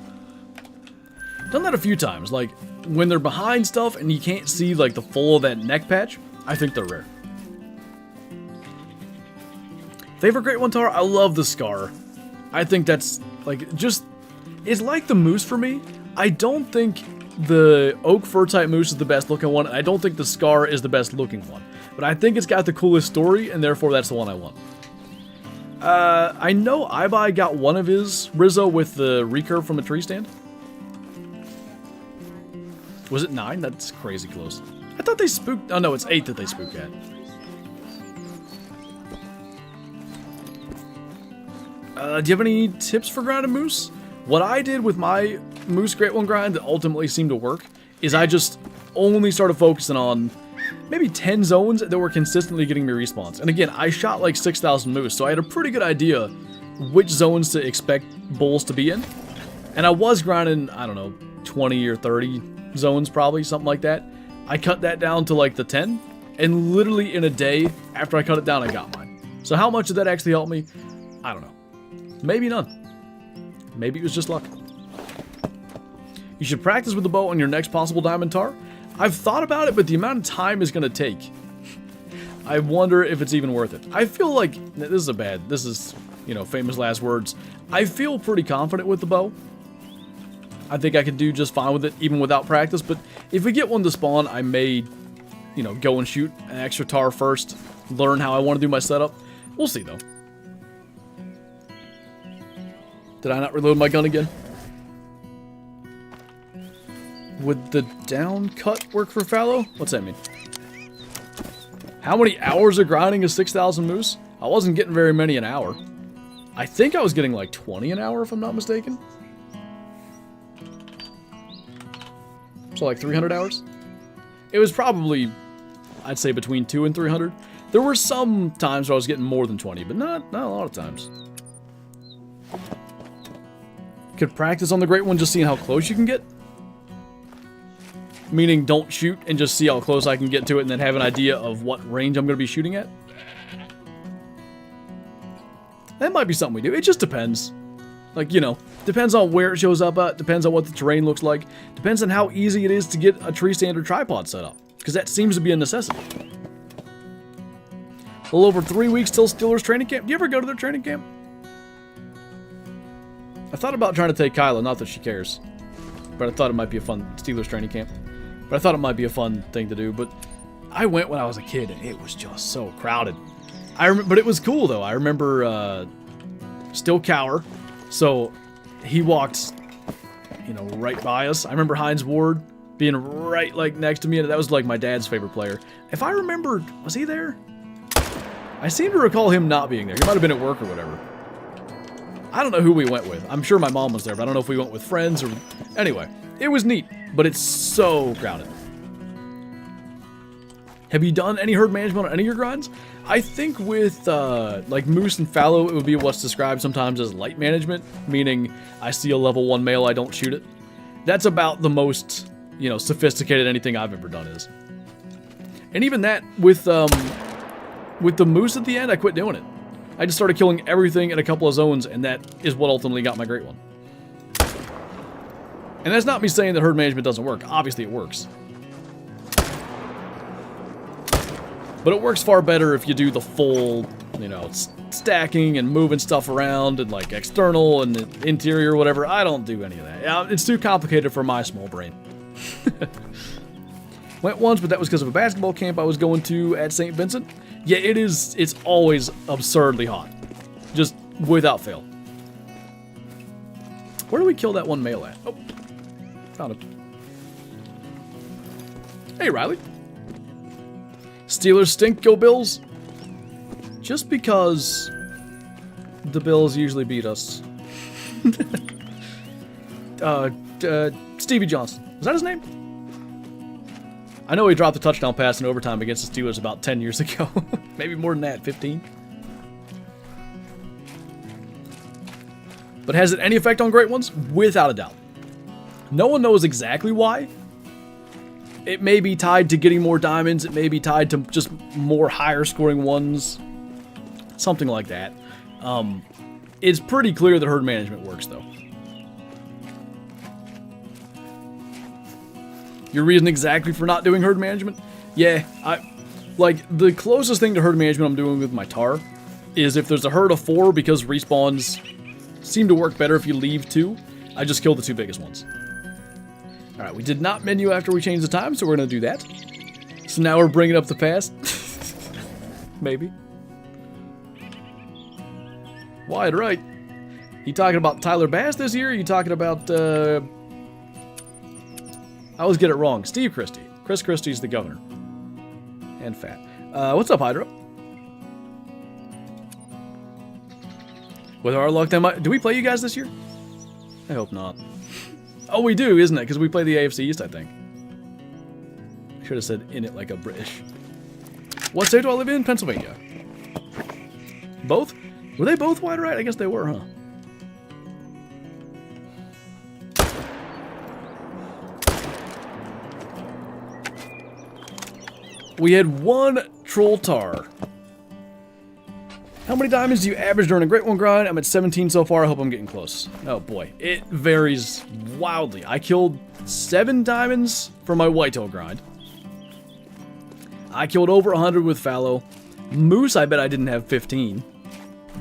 Done that a few times, like when they're behind stuff and you can't see like the full of that neck patch, I think they're rare. Favorite Great One Tahr? I love the scar. I think that's like just, it's like the moose for me. I don't think the oak fur type moose is the best looking one, and I don't think the scar is the best looking one. But I think it's got the coolest story, and therefore that's the one I want. I know Ibai got one of his Rizzo with the recurve from a tree stand. Was it 9? That's crazy close. I thought they spooked... Oh, no, it's 8 that they spook at. Do you have any tips for grinding moose? What I did with my moose Great One grind that ultimately seemed to work is I just only started focusing on maybe 10 zones that were consistently getting me respawns. And again, I shot like 6,000 moose, so I had a pretty good idea which zones to expect bulls to be in. And I was grinding, I don't know, 20 or 30 zones probably, something like that. I cut that down to like the 10, and literally in a day after I cut it down, I got mine. So how much did that actually help me? I don't know. Maybe none. Maybe it was just luck. You should practice with the bow on your next possible diamond Tahr. I've thought about it, but the amount of time it's going to take, I wonder if it's even worth it. I feel like, this is, you know, famous last words. I feel pretty confident with the bow. I think I could do just fine with it, even without practice, but if we get one to spawn, I may, you know, go and shoot an extra Tahr first, learn how I want to do my setup. We'll see, though. Did I not reload my gun again? Would the down cut work for fallow? What's that mean? How many hours of grinding is 6,000 moose? I wasn't getting very many an hour. I think I was getting like 20 an hour if I'm not mistaken. So like 300 hours? It was probably, I'd say between 200 and 300. There were some times where I was getting more than 20, but not a lot of times. Could practice on the Great One just seeing how close you can get. Meaning don't shoot and just see how close I can get to it and then have an idea of what range I'm going to be shooting at. That might be something we do. It just depends. Like, you know, depends on where it shows up at, depends on what the terrain looks like, depends on how easy it is to get a tree stand or tripod set up, because that seems to be a necessity. A little over 3 weeks till Steelers training camp. Do you ever go to their training camp? I thought about trying to take Kyla, not that she cares, but I thought it might be a fun Steelers training camp. But I thought it might be a fun thing to do, but I went when I was a kid, and it was just so crowded. But it was cool, though. I remember Still Cower. So he walked, you know, right by us. I remember Hines Ward being right, like, next to me, and that was, like, my dad's favorite player. If I remember, was he there? I seem to recall him not being there. He might have been at work or whatever. I don't know who we went with. I'm sure my mom was there, but I don't know if we went with friends or... Anyway, it was neat, but it's so crowded. Have you done any herd management on any of your grinds? I think with, like, moose and fallow, it would be what's described sometimes as light management, meaning I see a level 1 male, I don't shoot it. That's about the most, you know, sophisticated anything I've ever done is. And even that, with the moose at the end, I quit doing it. I just started killing everything in a couple of zones, and that is what ultimately got my Great One. And that's not me saying that herd management doesn't work. Obviously, it works. But it works far better if you do the full, you know, stacking and moving stuff around and, like, external and interior, whatever. I don't do any of that. It's too complicated for my small brain. Went once, but that was because of a basketball camp I was going to at St. Vincent. Yeah, it's always absurdly hot. Just without fail. Where do we kill that one male at? Oh, found him. Hey, Riley. Steelers stink, go Bills. Just because the Bills usually beat us. Stevie Johnson. Was that his name? I know he dropped a touchdown pass in overtime against the Steelers about 10 years ago. Maybe more than that, 15. But has it any effect on Great Ones? Without a doubt. No one knows exactly why. It may be tied to getting more diamonds. It may be tied to just more higher scoring ones. Something like that. It's pretty clear that herd management works, though. Your reason exactly for not doing herd management? Yeah, like, the closest thing to herd management I'm doing with my Tahr is if there's a herd of 4, because respawns seem to work better if you leave 2, I just kill the 2 biggest ones. Alright, we did not menu after we changed the time, so we're going to do that. So now we're bringing up the past. Maybe. Wide right. You talking about Tyler Bass this year? Or you talking about, I always get it wrong. Steve Christie. Chris Christie's the governor. And fat. What's up, Hydro? With our luck, do we play you guys this year? I hope not. Oh, we do, isn't it? Because we play the AFC East, I think. I should have said in it like a British. What state do I live in? Pennsylvania. Both? Were they both wide right? I guess they were, huh? We had 1 troll Tahr. How many diamonds do you average during a Great One grind? I'm at 17 so far. I hope I'm getting close. Oh boy, it varies wildly. I killed 7 diamonds for my whitetail grind. I killed over 100 with fallow. Moose, I bet I didn't have 15.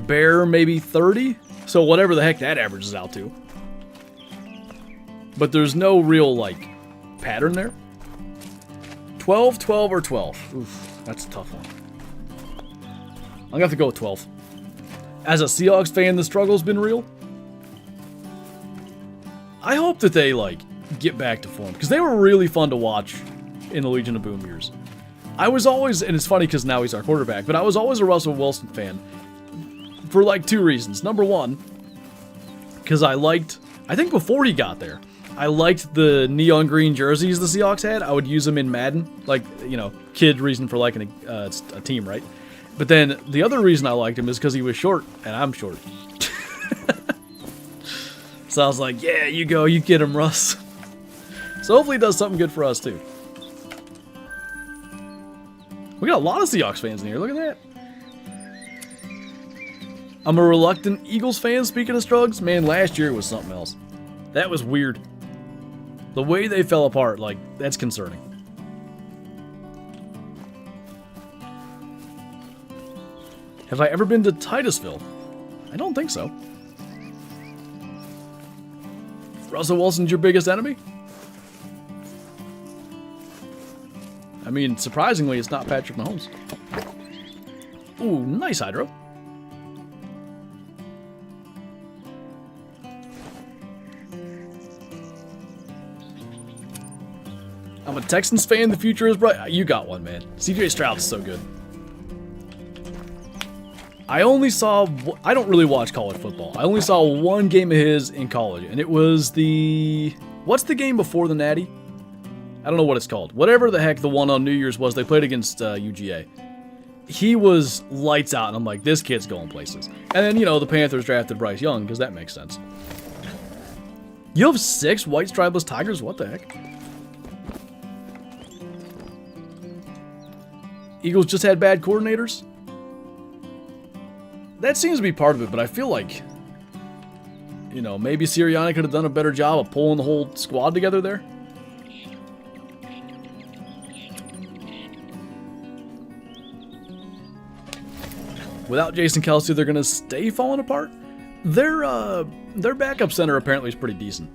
Bear, maybe 30. So whatever the heck that averages out to. But there's no real, like, pattern there. 12, 12, or 12. Oof, that's a tough one. I'm gonna have to go with 12. As a Seahawks fan, the struggle's been real. I hope that they, like, get back to form, because they were really fun to watch in the Legion of Boom years. I was always, and it's funny because now he's our quarterback, but I was always a Russell Wilson fan for like 2 reasons. Number one, because I think before he got there, I liked the neon green jerseys the Seahawks had. I would use them in Madden, like, you know, kid reason for liking a team, right? But then the other reason I liked him is because he was short, and I'm short. So I was like, yeah, you go, you get him, Russ. So hopefully he does something good for us, too. We got a lot of Seahawks fans in here, look at that. I'm a reluctant Eagles fan, speaking of Strugs. Man, last year was something else. That was weird. The way they fell apart, like, that's concerning. Have I ever been to Titusville? I don't think so. Russell Wilson's your biggest enemy? I mean, surprisingly, it's not Patrick Mahomes. Ooh, nice hydro. I'm a Texans fan, the future is bright. You got one, man. CJ Stroud's so good. I don't really watch college football. I only saw one game of his in college, and it was what's the game before the Natty? I don't know what it's called. Whatever the heck the one on New Year's was, they played against UGA. He was lights out, and I'm like, this kid's going places. And then, you know, the Panthers drafted Bryce Young, because that makes sense. You have 6 white stripeless tigers? What the heck? Eagles just had bad coordinators? That seems to be part of it, but I feel like, you know, maybe Sirianni could have done a better job of pulling the whole squad together there. Without Jason Kelce, they're going to stay falling apart. Their backup center apparently is pretty decent.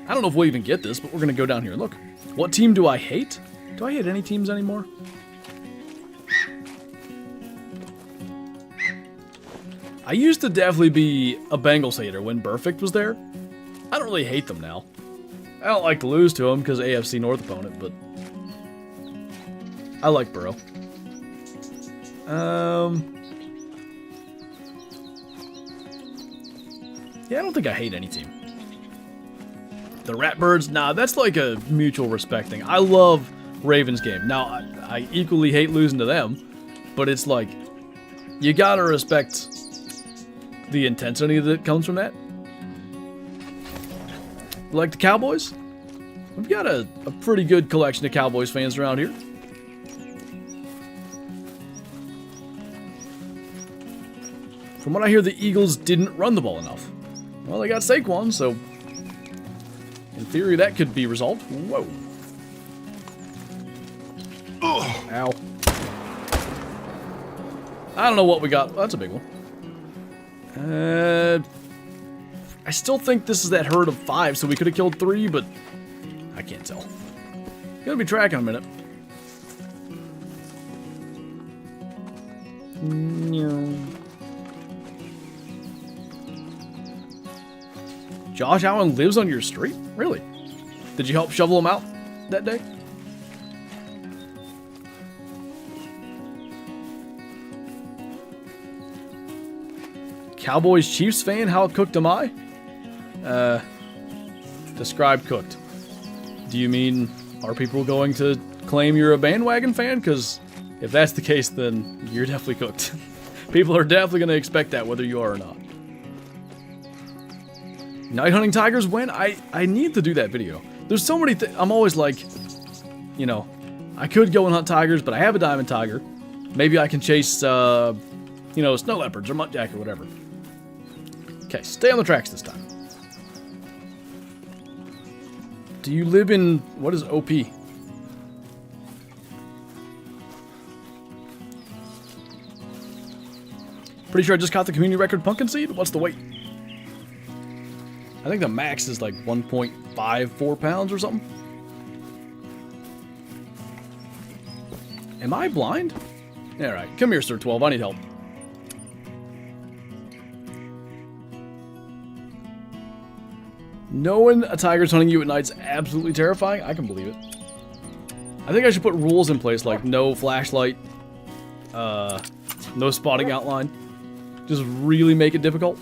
I don't know if we'll even get this, but we're going to go down here and look. What team do I hate? Do I hate any teams anymore? I used to definitely be a Bengals hater when Burfict was there. I don't really hate them now. I don't like to lose to them because AFC North opponent, but I like Burrow. Yeah, I don't think I hate any team. The Ratbirds, nah, that's like a mutual respect thing. I love Ravens game. Now, I equally hate losing to them, but it's like, you gotta respect the intensity that comes from that. Like the Cowboys? We've got a pretty good collection of Cowboys fans around here. From what I hear, the Eagles didn't run the ball enough. Well, they got Saquon, so in theory that could be resolved. Whoa. Ugh. Ow. I don't know what we got. Oh, that's a big one. I still think this is that herd of 5, so we could have killed 3, but I can't tell. Gonna be tracking a minute. Josh Allen lives on your street? Really? Did you help shovel him out that day? Cowboys Chiefs fan? How cooked am I? Describe cooked. Do you mean, are people going to claim you're a bandwagon fan? Because if that's the case, then you're definitely cooked. People are definitely going to expect that whether you are or not. Night hunting tigers when? I need to do that video. There's so many I'm always like, you know, I could go and hunt tigers, but I have a diamond tiger. Maybe I can chase, you know, snow leopards or muntjac or whatever. Okay, stay on the tracks this time. Do you live in... What is OP? Pretty sure I just caught the community record pumpkin seed. What's the weight? I think the max is like 1.54 pounds or something. Am I blind? Alright, come here, Sir 12. I need help. Knowing a tiger's hunting you at night's absolutely terrifying. I can believe it. I think I should put rules in place like no flashlight, no spotting outline. Just really make it difficult.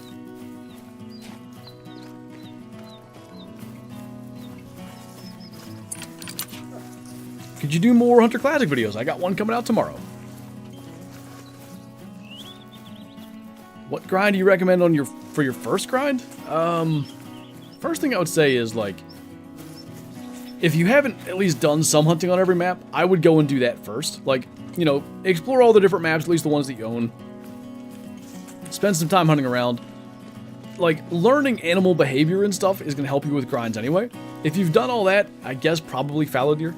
Could you do more Hunter Classic videos? I got one coming out tomorrow. What grind do you recommend on for your first grind? First thing I would say is, like, if you haven't at least done some hunting on every map, I would go and do that first. Like, you know, explore all the different maps, at least the ones that you own. Spend some time hunting around. Like, learning animal behavior and stuff is going to help you with grinds anyway. If you've done all that, I guess probably fallow deer.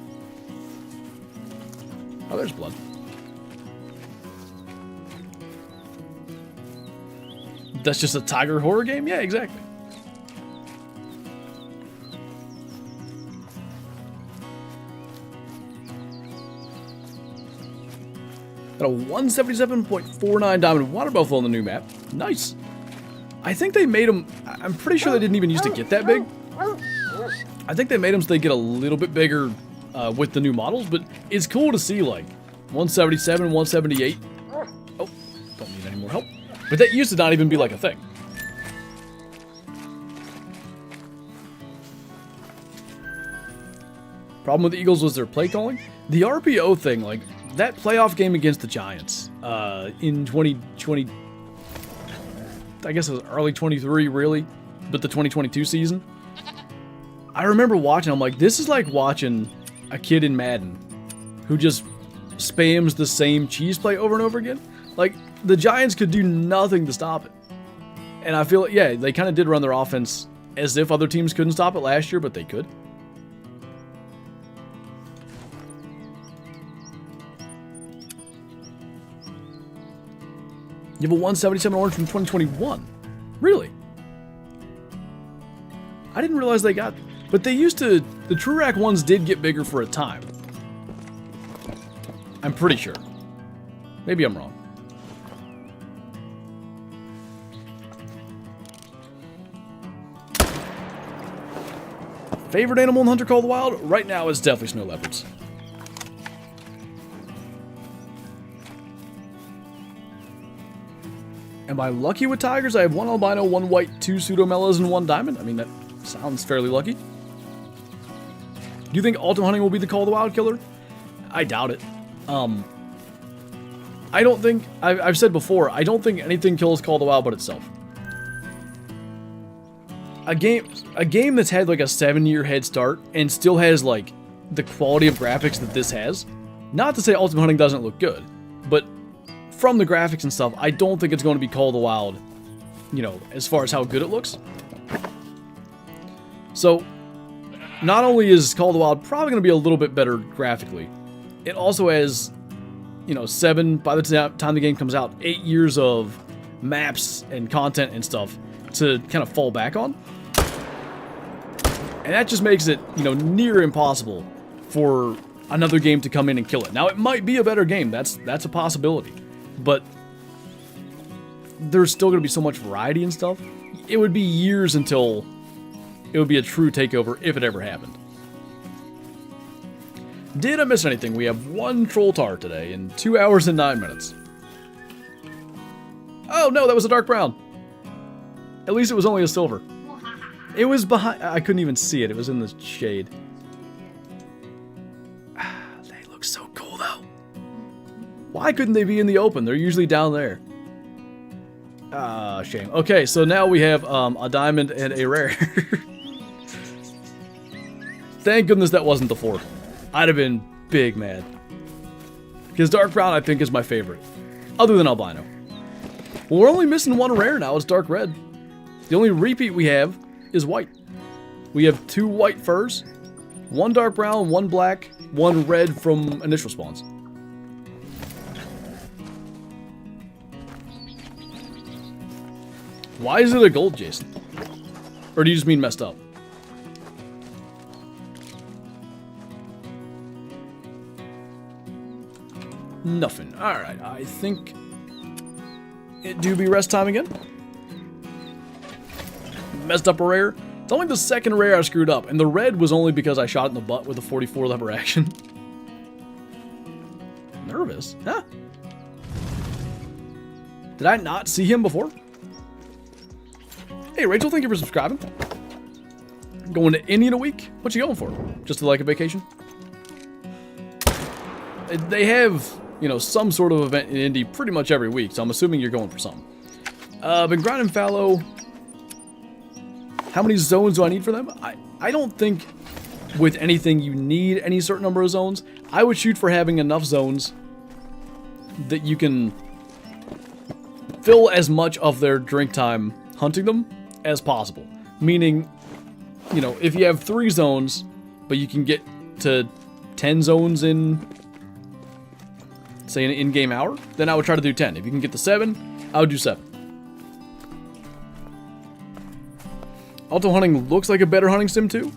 Oh, there's blood. That's just a tiger horror game? Yeah, exactly. Got a 177.49 diamond water buffalo on the new map. Nice. I think they made them... I'm pretty sure they didn't even used to get that big. I think they made them so they get a little bit bigger with the new models, but it's cool to see, like, 177, 178. Oh, don't need any more help. But that used to not even be like a thing. Problem with the Eagles was their play calling. The RPO thing, like, that playoff game against the Giants in 2020, I guess it was early 23, really, but the 2022 season. I remember watching, I'm like, this is like watching a kid in Madden who just spams the same cheese play over and over again. Like, the Giants could do nothing to stop it. And I feel, yeah, they kind of did run their offense as if other teams couldn't stop it last year, but they could. You have a 177 orange from 2021. Really? I didn't realize they got... But they used to... The True Rack ones did get bigger for a time. I'm pretty sure. Maybe I'm wrong. Favorite animal in Hunter Call of the Wild? Right now is definitely snow leopards. Am I lucky with tigers? I have 1 albino, 1 white, 2 pseudomellas, and 1 diamond. I mean, that sounds fairly lucky. Do you think ultimate hunting will be the Call of the Wild killer? I doubt it. I don't think... I've said before, I don't think anything kills Call of the Wild but itself. A game that's had like a 7-year head start and still has like the quality of graphics that this has. Not to say ultimate hunting doesn't look good, but from the graphics and stuff, I don't think it's going to be Call of the Wild, you know, as far as how good it looks. So, not only is Call of the Wild probably going to be a little bit better graphically, it also has, you know, by the time the game comes out, 8 years of maps and content and stuff to kind of fall back on. And that just makes it, you know, near impossible for another game to come in and kill it. Now, it might be a better game. That's a possibility. But there's still going to be so much variety and stuff. It would be years until it would be a true takeover if it ever happened. Did I miss anything? We have 1 troll Tahr today in 2 hours and 9 minutes. Oh no, that was a dark brown. At least it was only a silver. It was behind... I couldn't even see it. It was in the shade. They look so cool, though. Why couldn't they be in the open? They're usually down there. Ah, shame. Okay, so now we have a diamond and a rare. Thank goodness that wasn't the 4. I'd have been big mad. Because dark brown, I think, is my favorite. Other than albino. Well, we're only missing 1 rare now. It's dark red. The only repeat we have is white. We have 2 white furs, 1 dark brown, 1 black, 1 red from initial spawns. Why is it a gold, Jason? Or do you just mean messed up? Nothing. Alright, I think it do be rest time again. Messed up a rare. It's only the second rare I screwed up, and the red was only because I shot it in the butt with a 44 lever action. Nervous? Huh? Did I not see him before? Hey, Rachel, thank you for subscribing. Going to Indy in a week? What you going for? Just like a vacation? They have, you know, some sort of event in Indy pretty much every week, so I'm assuming you're going for something. Been grinding fallow. How many zones do I need for them? I don't think with anything you need any certain number of zones. I would shoot for having enough zones that you can fill as much of their drink time hunting them as possible. Meaning, you know, if you have 3 zones, but you can get to 10 zones in, say, an in-game hour, then I would try to do 10. If you can get to 7, I would do 7. Auto hunting looks like a better hunting sim too.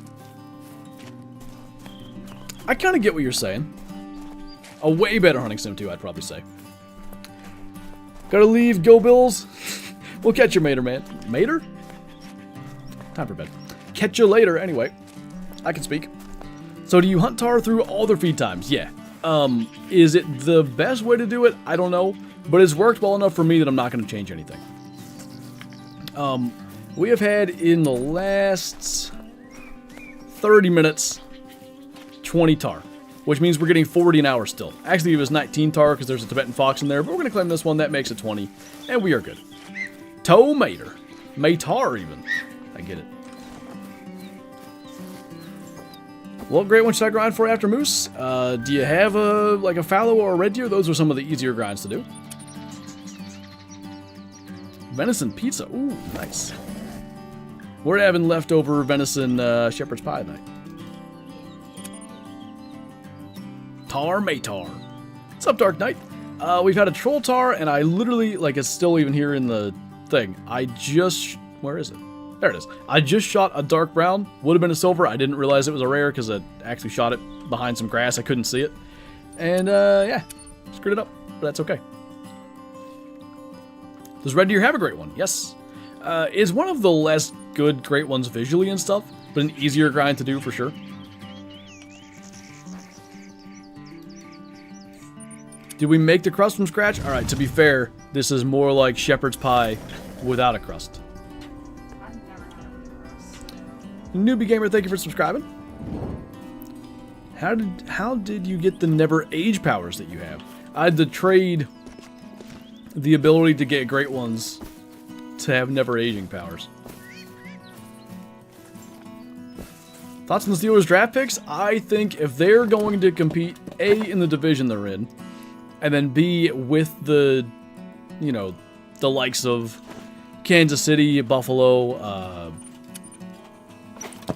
I kind of get what you're saying. A way better hunting sim too, I'd probably say. Gotta leave, go Bills. We'll catch you later, man. Mater? Time for bed. Catch you later, anyway. I can speak. So do you hunt Tahr through all their feed times? Yeah. Is it the best way to do it? I don't know. But it's worked well enough for me that I'm not going to change anything. We have had in the last 30 minutes 20 Tahr, which means we're getting 40 an hour still. Actually, it was 19 Tahr because there's a Tibetan fox in there, but we're going to claim this one. That makes it 20, and we are good. Tomater. Matar, even. I get it. What great one should I grind for after moose? Do you have like a fallow or a red deer? Those are some of the easier grinds to do. Venison pizza. Ooh, nice. We're having leftover venison shepherd's pie tonight. Tahr Matar. What's up, Dark Knight? We've had a troll Tahr, and I literally, like, it's still even here in the thing. Where is it? There it is. I just shot a dark brown. Would have been a silver. I didn't realize it was a rare because I actually shot it behind some grass. I couldn't see it. And, yeah, screwed it up. But that's okay. Does red deer have a great one? Yes. Is one of the less good great ones visually and stuff, but an easier grind to do for sure. Did we make the crust from scratch? Alright, to be fair, this is more like shepherd's pie without a crust. I've never had it with a crust. Newbie Gamer, thank you for subscribing. How did you get the never age powers that you have? I had to trade the ability to get great ones to have never aging powers. Thoughts on the Steelers draft picks? I think if they're going to compete A, in the division they're in, and then B, with the, you know, the likes of Kansas City, Buffalo,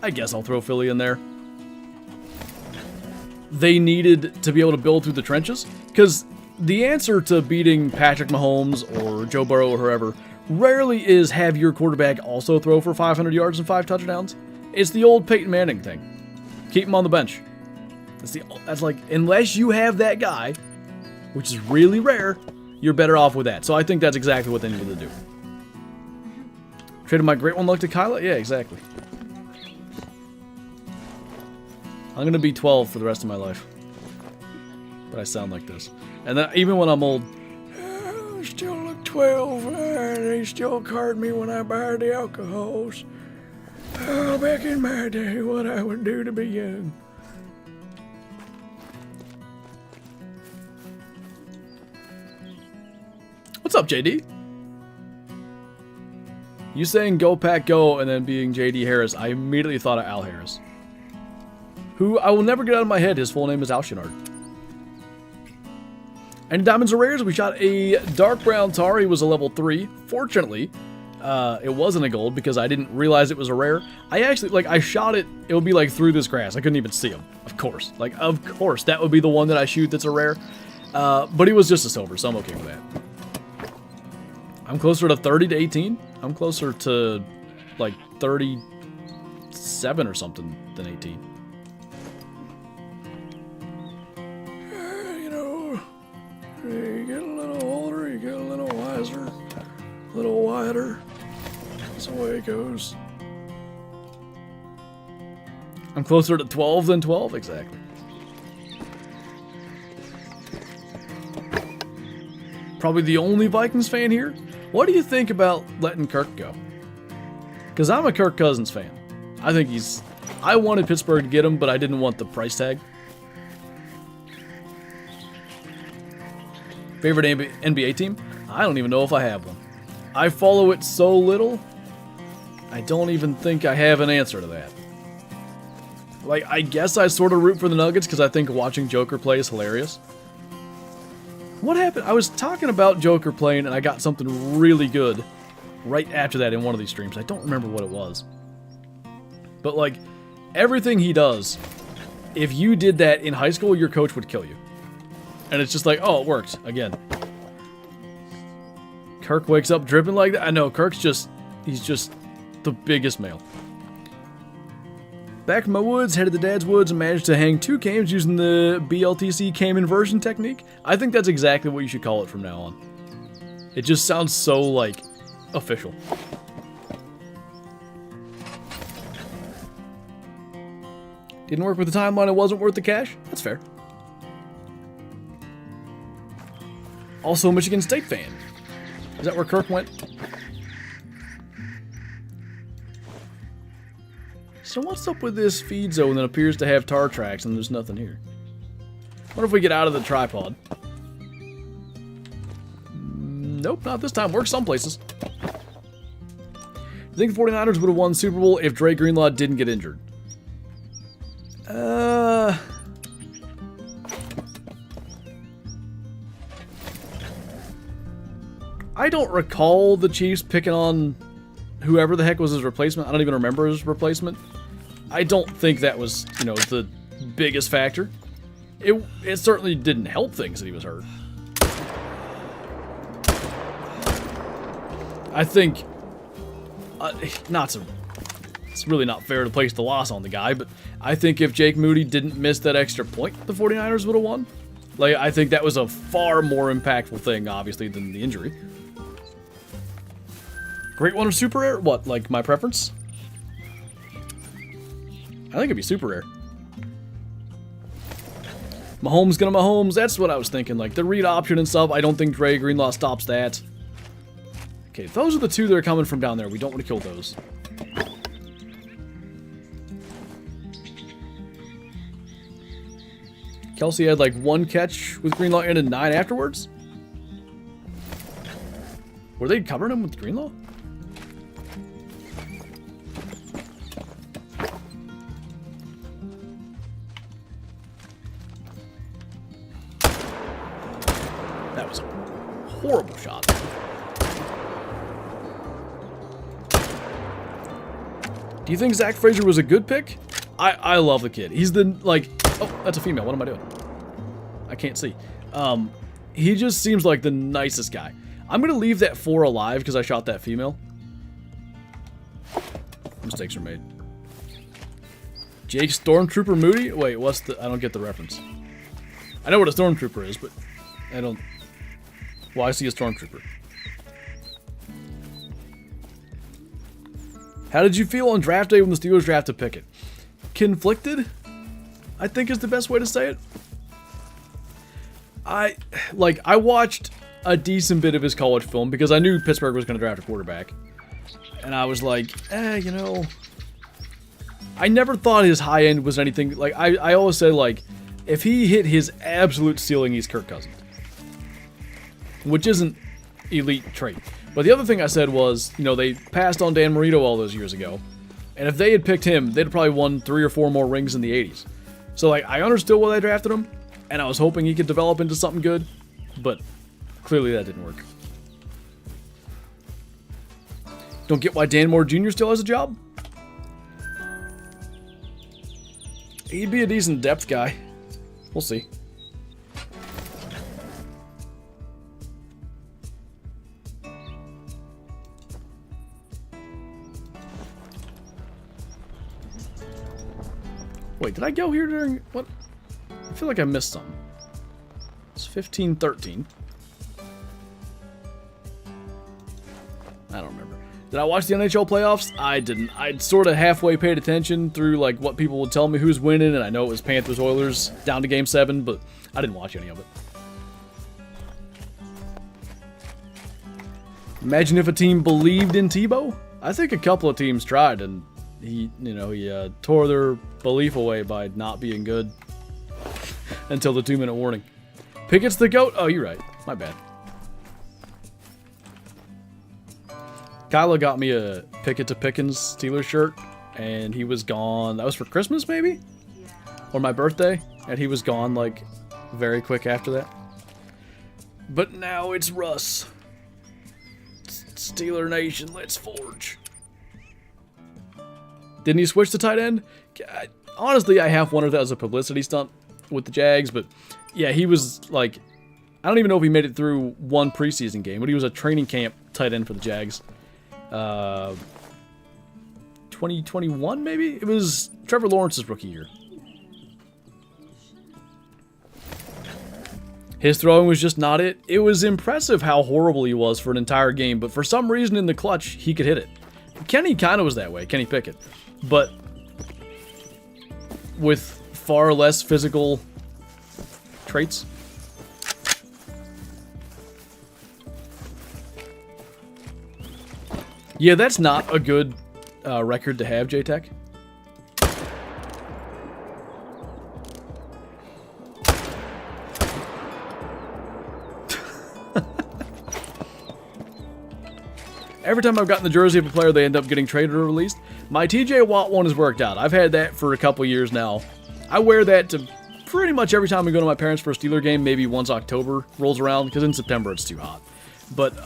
I guess I'll throw Philly in there. They needed to be able to build through the trenches, because the answer to beating Patrick Mahomes or Joe Burrow or whoever rarely is have your quarterback also throw for 500 yards and 5 touchdowns. It's the old Peyton Manning thing. Keep him on the bench. That's like, unless you have that guy, which is really rare, you're better off with that. So I think that's exactly what they needed to do. Traded my great one luck to Kyla? Yeah, exactly. I'm going to be 12 for the rest of my life. But I sound like this. And then, even when I'm old, I still look 12. They still card me when I buy the alcohols. Oh, back in my day, what I would do to be young. What's up, JD? You saying go pack go and then being JD Harris, I immediately thought of Al Harris. Who I will never get out of my head, his full name is Al Shinard. And Diamonds or Rares, we shot a dark brown Tahr. He was a level 3. Fortunately, it wasn't a gold because I didn't realize it was a rare. I actually, like, I shot it, it would be like through this grass. I couldn't even see him. Of course. Like, of course, that would be the one that I shoot that's a rare. But he was just a silver, so I'm okay with that. I'm closer to 30 to 18. I'm closer to, like, 37 or something than 18. You know, you get a little older, you get a little wiser, a little wider. That's the way it goes. I'm closer to 12 than 12, exactly. Probably the only Vikings fan here. What do you think about letting Kirk go? Because I'm a Kirk Cousins fan. I think he's... I wanted Pittsburgh to get him, but I didn't want the price tag. Favorite NBA team? I don't even know if I have one. I follow it so little, I don't even think I have an answer to that. Like, I guess I sort of root for the Nuggets because I think watching Joker play is hilarious. What happened? I was talking about Joker playing and I got something really good right after that in one of these streams. I don't remember what it was. But, like, everything he does, if you did that in high school, your coach would kill you. And it's just like, oh, it worked again. Kirk wakes up dripping like that. I know, Kirk's just, he's just the biggest male. Back in my woods, headed to Dad's woods and managed to hang 2 cames using the BLTC cam inversion technique. I think that's exactly what you should call it from now on. It just sounds so, like, official. Didn't work with the timeline, it wasn't worth the cash? That's fair. Also a Michigan State fan. Is that where Kirk went? So what's up with this feed zone that appears to have tar tracks and there's nothing here? What if we get out of the tripod? Nope, not this time. Works some places. I think the 49ers would have won Super Bowl if Dre Greenlaw didn't get injured. I don't recall the Chiefs picking on whoever the heck was his replacement. I don't even remember his replacement. I don't think that was, you know, the biggest factor. It certainly didn't help things that he was hurt. I think, it's really not fair to place the loss on the guy, but I think if Jake Moody didn't miss that extra point, the 49ers would have won. Like, I think that was a far more impactful thing, obviously, than the injury. Great one or super rare? What, like my preference? I think it'd be super rare. Mahomes gonna Mahomes, that's what I was thinking. Like, the read option and stuff, I don't think Dre Greenlaw stops that. Okay, those are the 2 that are coming from down there. We don't want to kill those. Kelsey had like 1 catch with Greenlaw and 9 afterwards? Were they covering him with Greenlaw? That was a horrible shot. Do you think Zach Frazier was a good pick? I love the kid. He's the, like... Oh, that's a female. What am I doing? I can't see. He just seems like the nicest guy. I'm going to leave that 4 alive because I shot that female. Mistakes are made. Jake Stormtrooper Moody? Wait, what's the... I don't get the reference. I know what a Stormtrooper is, but I don't... Well, I see a Stormtrooper. How did you feel on draft day when the Steelers drafted Pickett? Conflicted, I think is the best way to say it. I watched a decent bit of his college film because I knew Pittsburgh was going to draft a quarterback. And I was like, you know, I never thought his high end was anything. Like, I always say, like, if he hit his absolute ceiling, he's Kirk Cousins. Which isn't elite trait. But the other thing I said was, you know, they passed on Dan Marino all those years ago. And if they had picked him, they'd probably won 3 or 4 more rings in the 80s. So, like, I understood why they drafted him. And I was hoping he could develop into something good. But clearly that didn't work. Don't get why Dan Moore Jr. still has a job? He'd be a decent depth guy. We'll see. Wait, did I go here during... What? I feel like I missed something. It's 15-13. I don't remember. Did I watch the NHL playoffs? I didn't. I sort of halfway paid attention through like what people would tell me who's winning, and I know it was Panthers Oilers down to Game 7, but I didn't watch any of it. Imagine if a team believed in Tebow. I think a couple of teams tried, and he tore their belief away by not being good until the 2-minute warning. Pickett's the GOAT? Oh, you're right. My bad. Kyla got me a Pickett to Pickens Steelers shirt, and he was gone. That was for Christmas, maybe? Yeah. Or my birthday, and he was gone, like, very quick after that. But now it's Russ. Steeler Nation, let's forge. Didn't he switch to tight end? Honestly, I half wondered if that was a publicity stunt with the Jags, but yeah, he was, like, I don't even know if he made it through one preseason game, but he was a training camp tight end for the Jags. 2021 maybe? It was Trevor Lawrence's rookie year. His throwing was just not it. It was impressive how horrible he was for an entire game, but for some reason in the clutch, he could hit it. Kenny kind of was that way, Kenny Pickett, but with far less physical traits. Yeah, that's not a good record to have, J-Tech. Every time I've gotten the jersey of a player, they end up getting traded or released. My TJ Watt one has worked out. I've had that for a couple years now. I wear that to pretty much every time we go to my parents for a Steeler game, maybe once October rolls around, because in September it's too hot. But,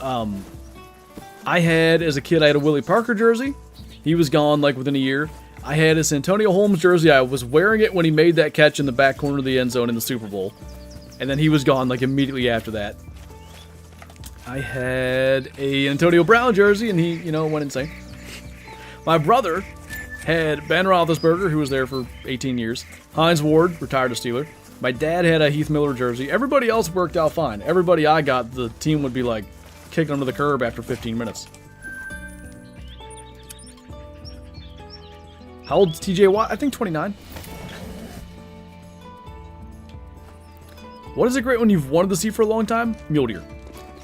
as a kid, I had a Willie Parker jersey. He was gone, like, within a year. I had a Santonio Holmes jersey. I was wearing it when he made that catch in the back corner of the end zone in the Super Bowl. And then he was gone, like, immediately after that. I had a Antonio Brown jersey, and he, went insane. My brother had Ben Roethlisberger, who was there for 18 years. Hines Ward, retired a Steeler. My dad had a Heath Miller jersey. Everybody else worked out fine. Everybody I got, the team would be, like, kicking under the curb after 15 minutes. How old is TJ Watt? I think 29. What is it great when you've wanted to see for a long time? Mule deer.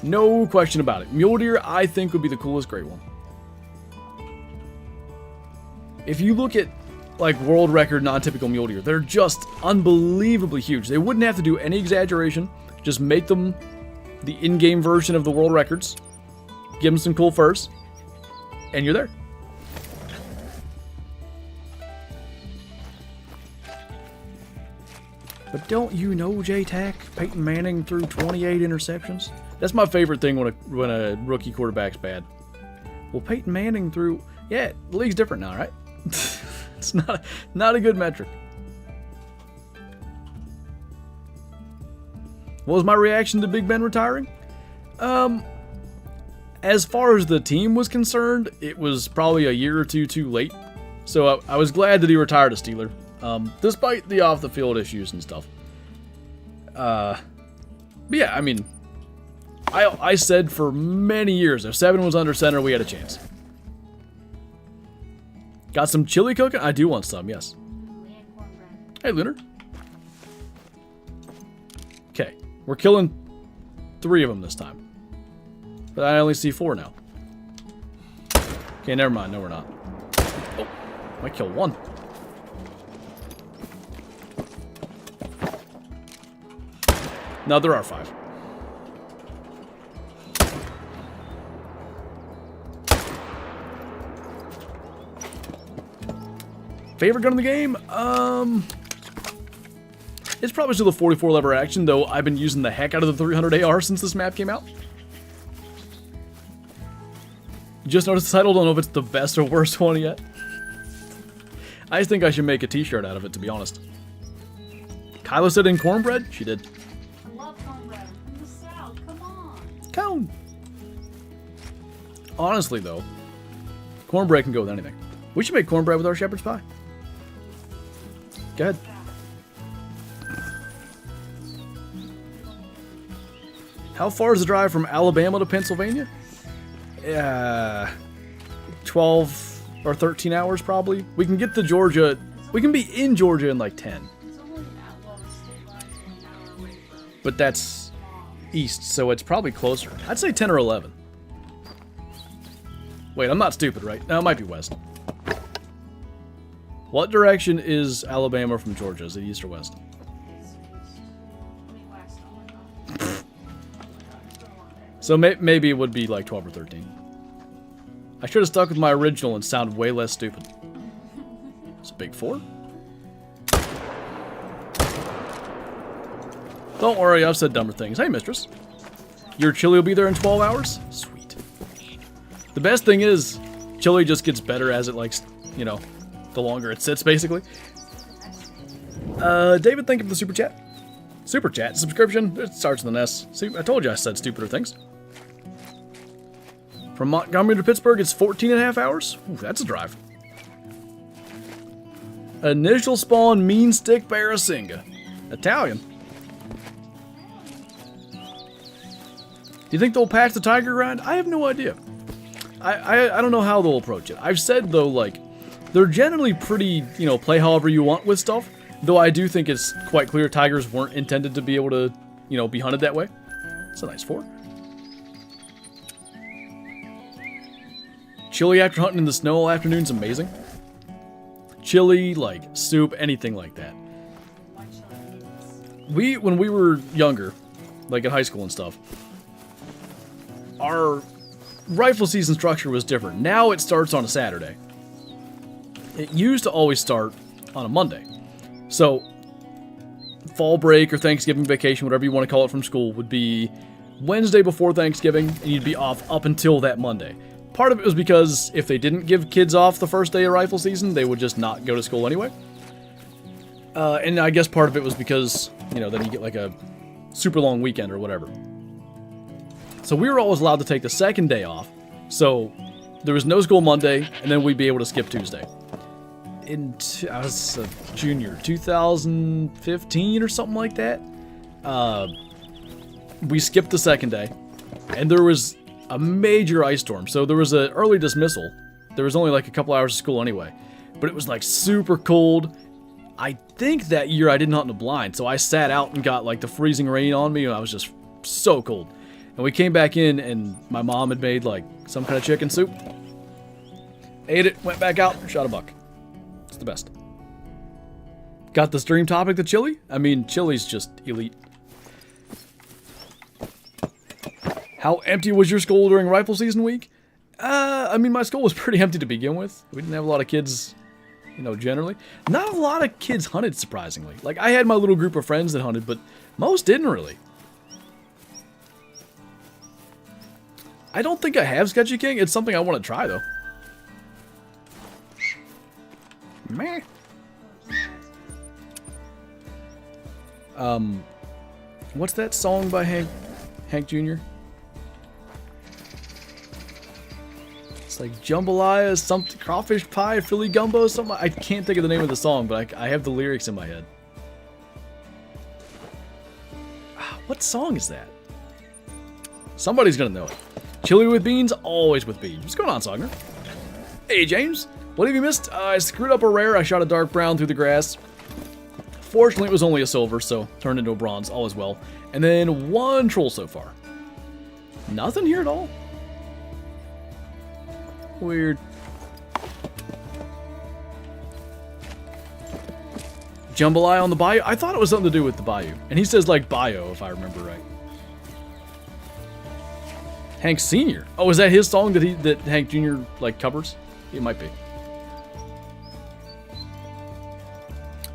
No question about it. Mule deer, I think, would be the coolest gray one. If you look at, like, world record non-typical mule deer, they're just unbelievably huge. They wouldn't have to do any exaggeration. Just make them the in-game version of the world records. Give them some cool furs. And you're there. But don't you know, J-Tac, Peyton Manning threw 28 interceptions? That's my favorite thing when a rookie quarterback's bad. Well, Peyton Manning threw... Yeah, the league's different now, right? It's not a good metric. What was my reaction to Big Ben retiring? As far as the team was concerned, it was probably a year or two too late. So I was glad that he retired a Steeler. Despite the off-the-field issues and stuff. But yeah, I mean, I said for many years, if 7 was under center, we had a chance. Got some chili cooking? I do want some, yes. Hey, Lunar. Okay, we're killing 3 of them this time. But I only see 4 now. Okay, never mind. No, we're not. Oh, I killed 1. No, there are 5. Favorite gun in the game? It's probably still the 44 lever action, though I've been using the heck out of the 300 AR since this map came out. Just noticed the title, don't know if it's the best or worst one yet. I just think I should make a t-shirt out of it, to be honest. Kyla said in cornbread? She did. I love cornbread. From the South, come on. Cone. Honestly, though, cornbread can go with anything. We should make cornbread with our shepherd's pie. Go ahead. How far is the drive from Alabama to Pennsylvania? 12 or 13 hours probably. We can get to Georgia. We can be in Georgia in like 10. It's only an outlaw state line, an hour away from. But that's east, so it's probably closer. I'd say 10 or 11. Wait, I'm not stupid, right? No, it might be west. What direction is Alabama from Georgia? Is it east or west? So maybe it would be like 12 or 13. I should have stuck with my original and sounded way less stupid. It's a big 4. Don't worry, I've said dumber things. Hey, mistress. Your chili will be there in 12 hours? Sweet. The best thing is, chili just gets better as it, like, you know, the longer it sits, basically. David, thank you for the super chat. Super chat, subscription, it starts with an S. See, I told you I said stupider things. From Montgomery to Pittsburgh, it's 14.5 hours. Ooh, that's a drive. Initial spawn, mean stick Barasinga. Italian. Do you think they'll patch the tiger grind? I have no idea. I don't know how they'll approach it. I've said, though, like, they're generally pretty, you know, play however you want with stuff. Though I do think it's quite clear tigers weren't intended to be able to, you know, be hunted that way. It's a nice 4. Chili after hunting in the snow all afternoon's amazing. Chili, like, soup, anything like that. When we were younger, like in high school and stuff, our rifle season structure was different. Now it starts on a Saturday. It used to always start on a Monday. So, fall break or Thanksgiving vacation, whatever you want to call it from school, would be Wednesday before Thanksgiving, and you'd be off up until that Monday. Part of it was because if they didn't give kids off the first day of rifle season, they would just not go to school anyway. And I guess part of it was because, you know, then you get like a super long weekend or whatever. So we were always allowed to take the second day off. So there was no school Monday, and then we'd be able to skip Tuesday. I was a junior, 2015 or something like that. We skipped the second day, and there was a major ice storm. So there was an early dismissal. There was only like a couple hours of school anyway, but it was like super cold. I think that year I didn't hunt in the blind, so I sat out and got like the freezing rain on me, and I was just so cold. And we came back in, and my mom had made like some kind of chicken soup. Ate it, went back out, shot a buck. It's the best. Got the stream topic, the chili? I mean, chili's just elite. How empty was your school during rifle season week? I mean, my school was pretty empty to begin with. We didn't have a lot of kids, you know, generally. Not a lot of kids hunted, surprisingly. Like, I had my little group of friends that hunted, but most didn't really. I don't think I have Sketchy King. It's something I want to try, though. Meh. What's that song by Hank Jr.? It's like jambalaya, something, crawfish pie, Philly gumbo, something. I can't think of the name of the song, but I have the lyrics in my head. What song is that? Somebody's gonna know it. Chili with beans, always with beans. What's going on, Sogner? Hey, James. What have you missed? I screwed up a rare. I shot a dark brown through the grass. Fortunately, it was only a silver, so turned into a bronze. All is well. And then one troll so far. Nothing here at all. Weird. Jambalaya on the bayou? I thought it was something to do with the bayou. And he says like bio, if I remember right. Hank Sr. Oh, is that his song that Hank Jr. like covers? It might be.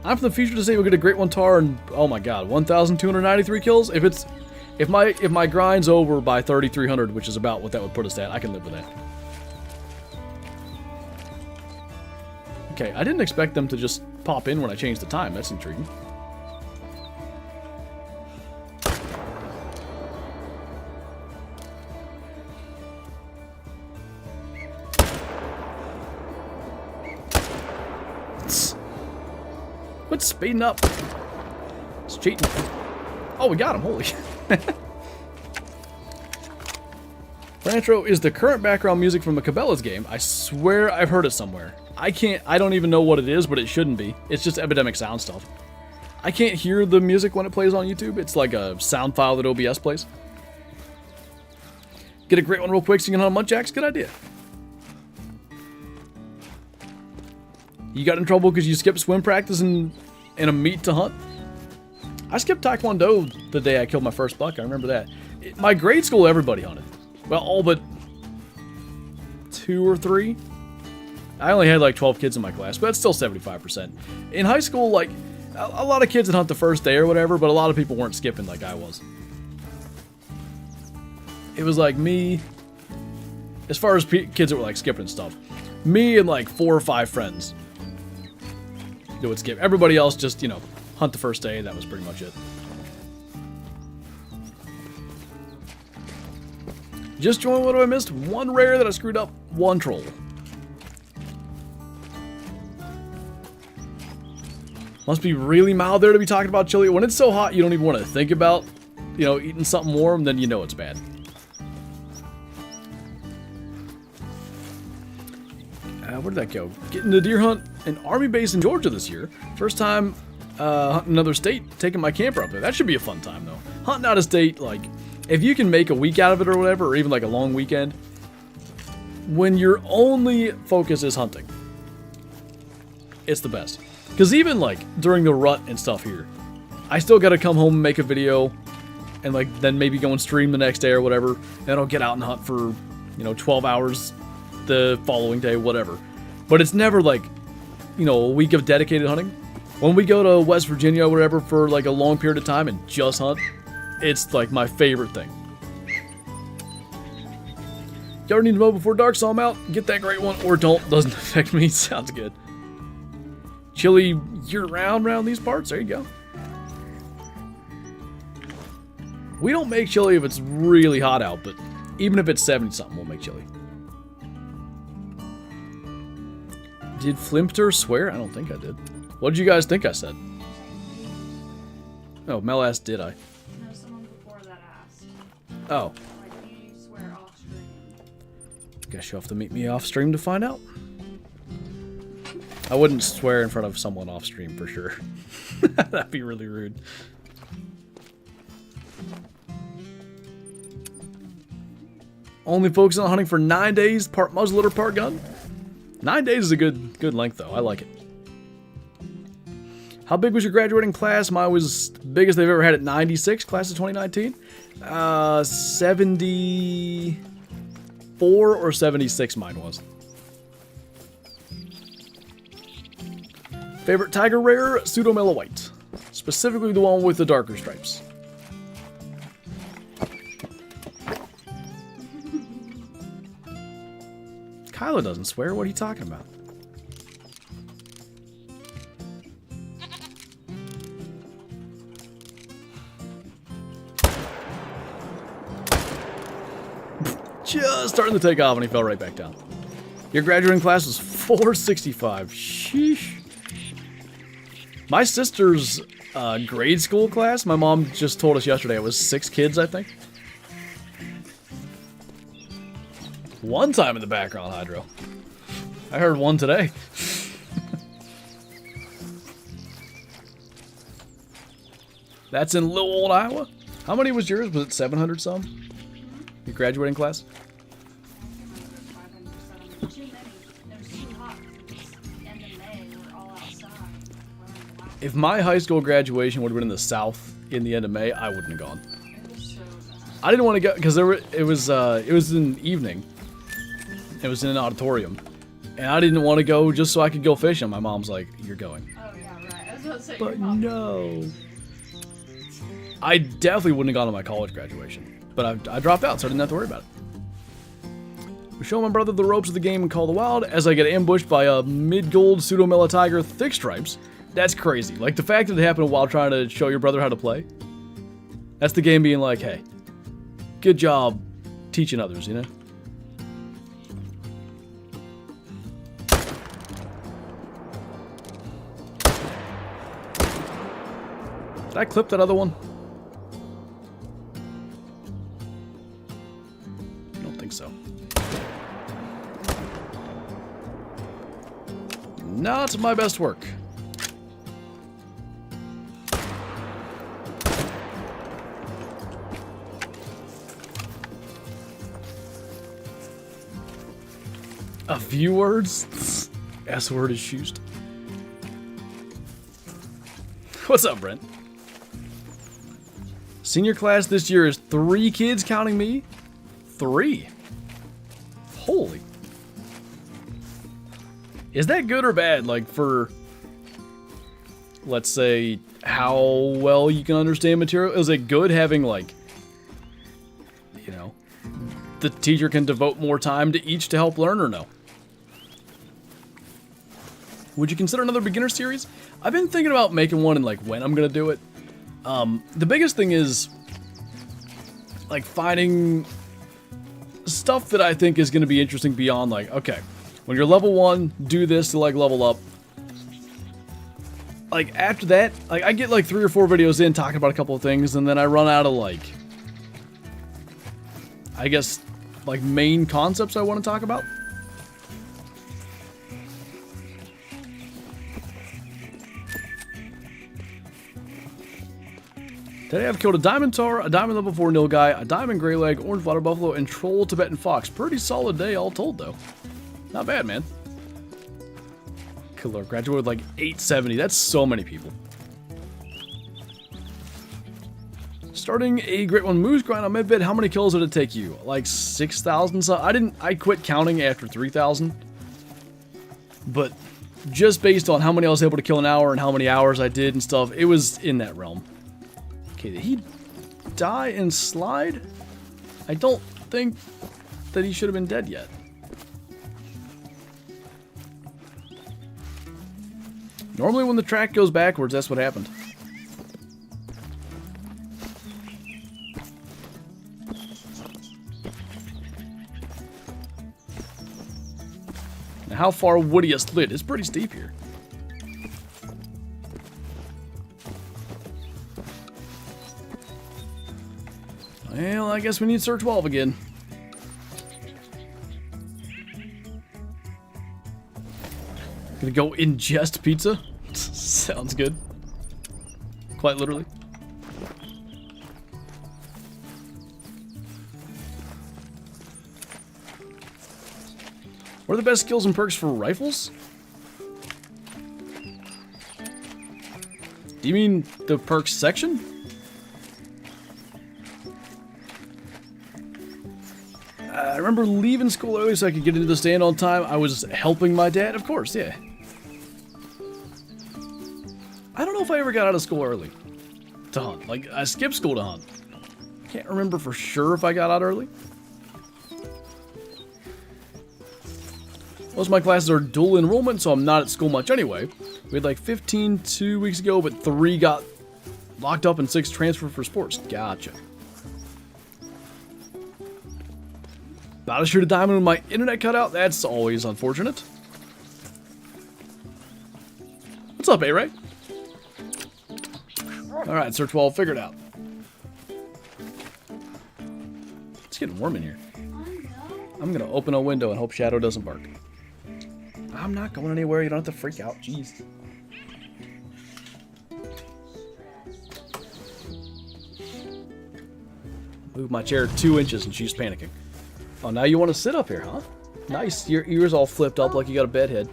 I'm from the future to say we'll get a great one Tahr and oh my god, 1,293 kills. If my grind's over by 3,300, which is about what that would put us at, I can live with that. Okay, I didn't expect them to just pop in when I changed the time. That's intriguing. Quit speeding up. It's cheating. Oh, we got him. Holy. Frantro is the current background music from a Cabela's game. I swear I've heard it somewhere. I don't even know what it is, but it shouldn't be. It's just Epidemic Sound stuff. I can't hear the music when it plays on YouTube. It's like a sound file that OBS plays. Get a great one real quick so you can hunt a muntjax? Good idea. You got in trouble because you skipped swim practice and a meet to hunt? I skipped Taekwondo the day I killed my first buck. I remember that. My grade school, everybody hunted. Well, all but 2 or 3. I only had like 12 kids in my class, but that's still 75%. In high school, like, a lot of kids would hunt the first day or whatever, but a lot of people weren't skipping like I was. It was like me, as far as kids that were like skipping stuff, me and like 4 or 5 friends that would skip. Everybody else just, you know, hunt the first day, that was pretty much it. Just joined, what have I missed? 1 rare that I screwed up, 1 troll. Must be really mild there to be talking about chili. When it's so hot, you don't even want to think about, you know, eating something warm, then you know it's bad. Where did that go? Getting to deer hunt an army base in Georgia this year. First time hunting another state, taking my camper up there. That should be a fun time, though. Hunting out of state, like, if you can make a week out of it or whatever, or even like a long weekend, when your only focus is hunting, it's the best. Because even like during the rut and stuff here, I still got to come home and make a video and like then maybe go and stream the next day or whatever. And I'll get out and hunt for, you know, 12 hours the following day, whatever. But it's never like, you know, a week of dedicated hunting. When we go to West Virginia or whatever for like a long period of time and just hunt, it's like my favorite thing. You ever need to mow before dark, so I'm out. Get that great one or don't. Doesn't affect me. Sounds good. Chili year-round around these parts. There you go. We don't make chili if it's really hot out, but even if it's 70-something, we'll make chili. Did Flinter swear? I don't think I did. What did you guys think I said? Oh, Mel asked, did I? No, someone before that asked. Oh. Like, do you swear off stream? Guess you'll have to meet me off stream to find out. I wouldn't swear in front of someone off stream for sure. That'd be really rude. Only focusing on hunting for 9 days, part muzzleloader, part gun. 9 days is a good length though. I like it. How big was your graduating class? Mine was the biggest they've ever had at 96, class of 2019. 74 or 76 mine was. Favorite tiger rare? Pseudo Mellow White. Specifically the one with the darker stripes. Kyla doesn't swear. What are you talking about? Just starting to take off and he fell right back down. Your graduating class was 465. Sheesh. My sister's grade school class, my mom just told us yesterday, it was 6 kids, I think. One time in the background, Hydro. I heard one today. That's in Little Old Iowa. How many was yours? Was it 700 some? Your graduating class? Too many. It was too hot. End of May, we were all outside. If my high school graduation would have been in the South in the end of May, I wouldn't have gone. It was so bad. I didn't want to go because it was in the evening. It was in an auditorium, and I didn't want to go just so I could go fishing. My mom's like, "You're going." Oh yeah, right. I was about to say. But your mom- no. I definitely wouldn't have gone to my college graduation, but I dropped out, so I didn't have to worry about it. We show my brother the ropes of the game in Call of the Wild as I get ambushed by a mid-gold pseudo-mellow tiger thick stripes. That's crazy. Like the fact that it happened while trying to show your brother how to play. That's the game being like, hey, good job teaching others, you know? Did I clip that other one? think so. Not my best work. A few words? S word is used. What's up, Brent? Senior class this year is 3 kids, counting me? 3. Holy. Is that good or bad? Like, for, let's say, how well you can understand material? Is it good having, like, you know, the teacher can devote more time to each to help learn, or no? Would you consider another beginner series? I've been thinking about making one and, like, when I'm gonna do it. The biggest thing is, like, finding stuff that I think is gonna be interesting beyond, like, okay, when you're level 1, do this to, like, level up. Like, after that, like, I get, like, 3 or 4 videos in talking about a couple of things, and then I run out of, like, I guess, like, main concepts I want to talk about. Today I've killed a diamond Tahr, a diamond level 4 nil guy, a diamond gray leg, orange water buffalo, and troll Tibetan fox. Pretty solid day all told, though. Not bad, man. Killer graduated with like 870. That's so many people. Starting a Great One Moose grind on Medbed. How many kills did it take you? Like 6,000. So I quit counting after 3,000. But just based on how many I was able to kill an hour and how many hours I did and stuff, it was in that realm. Okay, did he die and slide? I don't think that he should have been dead yet. Normally when the track goes backwards, that's what happened. Now how far would he have slid? It's pretty steep here. Well, I guess we need Sir 12 again. Gonna go ingest pizza? Sounds good. Quite literally. What are the best skills and perks for rifles? Do you mean the perks section? I remember leaving school early so I could get into the stand on time. I was helping my dad, of course, yeah. I don't know if I ever got out of school early to hunt. Like, I skipped school to hunt. Can't remember for sure if I got out early. Most of my classes are dual enrollment, so I'm not at school much anyway. We had like 15 2 weeks ago, but 3 got locked up and 6 transferred for sports. Gotcha. About to shoot a diamond with my internet cut out. That's always unfortunate. What's up, A-Ray? Alright, Sir 12, figured out. It's getting warm in here. I'm gonna open a window and hope Shadow doesn't bark. I'm not going anywhere. You don't have to freak out. Jeez. Move my chair 2 inches and she's panicking. Oh, now you want to sit up here, huh? Nice. Your ears all flipped up like you got a bed head.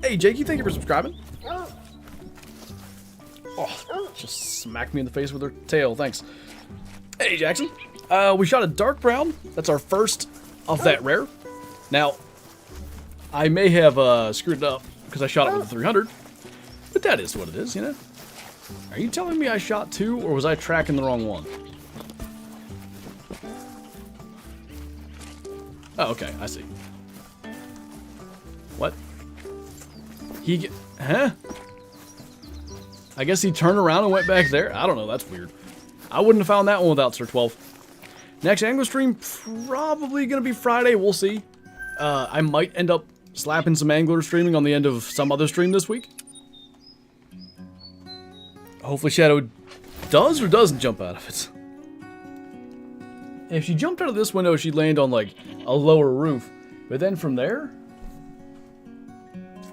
Hey, Jakey, thank you for subscribing. Oh, just smacked me in the face with her tail. Thanks. Hey, Jackson. We shot a dark brown. That's our first of that rare. Now, I may have screwed it up because I shot it with a 300, but that is what it is, you know? Are you telling me I shot 2, or was I tracking the wrong one? Oh, okay, I see. What? Huh? I guess he turned around and went back there? I don't know, that's weird. I wouldn't have found that one without Sir 12. Next angler stream, probably gonna be Friday, we'll see. I might end up slapping some angler streaming on the end of some other stream this week. Hopefully Shadow does or doesn't jump out of it. If she jumped out of this window, she'd land on, like, a lower roof. But then from there,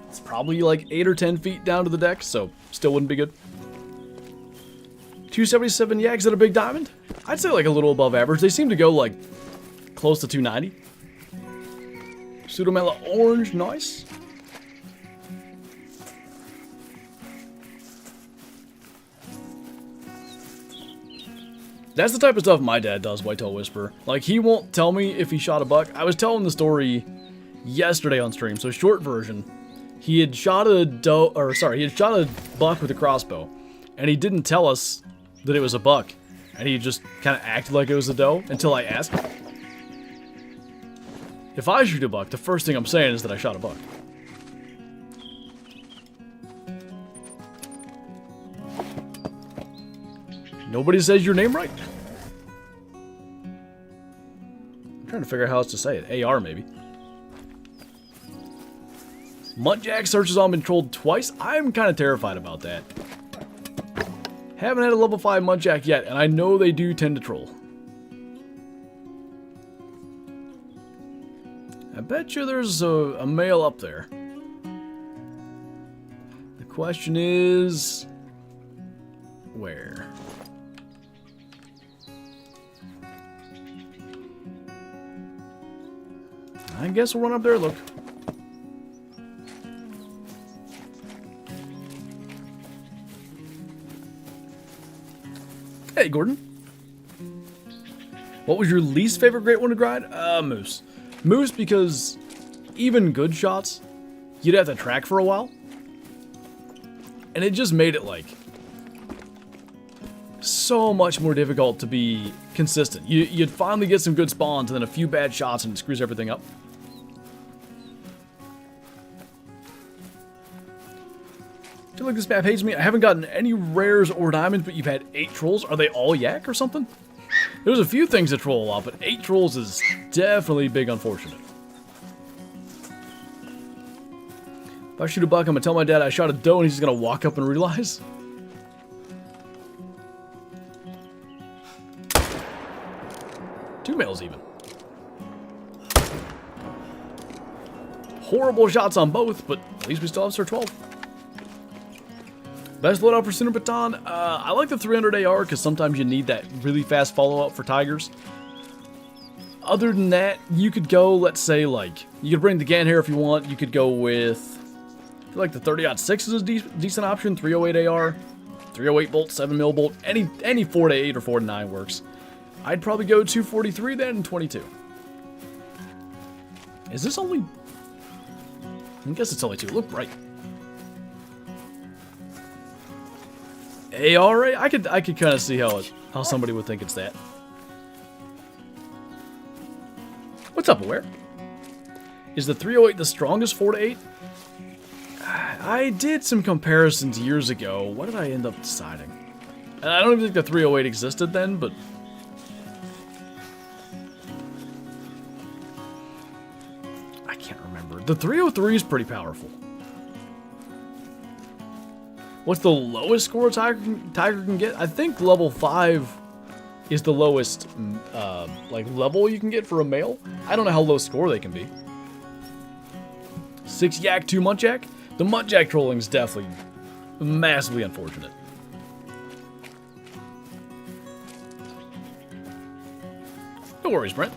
it's probably, like, 8 or 10 feet down to the deck, so still wouldn't be good. 277 Yags at a big diamond? I'd say, like, a little above average. They seem to go, like, close to 290. Pseudomela orange, nice. That's the type of stuff my dad does, Whitetail Whisperer. Like, he won't tell me if he shot a buck. I was telling the story yesterday on stream, so short version. He had shot a buck with a crossbow, and he didn't tell us that it was a buck, and he just kind of acted like it was a doe until I asked him. If I shoot a buck, the first thing I'm saying is that I shot a buck. Nobody says your name right. I'm trying to figure out how else to say it. AR, maybe. Muntjack search has all been trolled twice. I'm kind of terrified about that. Haven't had a level 5 Muntjack yet, and I know they do tend to troll. I bet you there's a male up there. The question is... where? I guess we'll run up there and look. Hey, Gordon. What was your least favorite great one to grind? Moose. Moose because even good shots, you'd have to track for a while. And it just made it, like, so much more difficult to be consistent. You'd finally get some good spawns and then a few bad shots and it screws everything up. I feel like this map hates me. I haven't gotten any rares or diamonds, but you've had 8 trolls. Are they all yak or something? There's a few things that troll a lot, but 8 trolls is definitely big unfortunate. If I shoot a buck, I'm gonna tell my dad I shot a doe and he's just gonna walk up and realize. Two males even. Horrible shots on both, but at least we still have Sir 12. Best loadout for Center Baton? I like the 300 AR because sometimes you need that really fast follow-up for tigers. Other than that, you could go, let's say, like, you could bring the Gan hair if you want. You could go with, I feel like the 30-06 is a decent option. 308 AR, 308 bolt, 7mm bolt. Any 4-8 or 4-9 works. I'd probably go 243 then and 22. Is this only... I guess it's only 2. Look bright. AR, I could kind of see how somebody would think it's that. What's up, Aware? Is the 308 the strongest 4-8? I did some comparisons years ago. What did I end up deciding? And I don't even think the 308 existed then, but... I can't remember. The 303 is pretty powerful. What's the lowest score a tiger can get? I think level 5 is the lowest like level you can get for a male. I don't know how low score they can be. 6 yak, 2 muntjack. The muntjack trolling is definitely massively unfortunate. No worries, Brent.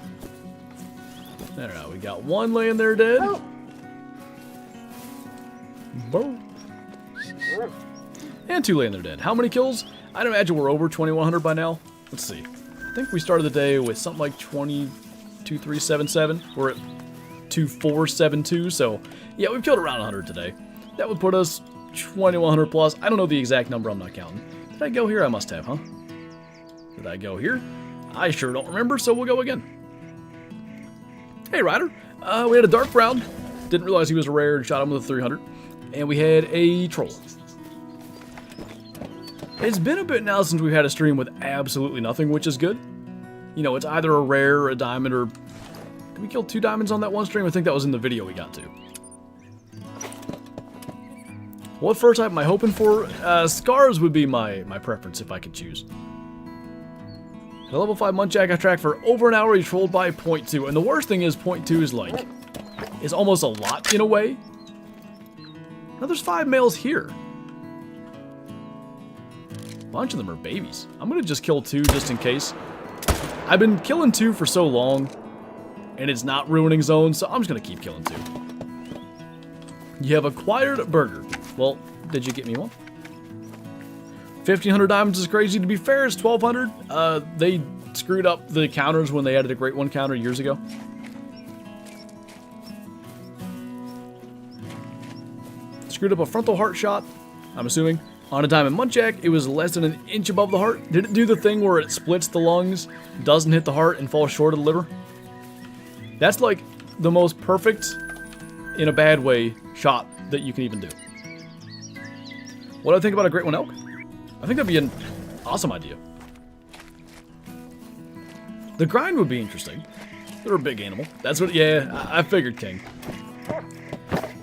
I don't know. We got 1 laying there dead. Oh. Boom. And 2 laying there dead. How many kills? I'd imagine we're over 2,100 by now. Let's see. I think we started the day with something like 2377. We're at 2472. So, yeah, we've killed around 100 today. That would put us 2,100 plus. I don't know the exact number. I'm not counting. Did I go here? I must have, huh? Did I go here? I sure don't remember, so we'll go again. Hey, Ryder. We had a dark brown. Didn't realize he was a rare and shot him with a 300. And we had a troll. It's been a bit now since we've had a stream with absolutely nothing, which is good. You know, it's either a rare or a diamond, or... Did we kill 2 diamonds on that one stream? I think that was in the video we got to. What fur type am I hoping for? Scars would be my preference if I could choose. The level 5 muntjac I tracked for over an hour. He trolled by 0.2. And the worst thing is 0.2 is like, is almost a lot in a way. Now there's 5 males here. A bunch of them are babies. I'm going to just kill 2 just in case. I've been killing 2 for so long. And it's not ruining zones, so I'm just going to keep killing 2. You have acquired burger. Well, did you get me one? 1,500 diamonds is crazy. To be fair, it's 1,200. They screwed up the counters when they added a Great One counter years ago. Screwed up a frontal heart shot, I'm assuming. On a diamond muntjac, it was less than an inch above the heart. Did it do the thing where it splits the lungs, doesn't hit the heart, and falls short of the liver? That's like the most perfect, in a bad way, shot that you can even do. What do I think about a Great One elk? I think that'd be an awesome idea. The grind would be interesting. They're a big animal. That's what, yeah, I figured, King.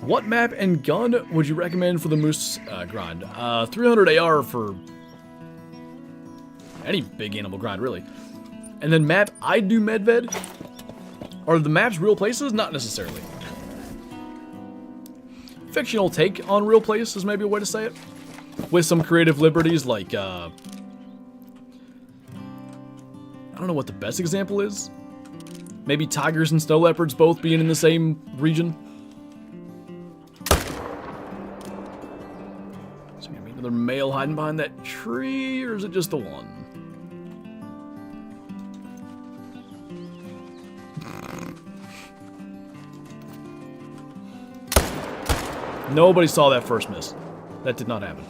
What map and gun would you recommend for the moose grind? 300 AR for any big animal grind, really. And then map, I'd do Medved. Are the maps real places? Not necessarily. Fictional take on real places, maybe a way to say it. With some creative liberties, like, I don't know what the best example is. Maybe tigers and snow leopards both being in the same region. So gonna be another male hiding behind that tree, or is it just the one? Nobody saw that first miss. That did not happen.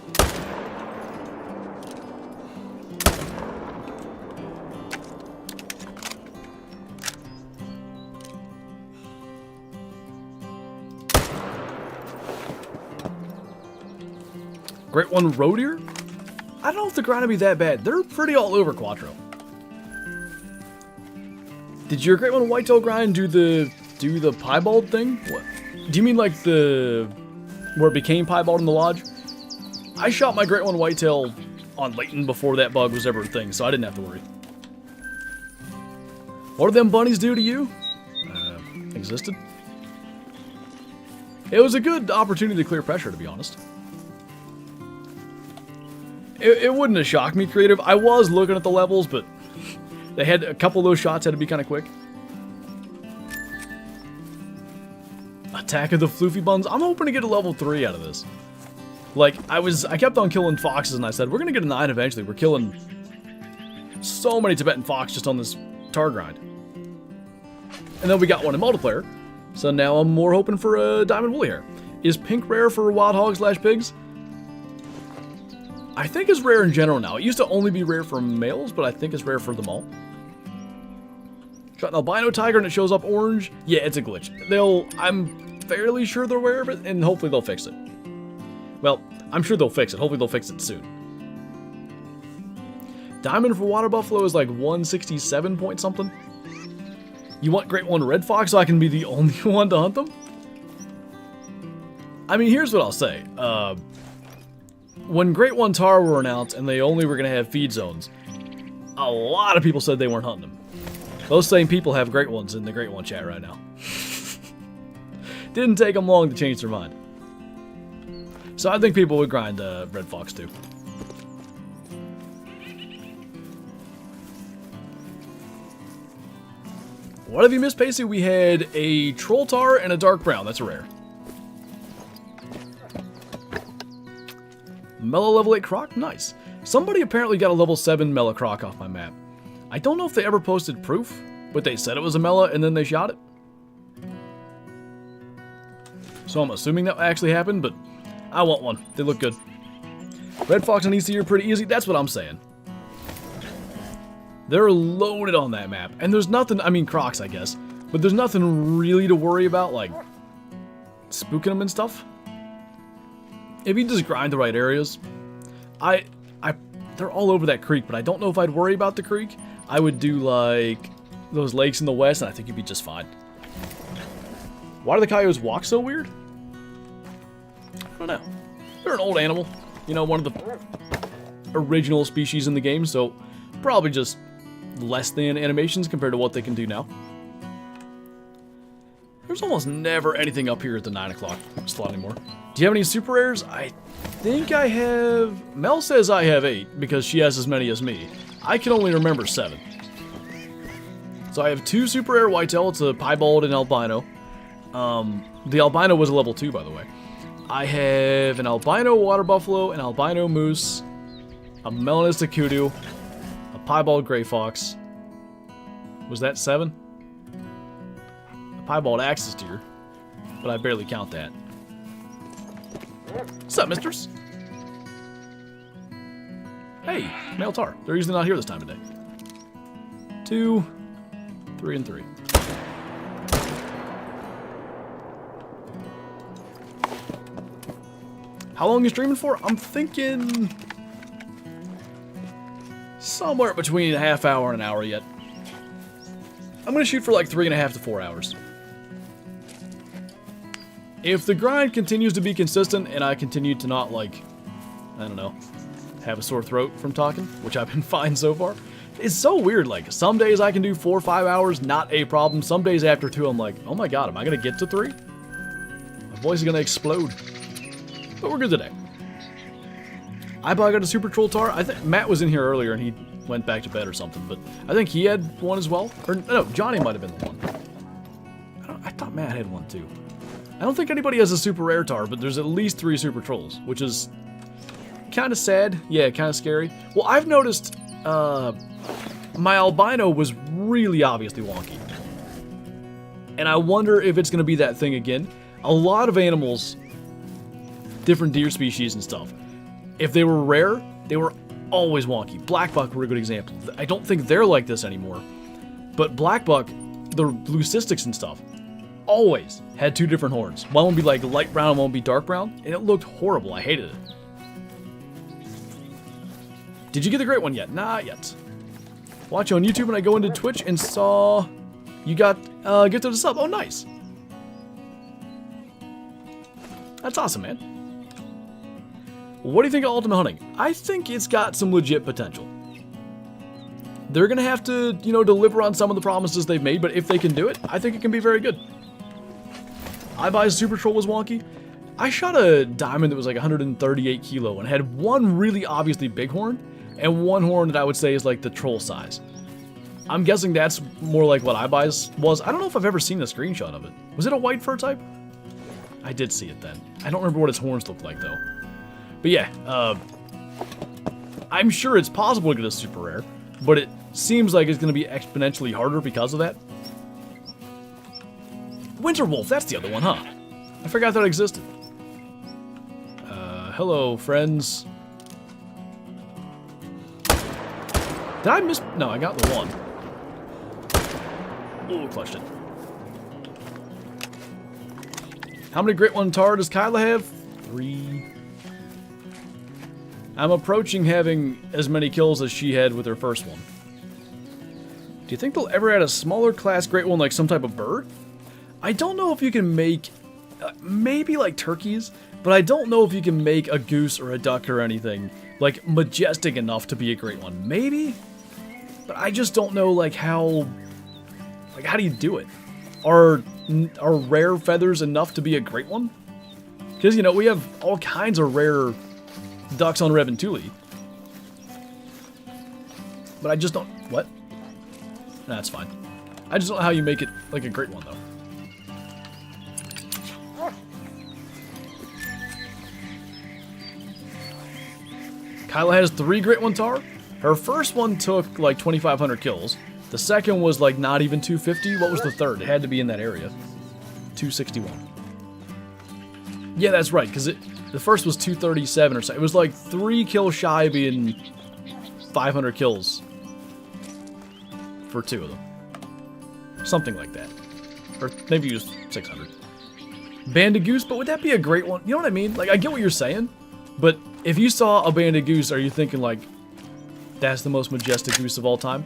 Great One roe deer? I don't know if the grind would be that bad. They're pretty all over Quattro. Did your Great One whitetail grind do the piebald thing? What? Do you mean like where it became piebald in the lodge? I shot my Great One whitetail on Layton before that bug was ever a thing, so I didn't have to worry. What did them bunnies do to you? Existed. It was a good opportunity to clear pressure, to be honest. It wouldn't have shocked me, creative. I was looking at the levels, but they had a couple of those shots had to be kind of quick. Attack of the Floofy Buns. I'm hoping to get a level 3 out of this. Like, I kept on killing foxes, and I said, we're going to get a 9 eventually. We're killing so many Tibetan fox just on this Tahr grind. And then we got one in multiplayer. So now I'm more hoping for a diamond woolly hair. Is pink rare for wild hogs / pigs? I think it's rare in general now. It used to only be rare for males, but I think it's rare for them all. Shot an albino tiger and it shows up orange. Yeah, it's a glitch. I'm fairly sure they're aware of it, and hopefully they'll fix it. Well, I'm sure they'll fix it. Hopefully they'll fix it soon. Diamond for water buffalo is like 167 point something. You want Great One red fox so I can be the only one to hunt them? I mean, here's what I'll say. When Great One Tahr were announced and they only were going to have feed zones, a lot of people said they weren't hunting them. Those same people have Great Ones in the Great One chat right now. Didn't take them long to change their mind. So I think people would grind red fox too. What have you missed, Pacey? We had a troll tar and a dark brown. That's a rare. Mellow level 8 croc? Nice. Somebody apparently got a level 7 mellow croc off my map. I don't know if they ever posted proof, but they said it was a mellow and then they shot it. So I'm assuming that actually happened, but I want one. They look good. Red fox and EC are pretty easy. That's what I'm saying. They're loaded on that map. And there's nothing, I mean crocs I guess, but there's nothing really to worry about, like spooking them and stuff. If you just grind the right areas. They're all over that creek, but I don't know if I'd worry about the creek. I would do like those lakes in the west, and I think you'd be just fine. Why do the coyotes walk so weird? I don't know. They're an old animal. You know, one of the original species in the game, so probably just less than animations compared to what they can do now. There's almost never anything up here at the 9 o'clock slot anymore. Do you have any super rares? I think I have... Mel says I have 8 because she has as many as me. I can only remember 7. So I have 2 super rare whitetail. It's a piebald and albino. The albino was a level 2, by the way. I have an albino water buffalo, an albino moose, a melanistic kudu, a piebald gray fox. Was that 7? A piebald axis deer, but I barely count that. What's up, misters? Hey, male Tahr. They're usually not here this time of day. 2, 3, and 3. How long are you streaming for? I'm thinking somewhere between a half hour and an hour yet. I'm gonna shoot for like 3.5 to 4 hours. If the grind continues to be consistent and I continue to not, like, I don't know, have a sore throat from talking, which I've been fine so far. It's so weird, like, some days I can do 4 or 5 hours, not a problem. Some days after 2, I'm like, oh my god, am I gonna get to 3? My voice is gonna explode. But we're good today. I got a super troll Tahr. I think Matt was in here earlier and he went back to bed or something, but I think he had one as well. Or no, Johnny might have been the one. I thought Matt had one too. I don't think anybody has a super rare Tahr, but there's at least 3 super trolls, which is kind of sad. Yeah, kind of scary. Well, I've noticed my albino was really obviously wonky. And I wonder if it's going to be that thing again. A lot of animals, different deer species and stuff, if they were rare, they were always wonky. Black buck were a good example. I don't think they're like this anymore. But black buck, the leucistics and stuff, always had 2 different horns. One would be like light brown, one would be dark brown, and it looked horrible. I hated it. Did you get the great one yet? Not yet. Watch on YouTube and I go into Twitch and saw you got gifted a sub. Oh, nice. That's awesome, man. What do you think of Ultimate Hunting? I think it's got some legit potential. They're going to have to, you know, deliver on some of the promises they've made, but if they can do it, I think it can be very good. iBuy's Super Troll was wonky. I shot a diamond that was like 138 kilo and had one really obviously big horn and one horn that I would say is like the troll size. I'm guessing that's more like what iBuy's was. I don't know if I've ever seen a screenshot of it. Was it a white fur type? I did see it then. I don't remember what its horns looked like though. But yeah, I'm sure it's possible to get a super rare, but it seems like it's going to be exponentially harder because of that. Winter Wolf, that's the other one, huh? I forgot that existed. Hello, friends. Did I miss? No, I got the one. Ooh, clutched it. How many Great One Tahr does Kyla have? 3. I'm approaching having as many kills as she had with her first one. Do you think they'll ever add a smaller class Great One like some type of bird? I don't know if you can make, maybe like turkeys, but I don't know if you can make a goose or a duck or anything like majestic enough to be a Great One. Maybe, but I just don't know like how do you do it? Are rare feathers enough to be a Great One? Because, you know, we have all kinds of rare ducks on Reventuli. But I just don't... What? Nah, that's fine. I just don't know how you make it like a Great One, though. Kyla has 3 Great One Tahr. Her first one took like 2,500 kills. The second was like not even 250. What was the third? It had to be in that area. 261. Yeah, that's right, because the first was 237 or so. It was like 3 kills shy of being 500 kills for 2 of them. Something like that. Or maybe just 600. Banded goose, but would that be a Great One? You know what I mean? Like, I get what you're saying, but if you saw a banded goose, are you thinking like, that's the most majestic goose of all time?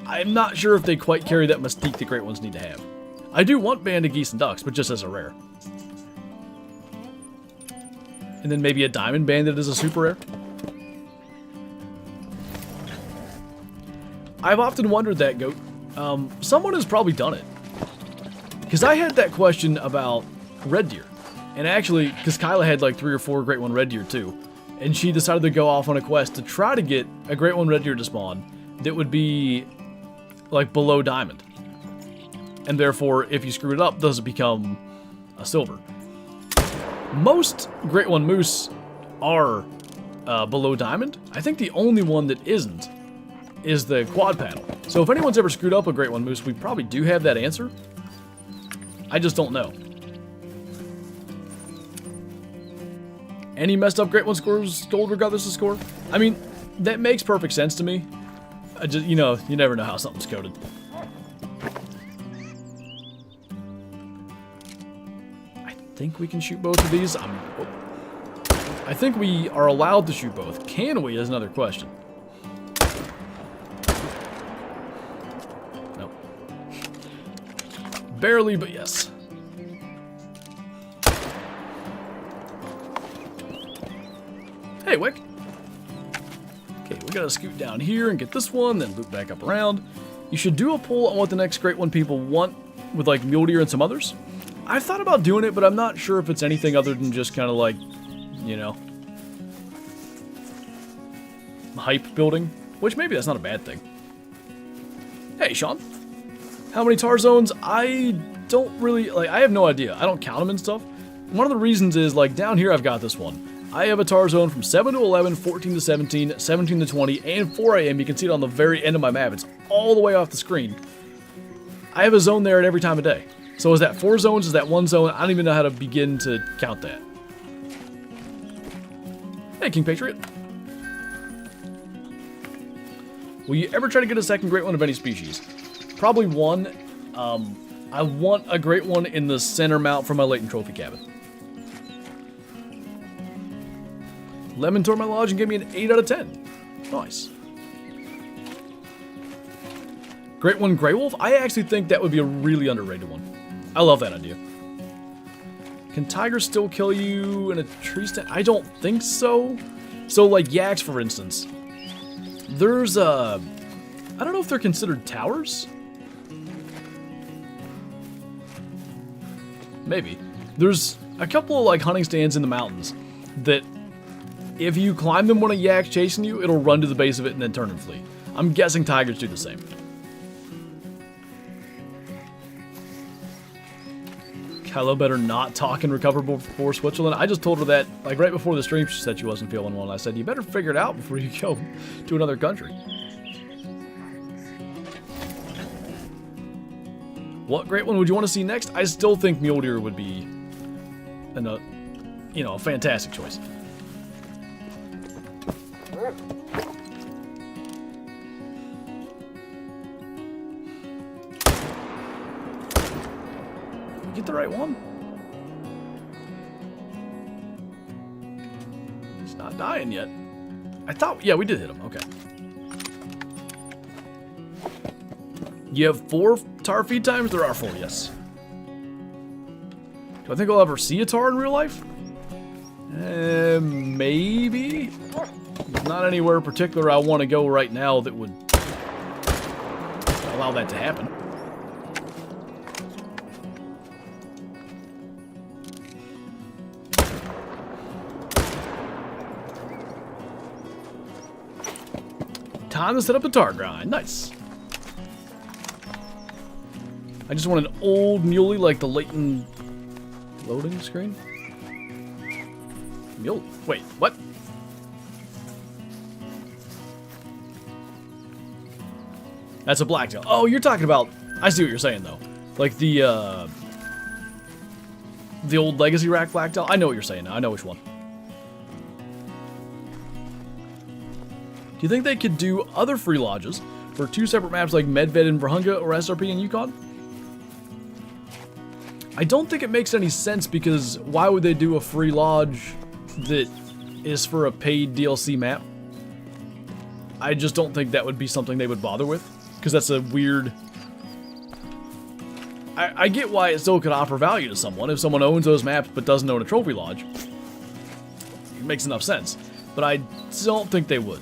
I'm not sure if they quite carry that mystique the Great Ones need to have. I do want banded geese and ducks, but just as a rare. And then maybe a diamond banded as a super rare. I've often wondered that, Goat. Someone has probably done it. Because I had that question about red deer. And actually, because Kyla had like 3 or 4 great one red deer too. And she decided to go off on a quest to try to get a great one red deer to spawn that would be like below diamond. And therefore, if you screw it up, does it become a silver? Most great one moose are below diamond. I think the only one that isn't is the quad panel. So if anyone's ever screwed up a great one moose, we probably do have that answer. I just don't know. Any messed up great one scores gold regardless of score? I mean, that makes perfect sense to me. I just, you know, you never know how something's coded. I think we can shoot both of these. I think we are allowed to shoot both. Can we is another question. Nope. Barely, but yes. Hey, Wick. Okay, we gotta scoot down here and get this one, then loop back up around. You should do a poll on what the next great one people want with like mule deer and some others. I've thought about doing it, but I'm not sure if it's anything other than just kind of like, you know, hype building, which maybe that's not a bad thing. Hey, Sean. How many tar zones? I don't really, like, I have no idea. I don't count them and stuff. One of the reasons is, like, down here I've got this one. I have a tar zone from 7 to 11, 14 to 17, 17 to 20, and 4 a.m. You can see it on the very end of my map. It's all the way off the screen. I have a zone there at every time of day. So is that 4 zones? Is that 1 zone? I don't even know how to begin to count that. Hey, King Patriot. Will you ever try to get a second great one of any species? Probably one. I want a great one in the center mount for my latent trophy cabin. Lemon toured my lodge and gave me an 8 out of 10. Nice. Great one Grey Wolf? I actually think that would be a really underrated one. I love that idea. Can tigers still kill you in a tree stand? I don't think so. So, like yaks, for instance. There's, I don't know if they're considered towers. Maybe. There's a couple of, like, hunting stands in the mountains that if you climb them when a yak's chasing you, it'll run to the base of it and then turn and flee. I'm guessing tigers do the same. Kylo better not talk and recover before Switzerland. I just told her that, like, right before the stream, she said she wasn't feeling well. And I said, you better figure it out before you go to another country. What great one would you want to see next? I still think mule deer would be, you know, a fantastic choice. Get the right one. He's not dying yet. I thought, yeah, we did hit him. Okay. You have 4 tar feed times? There are 4, yes. Do I think I'll ever see a tar in real life? Maybe. Not anywhere particular I want to go right now that would allow that to happen. Time to set up the tar grind. Nice. I just want an old muley like the latent loading screen. Muley. Wait, what? That's a blacktail. Oh, you're talking about... I see what you're saying, though. Like the old legacy rack blacktail. I know what you're saying now. I know which one. Do you think they could do other free lodges for 2 separate maps like Medved and Virunga or SRP and Yukon? I don't think it makes any sense because why would they do a free lodge that is for a paid DLC map? I just don't think that would be something they would bother with because that's a weird... I get why it still could offer value to someone if someone owns those maps but doesn't own a trophy lodge. It makes enough sense, but I don't think they would.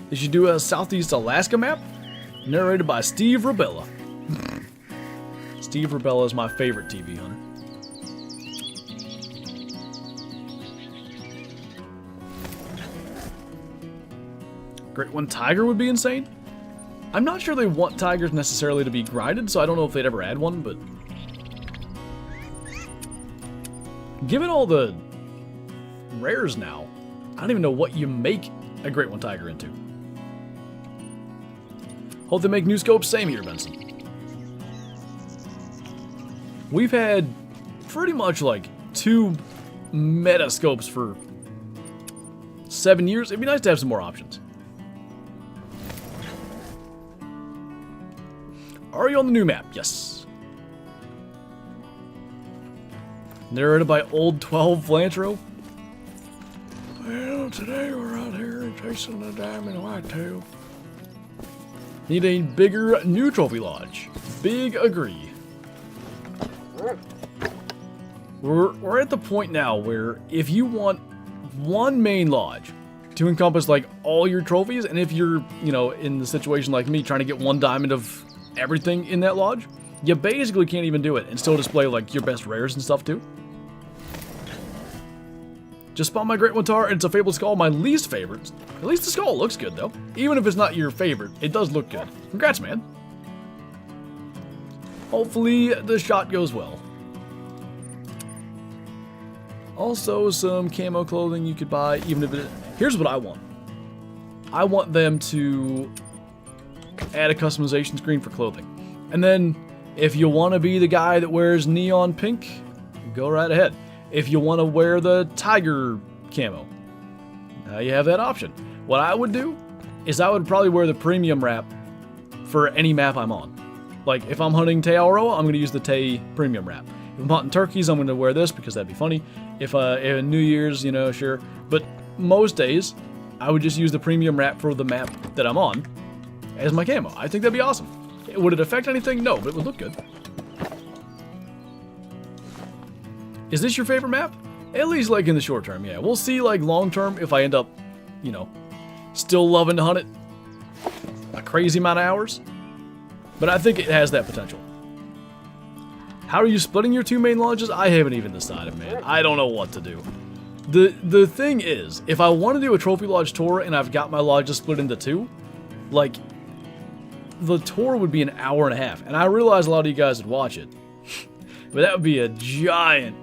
They should do a Southeast Alaska map, narrated by Steve Ribella. Steve Ribella is my favorite TV hunter. Great One Tiger would be insane. I'm not sure they want tigers necessarily to be grinded, so I don't know if they'd ever add one, but given all the rares now, I don't even know what you make a Great One Tiger into. Hope they make new scopes. Same here, Benson. We've had pretty much like 2 meta scopes for 7 years. It'd be nice to have some more options. Are you on the new map? Yes. Narrated by Old 12 Flinter. Well, today we're out here chasing the diamond whitetail. Need a bigger new trophy lodge. Big agree. We're at the point now where if you want one main lodge to encompass like all your trophies, and if you're, you know, in the situation like me trying to get 1 diamond of everything in that lodge, you basically can't even do it and still display like your best rares and stuff too. Just spawned my Great One Tahr, and it's a Fabled Skull, my least favorite. At least the skull looks good though. Even if it's not your favorite, it does look good. Congrats, man. Hopefully the shot goes well. Also, some camo clothing you could buy, even if it... Here's what I want. I want them to add a customization screen for clothing. And then, if you want to be the guy that wears neon pink, go right ahead. If you want to wear the tiger camo, now you have that option. What I would do is I would probably wear the premium wrap for any map I'm on. Like, if I'm hunting Tahr, I'm going to use the Tay premium wrap. If I'm hunting turkeys, I'm going to wear this because that'd be funny. If New Year's, you know, sure. But most days, I would just use the premium wrap for the map that I'm on as my camo. I think that'd be awesome. Would it affect anything? No, but it would look good. Is this your favorite map? At least like in the short term, yeah. We'll see like long term if I end up, you know, still loving to hunt it a crazy amount of hours. But I think it has that potential. How are you splitting your 2 main lodges? I haven't even decided, man. I don't know what to do. The thing is, if I want to do a trophy lodge tour and I've got my lodges split into 2, like, the tour would be an hour and a half. And I realize a lot of you guys would watch it. But that would be a giant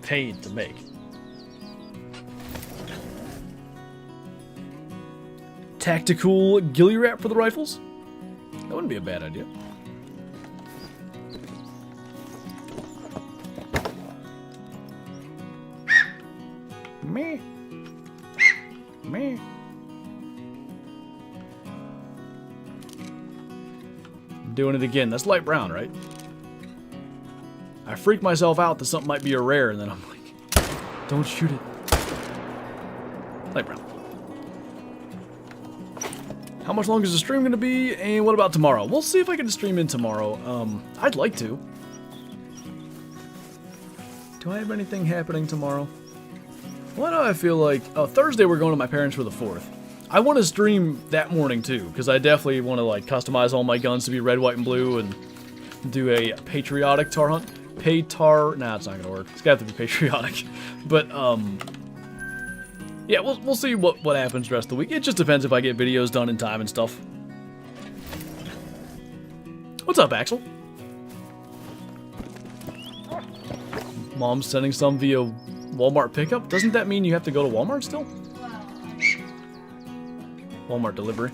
pain to make. Tactical ghillie wrap for the rifles? That wouldn't be a bad idea. Me. Me. I'm doing it again. That's light brown, right? I freak myself out that something might be a rare, and then I'm like, don't shoot it. Light brown. How much longer is the stream going to be? And what about tomorrow? We'll see if I can stream in tomorrow. I'd like to. Do I have anything happening tomorrow? Why do I feel like... Oh, Thursday we're going to my parents for the 4th. I want to stream that morning too, because I definitely want to like customize all my guns to be red, white, and blue, and do a patriotic Tahr hunt. Tahr... Nah, it's not going to work. It's got to be patriotic. But, yeah, we'll see what happens the rest of the week. It just depends if I get videos done in time and stuff. What's up, Axel? Mom's sending some via Walmart pickup? Doesn't that mean you have to go to Walmart still? Walmart delivery.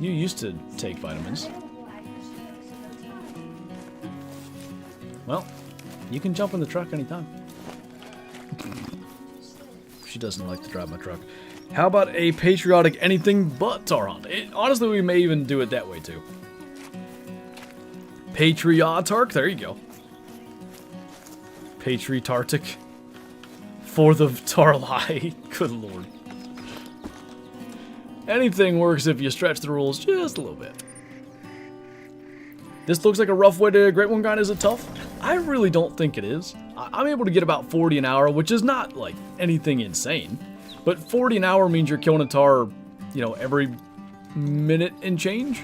You used to take vitamins. Well, you can jump in the truck anytime. She doesn't like to drive my truck. How about a patriotic anything but Tahr hunt? Honestly, we may even do it that way too. Patriotark, there you go. Patriotartic. 4th of Tarly. Good lord. Anything works if you stretch the rules just a little bit. This looks like a rough way to Great One grind. Is it tough? I really don't think it is. I'm able to get about 40 an hour, which is not like anything insane. But 40 an hour means you're killing a Tahr, you know, every minute and change.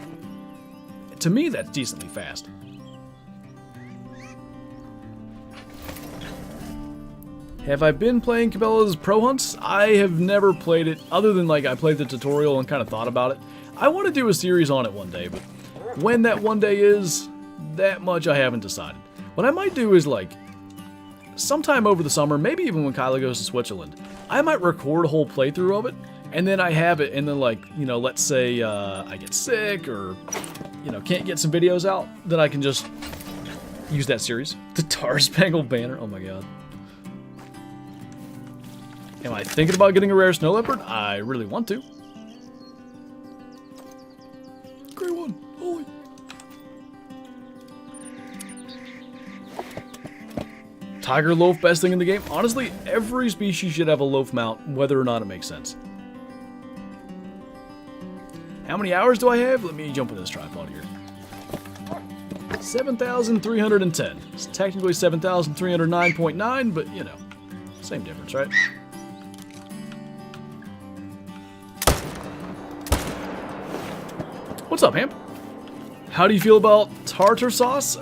To me, that's decently fast. Have I been playing Cabela's Pro Hunts? I have never played it, other than like I played the tutorial and kind of thought about it. I want to do a series on it one day, but when that one day is, that much I haven't decided. What I might do is like, sometime over the summer, maybe even when Kyla goes to Switzerland, I might record a whole playthrough of it, and then I have it, and then like, you know, let's say I get sick or, you know, can't get some videos out, then I can just use that series. The Tahr Spangled Banner, oh my god. Am I thinking about getting a rare snow leopard? I really want to. Great one, holy. Tiger loaf, best thing in the game? Honestly, every species should have a loaf mount, whether or not it makes sense. How many hours do I have? Let me jump in this tripod here. 7,310. It's technically 7,309.9, but you know, same difference, right? What's up, Hamp? How do you feel about tartar sauce?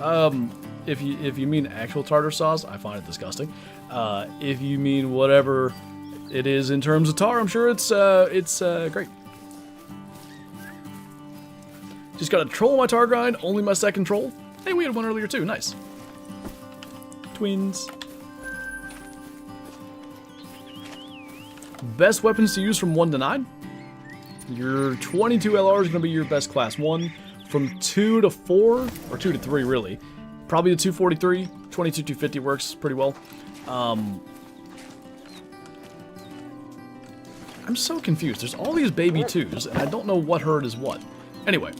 If you mean actual tartar sauce, I find it disgusting. If you mean whatever it is in terms of Tahr, I'm sure it's great. Just got a troll on my Tahr grind, only my second troll. Hey, we had one earlier too, nice. Twins. Best weapons to use from 1 to 9? Your 22 LR is going to be your best class 1. From 2 to 4, or 2 to 3 really, probably the 243, 22 250 works pretty well. I'm so confused. There's all these baby 2s, and I don't know what herd is what. Anyway.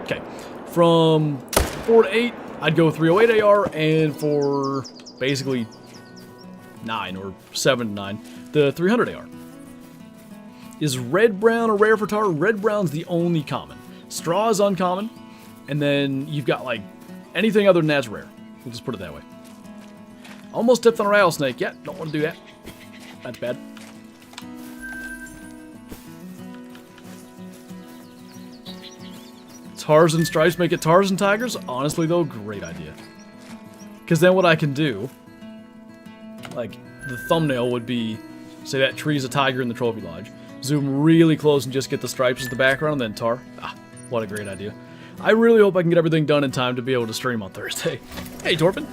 Okay. From 4 to 8, I'd go 308 AR, and for basically 9 or 7 to 9, the 300 AR. Is red brown a rare for Tahr? Red brown's the only common. Straw is uncommon, and then you've got like anything other than that's rare. We'll just put it that way. Almost dipped on a rattlesnake. Yeah, don't want to do that. That's bad. Tahrs and stripes make it Tahrs and tigers? Honestly though, great idea. Because then what I can do, like the thumbnail would be, say that tree's a tiger in the trophy lodge. Zoom really close and just get the stripes as the background and then Tahr. Ah, what a great idea. I really hope I can get everything done in time to be able to stream on Thursday. Hey, Torpin.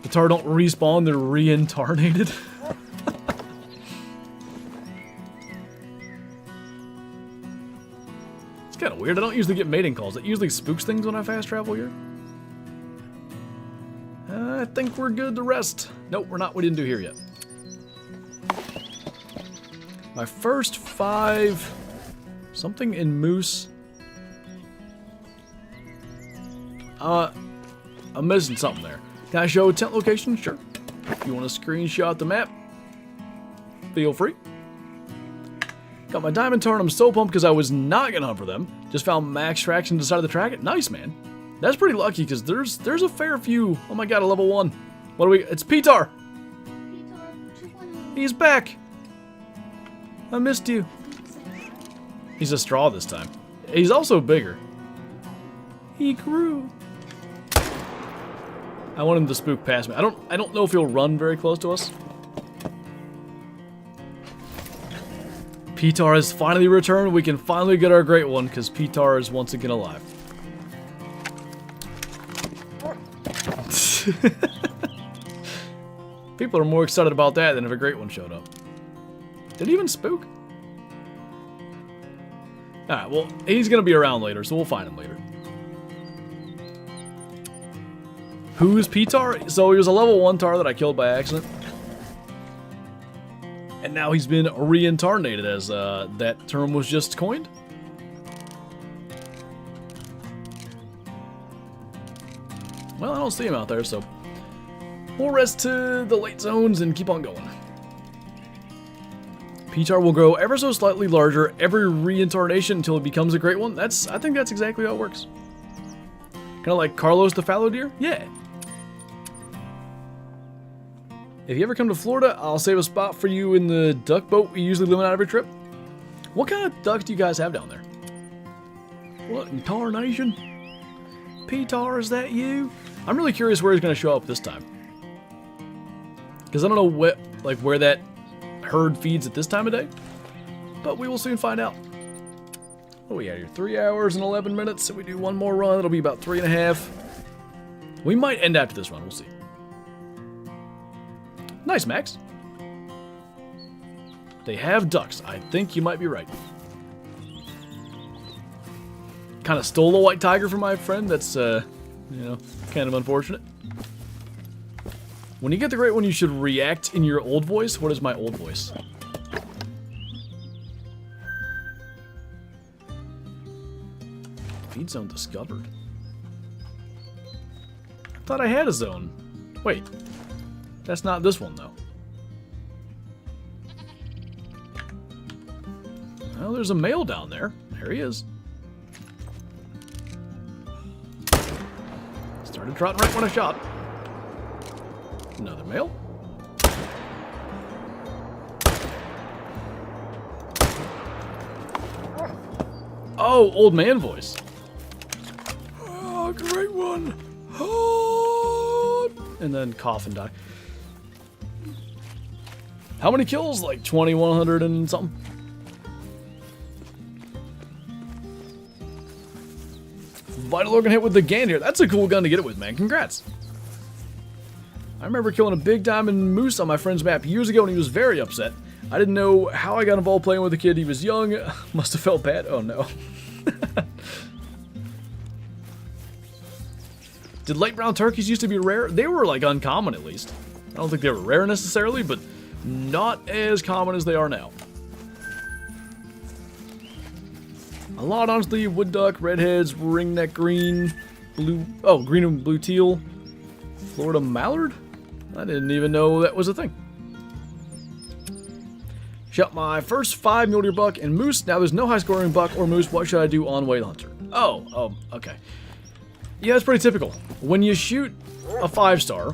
The Tahr don't respawn, they're reincarnated. It's kind of weird. I don't usually get mating calls. It usually spooks things when I fast travel here. I think we're good to rest. Nope, we're not. We didn't do here yet. My first 5... Something in moose. I'm missing something there. Can I show a tent location? Sure. If you want to screenshot the map, feel free. Got my diamond Tahr and I'm so pumped because I was not going to hunt for them. Just found max traction and decided to track it. Nice, man. That's pretty lucky because there's a fair few. Oh my god, a level 1. What do we... It's Tahr. He's back. I missed you. He's a straw this time. He's also bigger. He grew. I want him to spook past me. I don't know if he'll run very close to us. Tahr has finally returned. We can finally get our great one because Tahr is once again alive. People are more excited about that than if a great one showed up. Did he even spook? Alright, well, he's going to be around later, so we'll find him later. Who's Tahr? So he was a level 1 Tahr that I killed by accident. And now he's been reincarnated, as that term was just coined. Well, I don't see him out there, so we'll rest to the late zones and keep on going. Tahr will grow ever so slightly larger every reincarnation until it becomes a great one. I think that's exactly how it works. Kind of like Carlos the fallow deer? Yeah. If you ever come to Florida, I'll save a spot for you in the duck boat we usually limit on every trip. What kind of ducks do you guys have down there? What in Tahr Nation? P-Tahr, is that you? I'm really curious where he's going to show up this time. Because I don't know where that herd feeds at this time of day. But we will soon find out. What are we at here? 3 hours and 11 minutes. If we do one more run, it'll be about 3.5. We might end after this run. We'll see. Nice, Max. They have ducks. I think you might be right. Kind of stole a white tiger from my friend. That's, you know, kind of unfortunate. When you get the great one, you should react in your old voice. What is my old voice? Feed zone discovered. I thought I had a zone. Wait. That's not this one, though. Well, there's a male down there. There he is. Started trotting right when I shot. Another male. Oh, old man voice. Oh, great one. Oh. And then cough and die. How many kills? Like 2,100 and something. Vital organ hit with the gander. That's a cool gun to get it with, man. Congrats. I remember killing a big diamond moose on my friend's map years ago and he was very upset. I didn't know how I got involved playing with a kid. He was young. Must have felt bad. Oh no. Did light brown turkeys used to be rare? They were like uncommon at least. I don't think they were rare necessarily, but not as common as they are now. A lot, honestly. Wood duck, redheads, ringneck green, blue. Oh, green and blue teal. Florida mallard? I didn't even know that was a thing. Shot my first 5 mule deer buck and moose. Now there's no high scoring buck or moose. What should I do on Whale Hunter? Oh, okay. Yeah, it's pretty typical. When you shoot a 5-star,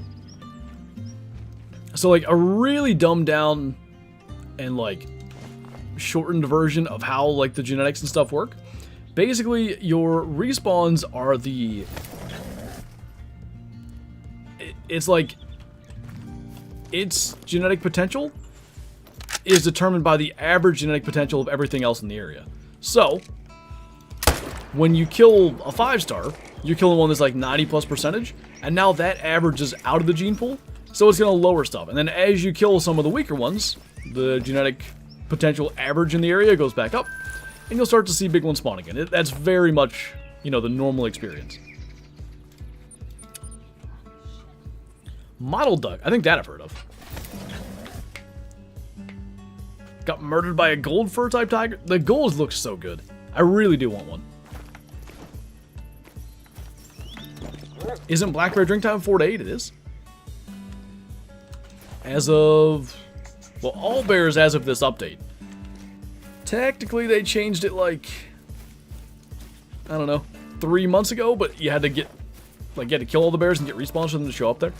so like a really dumbed down and like shortened version of how like the genetics and stuff work. Basically, your respawns are the... It's like... Its genetic potential is determined by the average genetic potential of everything else in the area. So, when you kill a 5-star, you're killing one that's like 90+%, and now that averages out of the gene pool, so it's going to lower stuff. And then as you kill some of the weaker ones, the genetic potential average in the area goes back up, and you'll start to see big ones spawn again. That's very much, you know, the normal experience. Model duck, I think that I've heard of. Got murdered by a gold fur type tiger. The gold looks so good. I really do want one. Isn't black bear drink time 4 to 8? It is. As of... Well, all bears as of this update. Technically, they changed it like... I don't know, 3 months ago, but you had to get... Like, you had to kill all the bears and get respawns for them to show up there.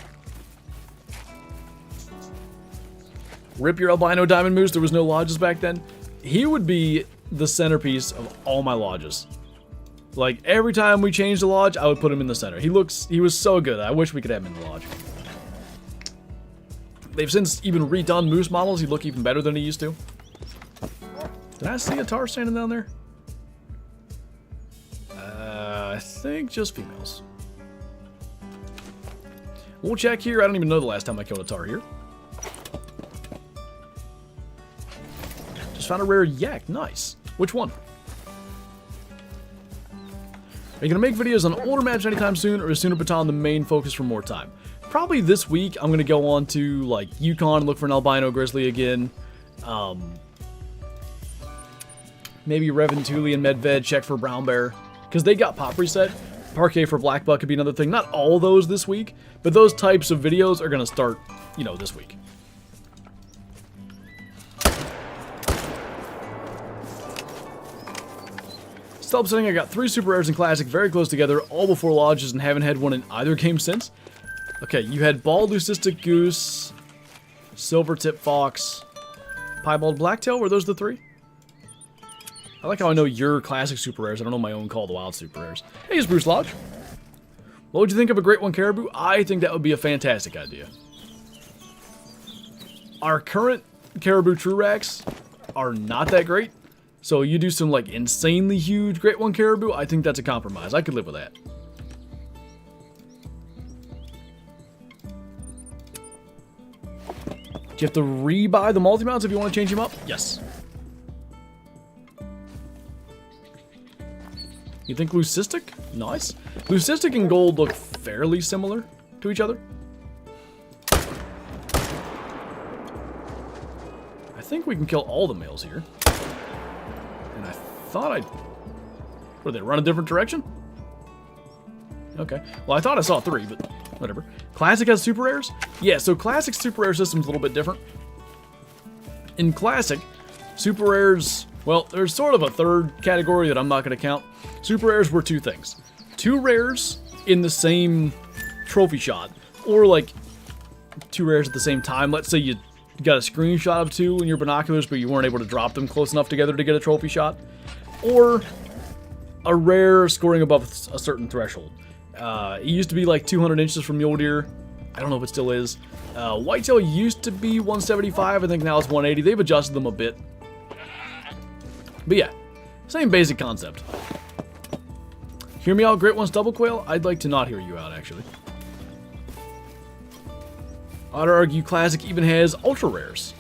Rip your albino diamond moose. There was no lodges back then. He would be the centerpiece of all my lodges. Like, every time we changed a lodge, I would put him in the center. He was so good. I wish we could have him in the lodge. They've since even redone moose models. He look even better than he used to. Did I see a Tahr standing down there? I think just females. We'll check here. I don't even know the last time I killed a Tahr here. Just found a rare yak. Nice. Which one? Are you going to make videos on older maps anytime soon, or is Sooner Baton the main focus for more time? Probably this week, I'm going to go on to, like, Yukon, look for an albino grizzly again. Maybe Reventuli and Medved, check for brown bear. Because they got pop reset. Parquet for black buck could be another thing. Not all those this week, but those types of videos are going to start, you know, this week. Still upsetting, I got 3 super rares in Classic very close together, all before lodges, and haven't had one in either game since. Okay, you had Bald Leucistic Goose, Silver Tip Fox, Piebald Blacktail. Were those the 3? I like how I know your Classic super rares. I don't know my own Call of the Wild super rares. Hey, it's Bruce Lodge. What would you think of a Great One Caribou? I think that would be a fantastic idea. Our current Caribou True Racks are not that great. So you do some like insanely huge Great One Caribou, I think that's a compromise. I could live with that. Do you have to rebuy the multi-mounts if you want to change them up? Yes. You think Leucistic? Nice. Leucistic and Gold look fairly similar to each other. I think we can kill all the males here. And I thought I'd... What, did they run a different direction? Okay. Well, I thought I saw 3, but whatever. Classic has super rares? Yeah, so Classic super rare system's a little bit different. In Classic, super rares... Well, there's sort of a third category that I'm not going to count. Super rares were 2 things. 2 rares in the same trophy shot. Or, like, 2 rares at the same time. Let's say you got a screenshot of 2 in your binoculars, but you weren't able to drop them close enough together to get a trophy shot. Or a rare scoring above a certain threshold. It used to be like 200 inches from mule deer. I don't know if it still is. Whitetail used to be 175. I think now it's 180. They've adjusted them a bit. But yeah, same basic concept. Hear me out, Great Ones Double Quail? I'd like to not hear you out, actually. I'd argue Classic even has ultra rares.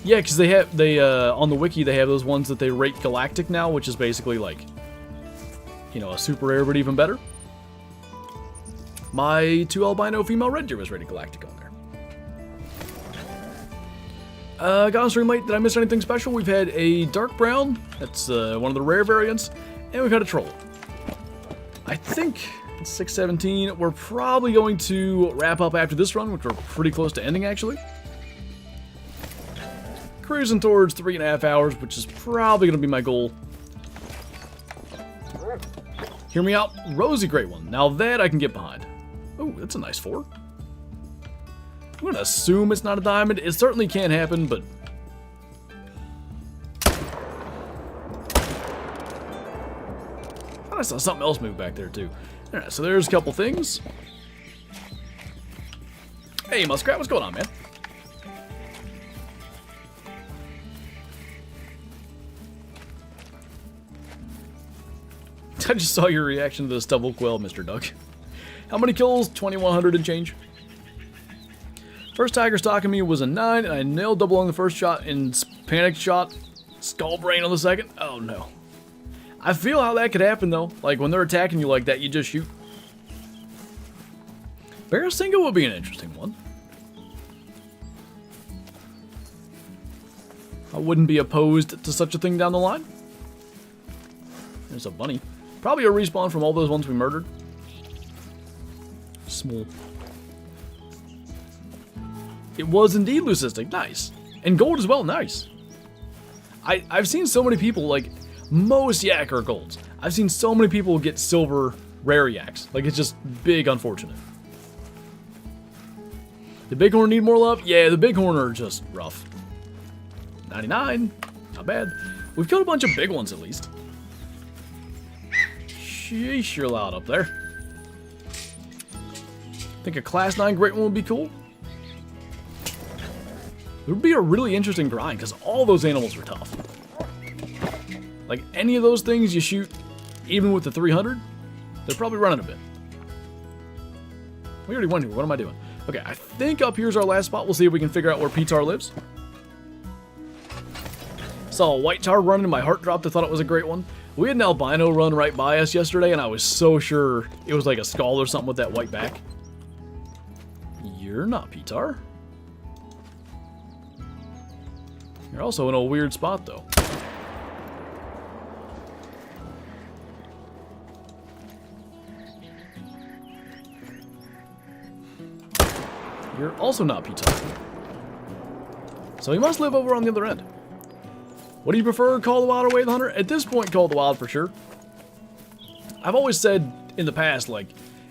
Yeah, because they have on the wiki they have those ones that they rate galactic now, which is basically like, you know, a super rare but even better. My 2 albino female red deer was rated galactic on there. Got on stream late. Did I miss anything special? We've had a dark brown. That's one of the rare variants, and we've got a troll. I think it's 6:17. We're probably going to wrap up after this run, which we're pretty close to ending, actually. Cruising towards 3.5 hours, which is probably going to be my goal. Hear me out. Rosy Great One. Now that I can get behind. Oh, that's a nice 4. I'm going to assume it's not a diamond. It certainly can't happen, but... I saw something else move back there, too. Alright, so there's a couple things. Hey, Muskrat, what's going on, man? I just saw your reaction to this double quail, Mr. Duck. How many kills? 2,100 and change. First tiger stalking me was a 9, and I nailed double on the first shot and panic shot skull brain on the second. Oh no. I feel how that could happen though. Like when they're attacking you like that, you just shoot. Barrasinga would be an interesting one. I wouldn't be opposed to such a thing down the line. There's a bunny. Probably a respawn from all those ones we murdered. Small. It was indeed leucistic. Nice. And gold as well. Nice. I've seen so many people, like, most yak are golds. I've seen so many people get silver rare yaks. Like, it's just big unfortunate. The bighorn need more love? Yeah, the bighorn are just rough. 99. Not bad. We've killed a bunch of big ones at least. Sheesh, you're loud up there. Think a class 9 great one would be cool? It would be a really interesting grind, because all those animals are tough. Like, any of those things you shoot, even with the 300, they're probably running a bit. We already went here. What am I doing? Okay, I think up here's our last spot. We'll see if we can figure out where Tahr lives. Saw a white Tahr run and my heart dropped. I thought it was a great one. We had an albino run right by us yesterday, and I was so sure it was like a skull or something with that white back. You're not Tahr. You're also in a weird spot, though. You're also not Tahr. So he must live over on the other end. What do you prefer, Call of the Wild or Way of the Hunter? At this point, Call of the Wild for sure. I've always said in the past, like,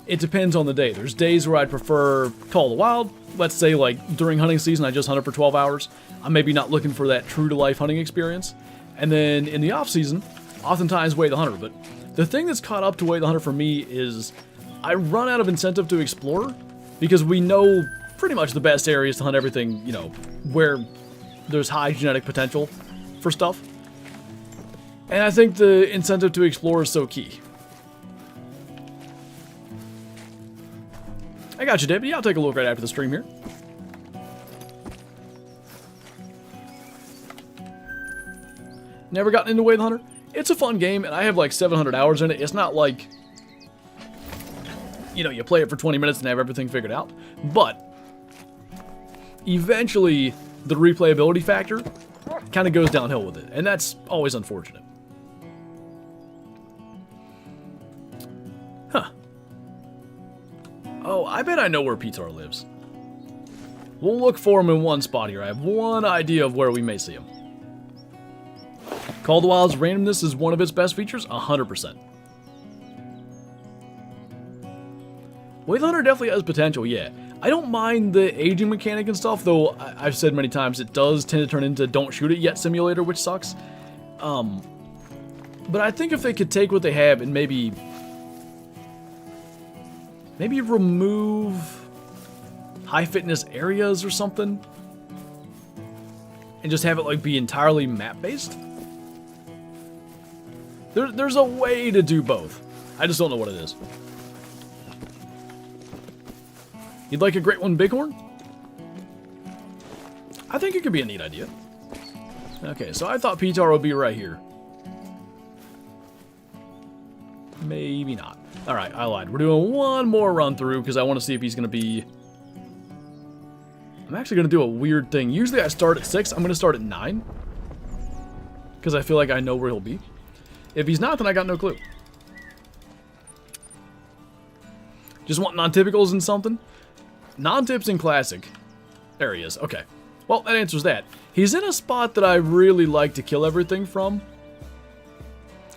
it depends on the day. There's days where I'd prefer Call of the Wild. Let's say, like, during hunting season, I just hunted for 12 hours. I'm maybe not looking for that true-to-life hunting experience. And then in the off-season, oftentimes Way of the Hunter. But the thing that's caught up to Way of the Hunter for me is I run out of incentive to explore because we know pretty much the best areas to hunt everything, you know, where there's high genetic potential for stuff. And I think the incentive to explore is so key. I got you, Deputy. I'll take a look right after the stream here. Never gotten into Way of the Hunter? It's a fun game, and I have like 700 hours in it. It's not like, you know, you play it for 20 minutes and have everything figured out. But eventually, the replayability factor kind of goes downhill with it, and that's always unfortunate. Huh. Oh, I bet I know where Tahr lives. We'll look for him in one spot here. I have one idea of where we may see him. Call of the Wild's randomness is one of its best features, 100%. Way of the Hunter definitely has potential, yeah. I don't mind the aging mechanic and stuff, though I've said many times it does tend to turn into Don't Shoot It Yet simulator, which sucks. But I think if they could take what they have and maybe remove high fitness areas or something, and just have it like be entirely map based. There's a way to do both. I just don't know what it is. You'd like a Great One Bighorn? I think it could be a neat idea. Okay, so I thought Tahr would be right here. Maybe not. Alright, I lied. We're doing one more run through because I want to see if he's going to be... I'm actually going to do a weird thing. Usually I start at 6. I'm going to start at 9. Because I feel like I know where he'll be. If he's not, then I got no clue. Just want non-typicals and something? Non-tips in classic. There he is. Okay. Well, that answers that. He's in a spot that I really like to kill everything from.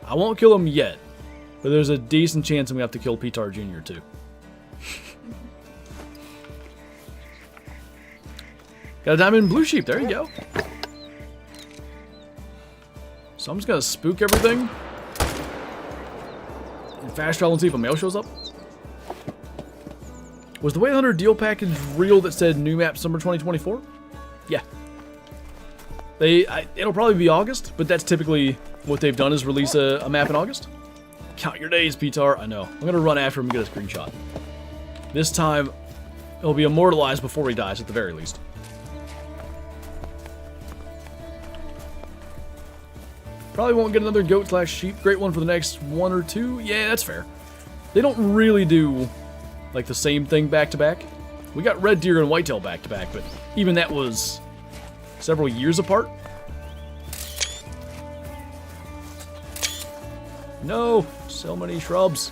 I won't kill him yet. But there's a decent chance I'm going to have to kill Tahr Jr. too. Got a diamond blue sheep. There you go. So I'm just going to spook everything. And fast travel and see if a male shows up. Was the Way of the Hunter deal package real that said new map summer 2024? Yeah. It'll probably be August, but that's typically what they've done is release a map in August. Count your days, Tahr. I know. I'm going to run after him and get a screenshot. This time, he'll be immortalized before he dies, at the very least. Probably won't get another goat/sheep. Great One for the next 1 or 2. Yeah, that's fair. They don't really do, like, the same thing back-to-back. We got red deer and whitetail back-to-back, but even that was several years apart. No, so many shrubs.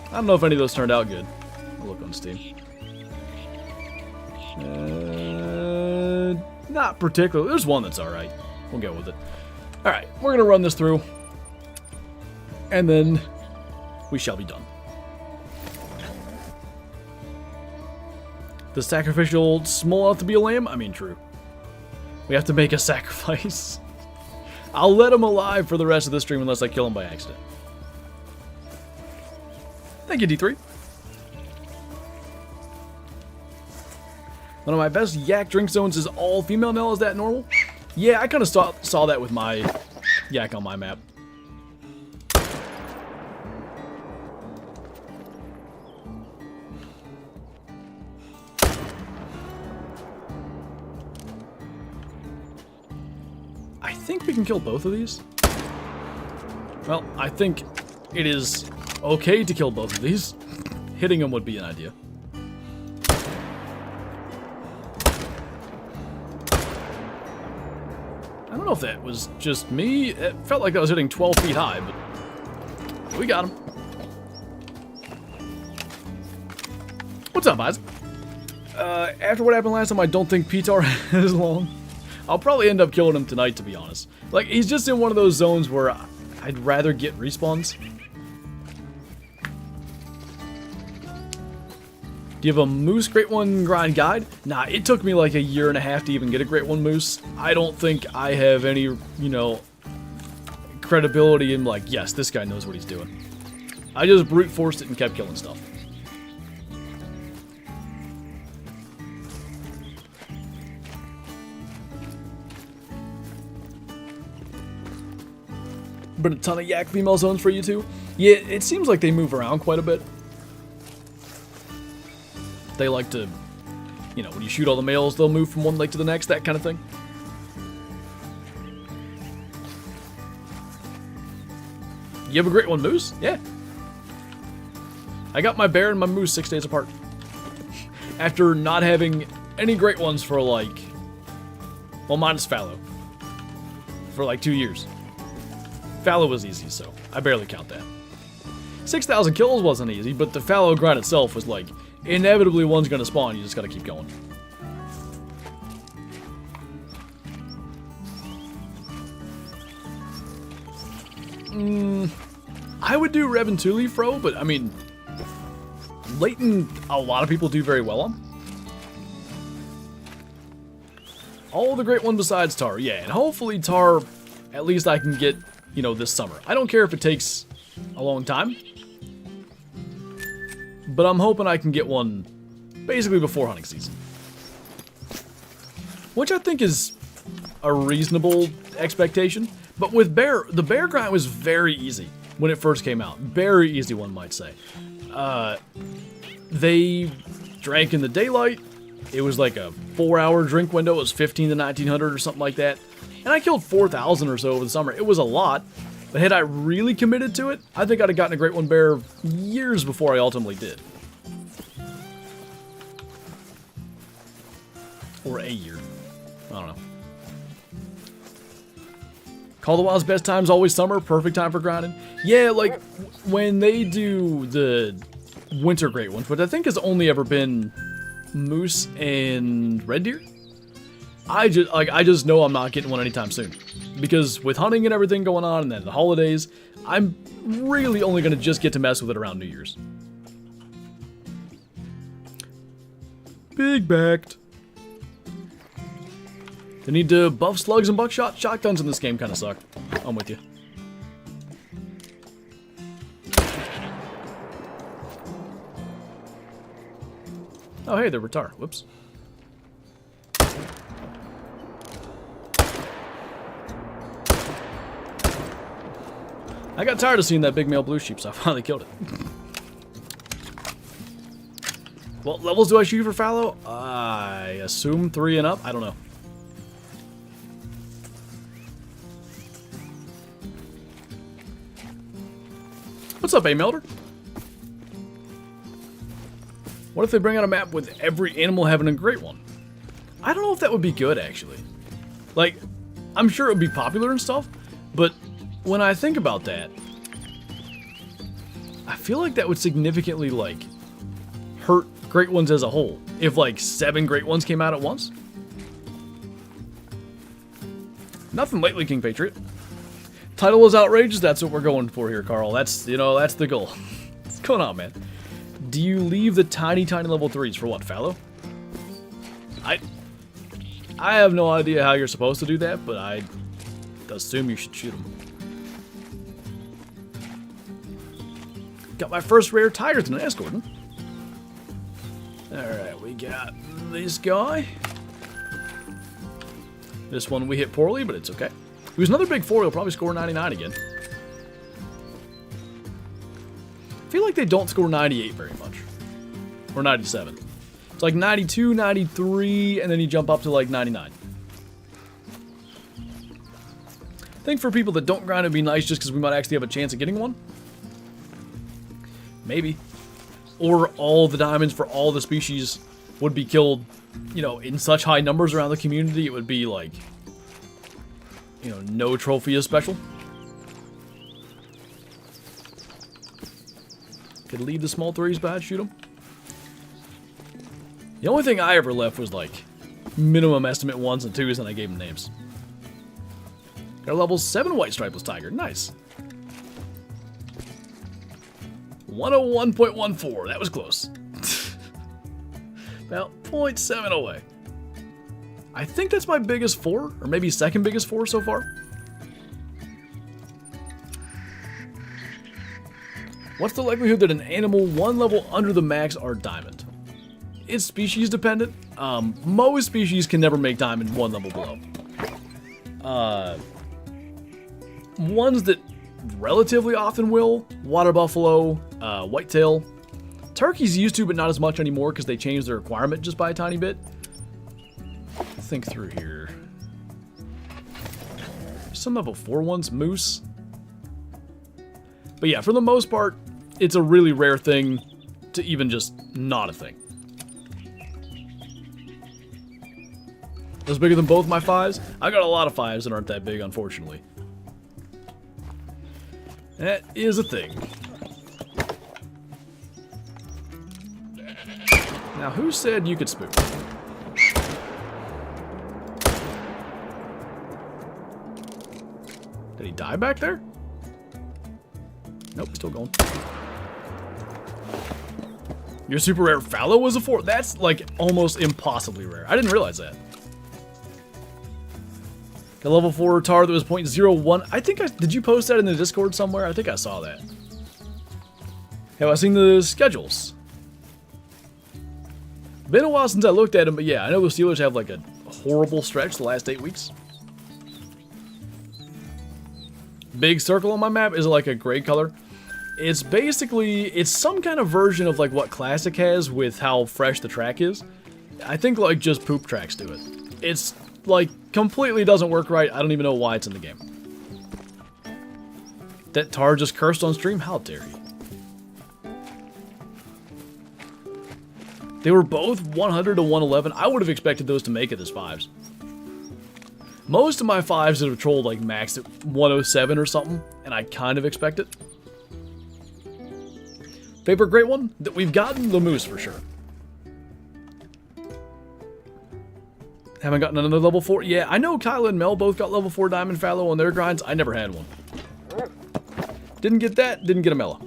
I don't know if any of those turned out good. I'll look on Steam. Not particularly. There's one that's alright. We'll go with it. Alright, we're going to run this through. And then we shall be done. The sacrificial small out to be a lamb? I mean, true. We have to make a sacrifice. I'll let him alive for the rest of the stream unless I kill him by accident. Thank you, D3. One of my best yak drink zones is all female now. Is that normal? Yeah, I kind of saw that with my yak on my map. I think we can kill both of these. Well, I think it is okay to kill both of these. Hitting them would be an idea. I don't know if that was just me. It felt like I was hitting 12 feet high, but we got him. What's up, Isaac? After what happened last time, I don't think Tahr has long. I'll probably end up killing him tonight, to be honest. Like, he's just in one of those zones where I'd rather get respawns. Do you have a Moose Great One grind guide? Nah, it took me like a year and a half to even get a Great One Moose. I don't think I have any, you know, credibility in like, yes, this guy knows what he's doing. I just brute forced it and kept killing stuff. But a ton of yak female zones for you too. Yeah, it seems like they move around quite a bit. They like to, you know, when you shoot all the males, they'll move from one lake to the next, that kind of thing. You have a Great One Moose? Yeah. I got my bear and my moose 6 days apart. After not having any Great Ones for like, well, minus fallow, for like 2 years. Fallow was easy, so I barely count that. 6,000 kills wasn't easy, but the fallow grind itself was like, inevitably one's gonna spawn, you just gotta keep going. I would do Rev and Two-Leaf Fro, but I mean, Leighton, a lot of people do very well on. All the Great One besides Tahr, yeah, and hopefully Tahr, at least I can get, you know, this summer. I don't care if it takes a long time, but I'm hoping I can get one basically before hunting season. Which I think is a reasonable expectation. But with bear, the bear grind was very easy when it first came out. Very easy, one might say. They drank in the daylight. It was like a 4-hour drink window. It was 15 to 1900 or something like that. And I killed 4,000 or so over the summer. It was a lot. But had I really committed to it, I think I'd have gotten a Great One bear years before I ultimately did. Or a year. I don't know. Call the Wild's best time's always summer. Perfect time for grinding. Yeah, like, when they do the winter Great Ones, which I think has only ever been moose and red deer. I just know I'm not getting one anytime soon. Because with hunting and everything going on, and then the holidays, I'm really only going to just get to mess with it around New Year's. Big backed. They need to buff slugs and buckshot. Shotguns in this game kind of suck. I'm with you. Oh, hey, there were Tahr. Whoops. I got tired of seeing that big male blue sheep, so I finally killed it. What levels do I shoot for fallow? I assume 3 and up. I don't know. What's up, A-Melder? What if they bring out a map with every animal having a Great One? I don't know if that would be good, actually. Like, I'm sure it would be popular and stuff, but when I think about that, I feel like that would significantly, like, hurt Great Ones as a whole. If, like, 7 Great Ones came out at once. Nothing lately, King Patriot. Title was outrageous, that's what we're going for here, Carl. That's, you know, that's the goal. What's going on, man? Do you leave the tiny, tiny level 3s for what, fallow? I have no idea how you're supposed to do that, but I assume you should shoot them. Got my first rare tiger tonight, that's Gordon. Alright, we got this guy. This one we hit poorly, but it's okay. If he was another big 4, he'll probably score 99 again. I feel like they don't score 98 very much. Or 97. It's like 92, 93, and then you jump up to like 99. I think for people that don't grind, it'd be nice just because we might actually have a chance of getting one. Maybe. Or all the diamonds for all the species would be killed, you know, in such high numbers around the community, it would be like, you know, no trophy is special. Could leave the small 3s, but I'd shoot them. The only thing I ever left was like minimum estimate 1s and 2s, and I gave them names. Got a level 7 white stripeless tiger. Nice. 101.14. That was close. About 0.7 away. I think that's my biggest 4, or maybe second biggest 4 so far. What's the likelihood that an animal 1 level under the max are diamond? It's species dependent. Most species can never make diamond 1 level below. Ones that relatively often will, water buffalo, whitetail. Turkeys used to, but not as much anymore because they changed their requirement just by a tiny bit. Think through here. Some level 4 ones, moose. But yeah, for the most part, it's a really rare thing to even just not a thing. Those bigger than both my 5s? I got a lot of 5s that aren't that big, unfortunately. That is a thing. Now, who said you could spook? Did he die back there? Nope, still going. Your super rare fallow was a 4. That's like almost impossibly rare. I didn't realize that. Got level 4 Tahr that was 0.01. I think did you post that in the Discord somewhere? I think I saw that. Have I seen the schedules? Been a while since I looked at them, but yeah, I know the Steelers have like a horrible stretch the last 8 weeks. Big circle on my map is like a gray color. It's basically, it's some kind of version of like what Classic has with how fresh the track is. I think like just poop tracks do it. It's like completely doesn't work right. I don't even know why it's in the game. That Tahr just cursed on stream? How dare you? They were both 100 to 111. I would have expected those to make it as 5s. Most of my 5s that have trolled like maxed at 107 or something, and I kind of expect it. Favorite great one? That we've gotten the moose for sure. Haven't gotten another level 4. Yeah, I know Kyla and Mel both got level 4 diamond fallow on their grinds. I never had one. Didn't get that, didn't get a mellow.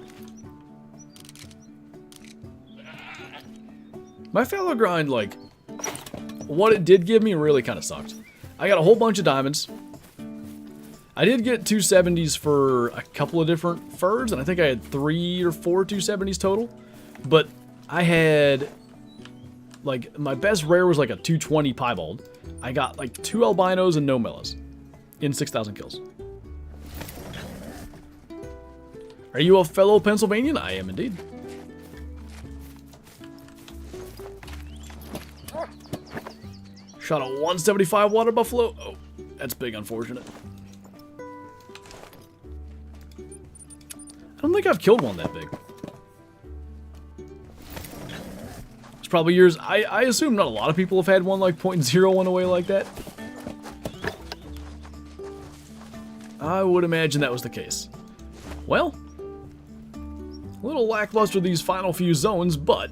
My fallow grind, like, what it did give me really kind of sucked. I got a whole bunch of diamonds. I did get 270s for a couple of different furs, and I think I had 3 or 4 270s total. But I had, like, my best rare was like a 220 piebald. I got like 2 albinos and no mellas in 6,000 kills. Are you a fellow Pennsylvanian? I am indeed. Shot a 175 water buffalo. Oh, that's big, unfortunate. I don't think I've killed one that big. It's probably yours. I assume not a lot of people have had one like 0.01 away like that. I would imagine that was the case. Well, a little lackluster these final few zones, but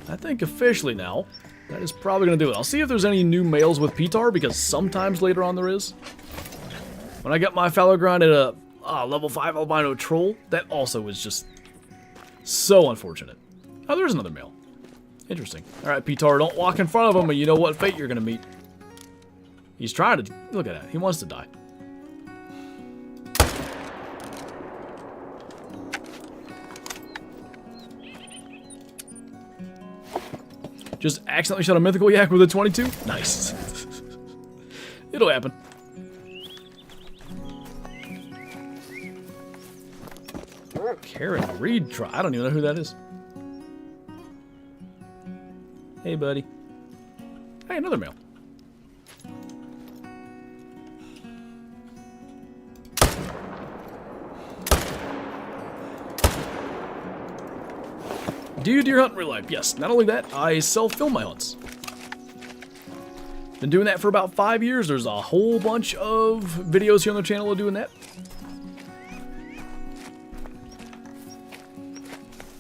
I think officially now, that is probably going to do it. I'll see if there's any new males with Tahr, because sometimes later on there is. When I got my fallow grind at a level 5 albino troll, that also was just so unfortunate. Oh, there's another male. Interesting. Alright, Tahr, don't walk in front of him, and you know what fate you're going to meet. He's trying to... Look at that. He wants to die. Just accidentally shot a mythical yak with a 22? Nice. It'll happen. Karen Reed try. I don't even know who that is. Hey, buddy. Hey, another male. Do you deer hunt in real life? Yes. Not only that, I self-film my hunts. Been doing that for about 5 years. There's a whole bunch of videos here on the channel of doing that.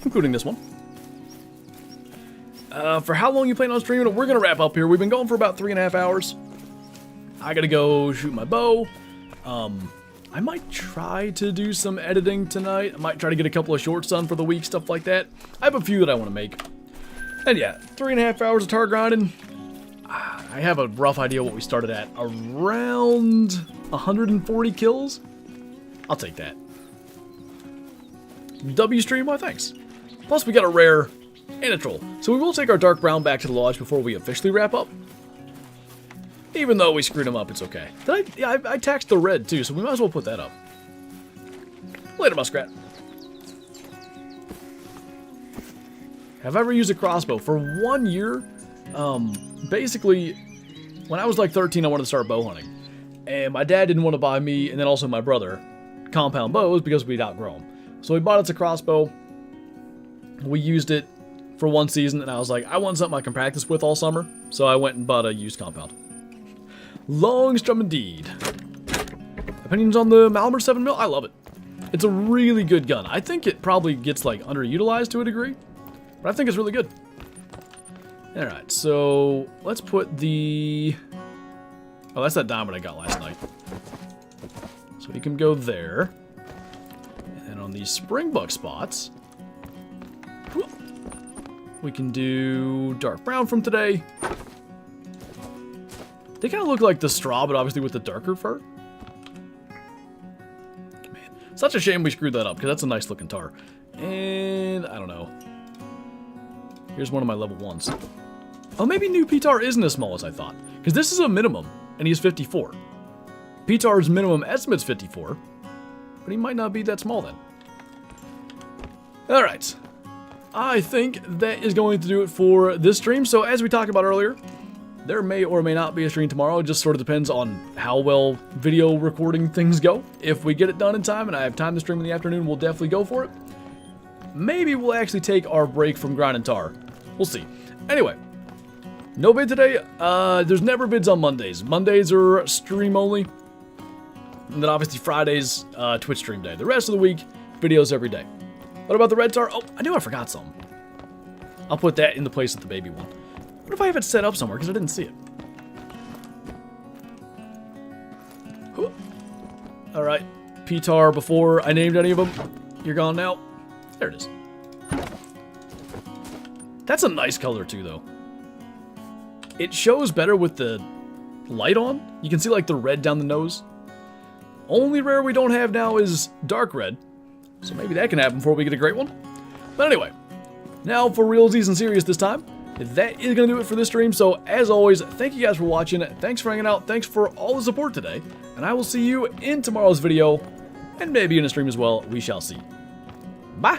Including this one. For how long you plan on streaming, we're going to wrap up here. We've been going for about 3.5 hours. I got to go shoot my bow. I might try to do some editing tonight. I might try to get a couple of shorts done for the week, stuff like that. I have a few that I want to make. And yeah, 3.5 hours of Tahr grinding. I have a rough idea what we started at. Around 140 kills? I'll take that. W stream? Why, thanks. Plus, we got a rare and a troll. So we will take our dark brown back to the lodge before we officially wrap up. Even though we screwed him up, it's okay. Yeah, I taxed the red too, so we might as well put that up. Later, muskrat. Have I ever used a crossbow? For 1 year, basically, when I was like 13, I wanted to start bow hunting. And my dad didn't want to buy me, and then also my brother, compound bows because we'd outgrow them. So we bought us a crossbow. We used it for 1 season, and I was like, I want something I can practice with all summer. So I went and bought a used compound. Longstrom indeed. Opinions on the Malmer 7mm? I love it. It's a really good gun. I think it probably gets like underutilized to a degree, but I think it's really good. Alright, so let's put the... Oh, that's that diamond I got last night. So you can go there. And then on these springbuck spots, we can do dark brown from today. They kind of look like the straw, but obviously with the darker fur. Man, such a shame we screwed that up, because that's a nice looking Tahr. And, I don't know. Here's one of my level 1s. Oh, maybe new P-Tahr isn't as small as I thought. Because this is a minimum, and he's 54. P-Tahr's minimum estimate's 54. But he might not be that small then. Alright. I think that is going to do it for this stream. So, as we talked about earlier, there may or may not be a stream tomorrow. It just sort of depends on how well video recording things go. If we get it done in time and I have time to stream in the afternoon, we'll definitely go for it. Maybe we'll actually take our break from grinding Tahr. We'll see. Anyway, no bid today. There's never bids on Mondays. Mondays are stream only. And then obviously Fridays, Twitch stream day. The rest of the week, videos every day. What about the red Tahr? Oh, I knew I forgot something. I'll put that in the place of the baby one. What if I have it set up somewhere, because I didn't see it? Alright, P-Tahr before I named any of them. You're gone now. There it is. That's a nice color too, though. It shows better with the light on. You can see like the red down the nose. Only rare we don't have now is dark red. So maybe that can happen before we get a great one. But anyway, now for realsies and serious this time. That is going to do it for this stream, so as always, thank you guys for watching, thanks for hanging out, thanks for all the support today, and I will see you in tomorrow's video, and maybe in a stream as well, we shall see. Bye!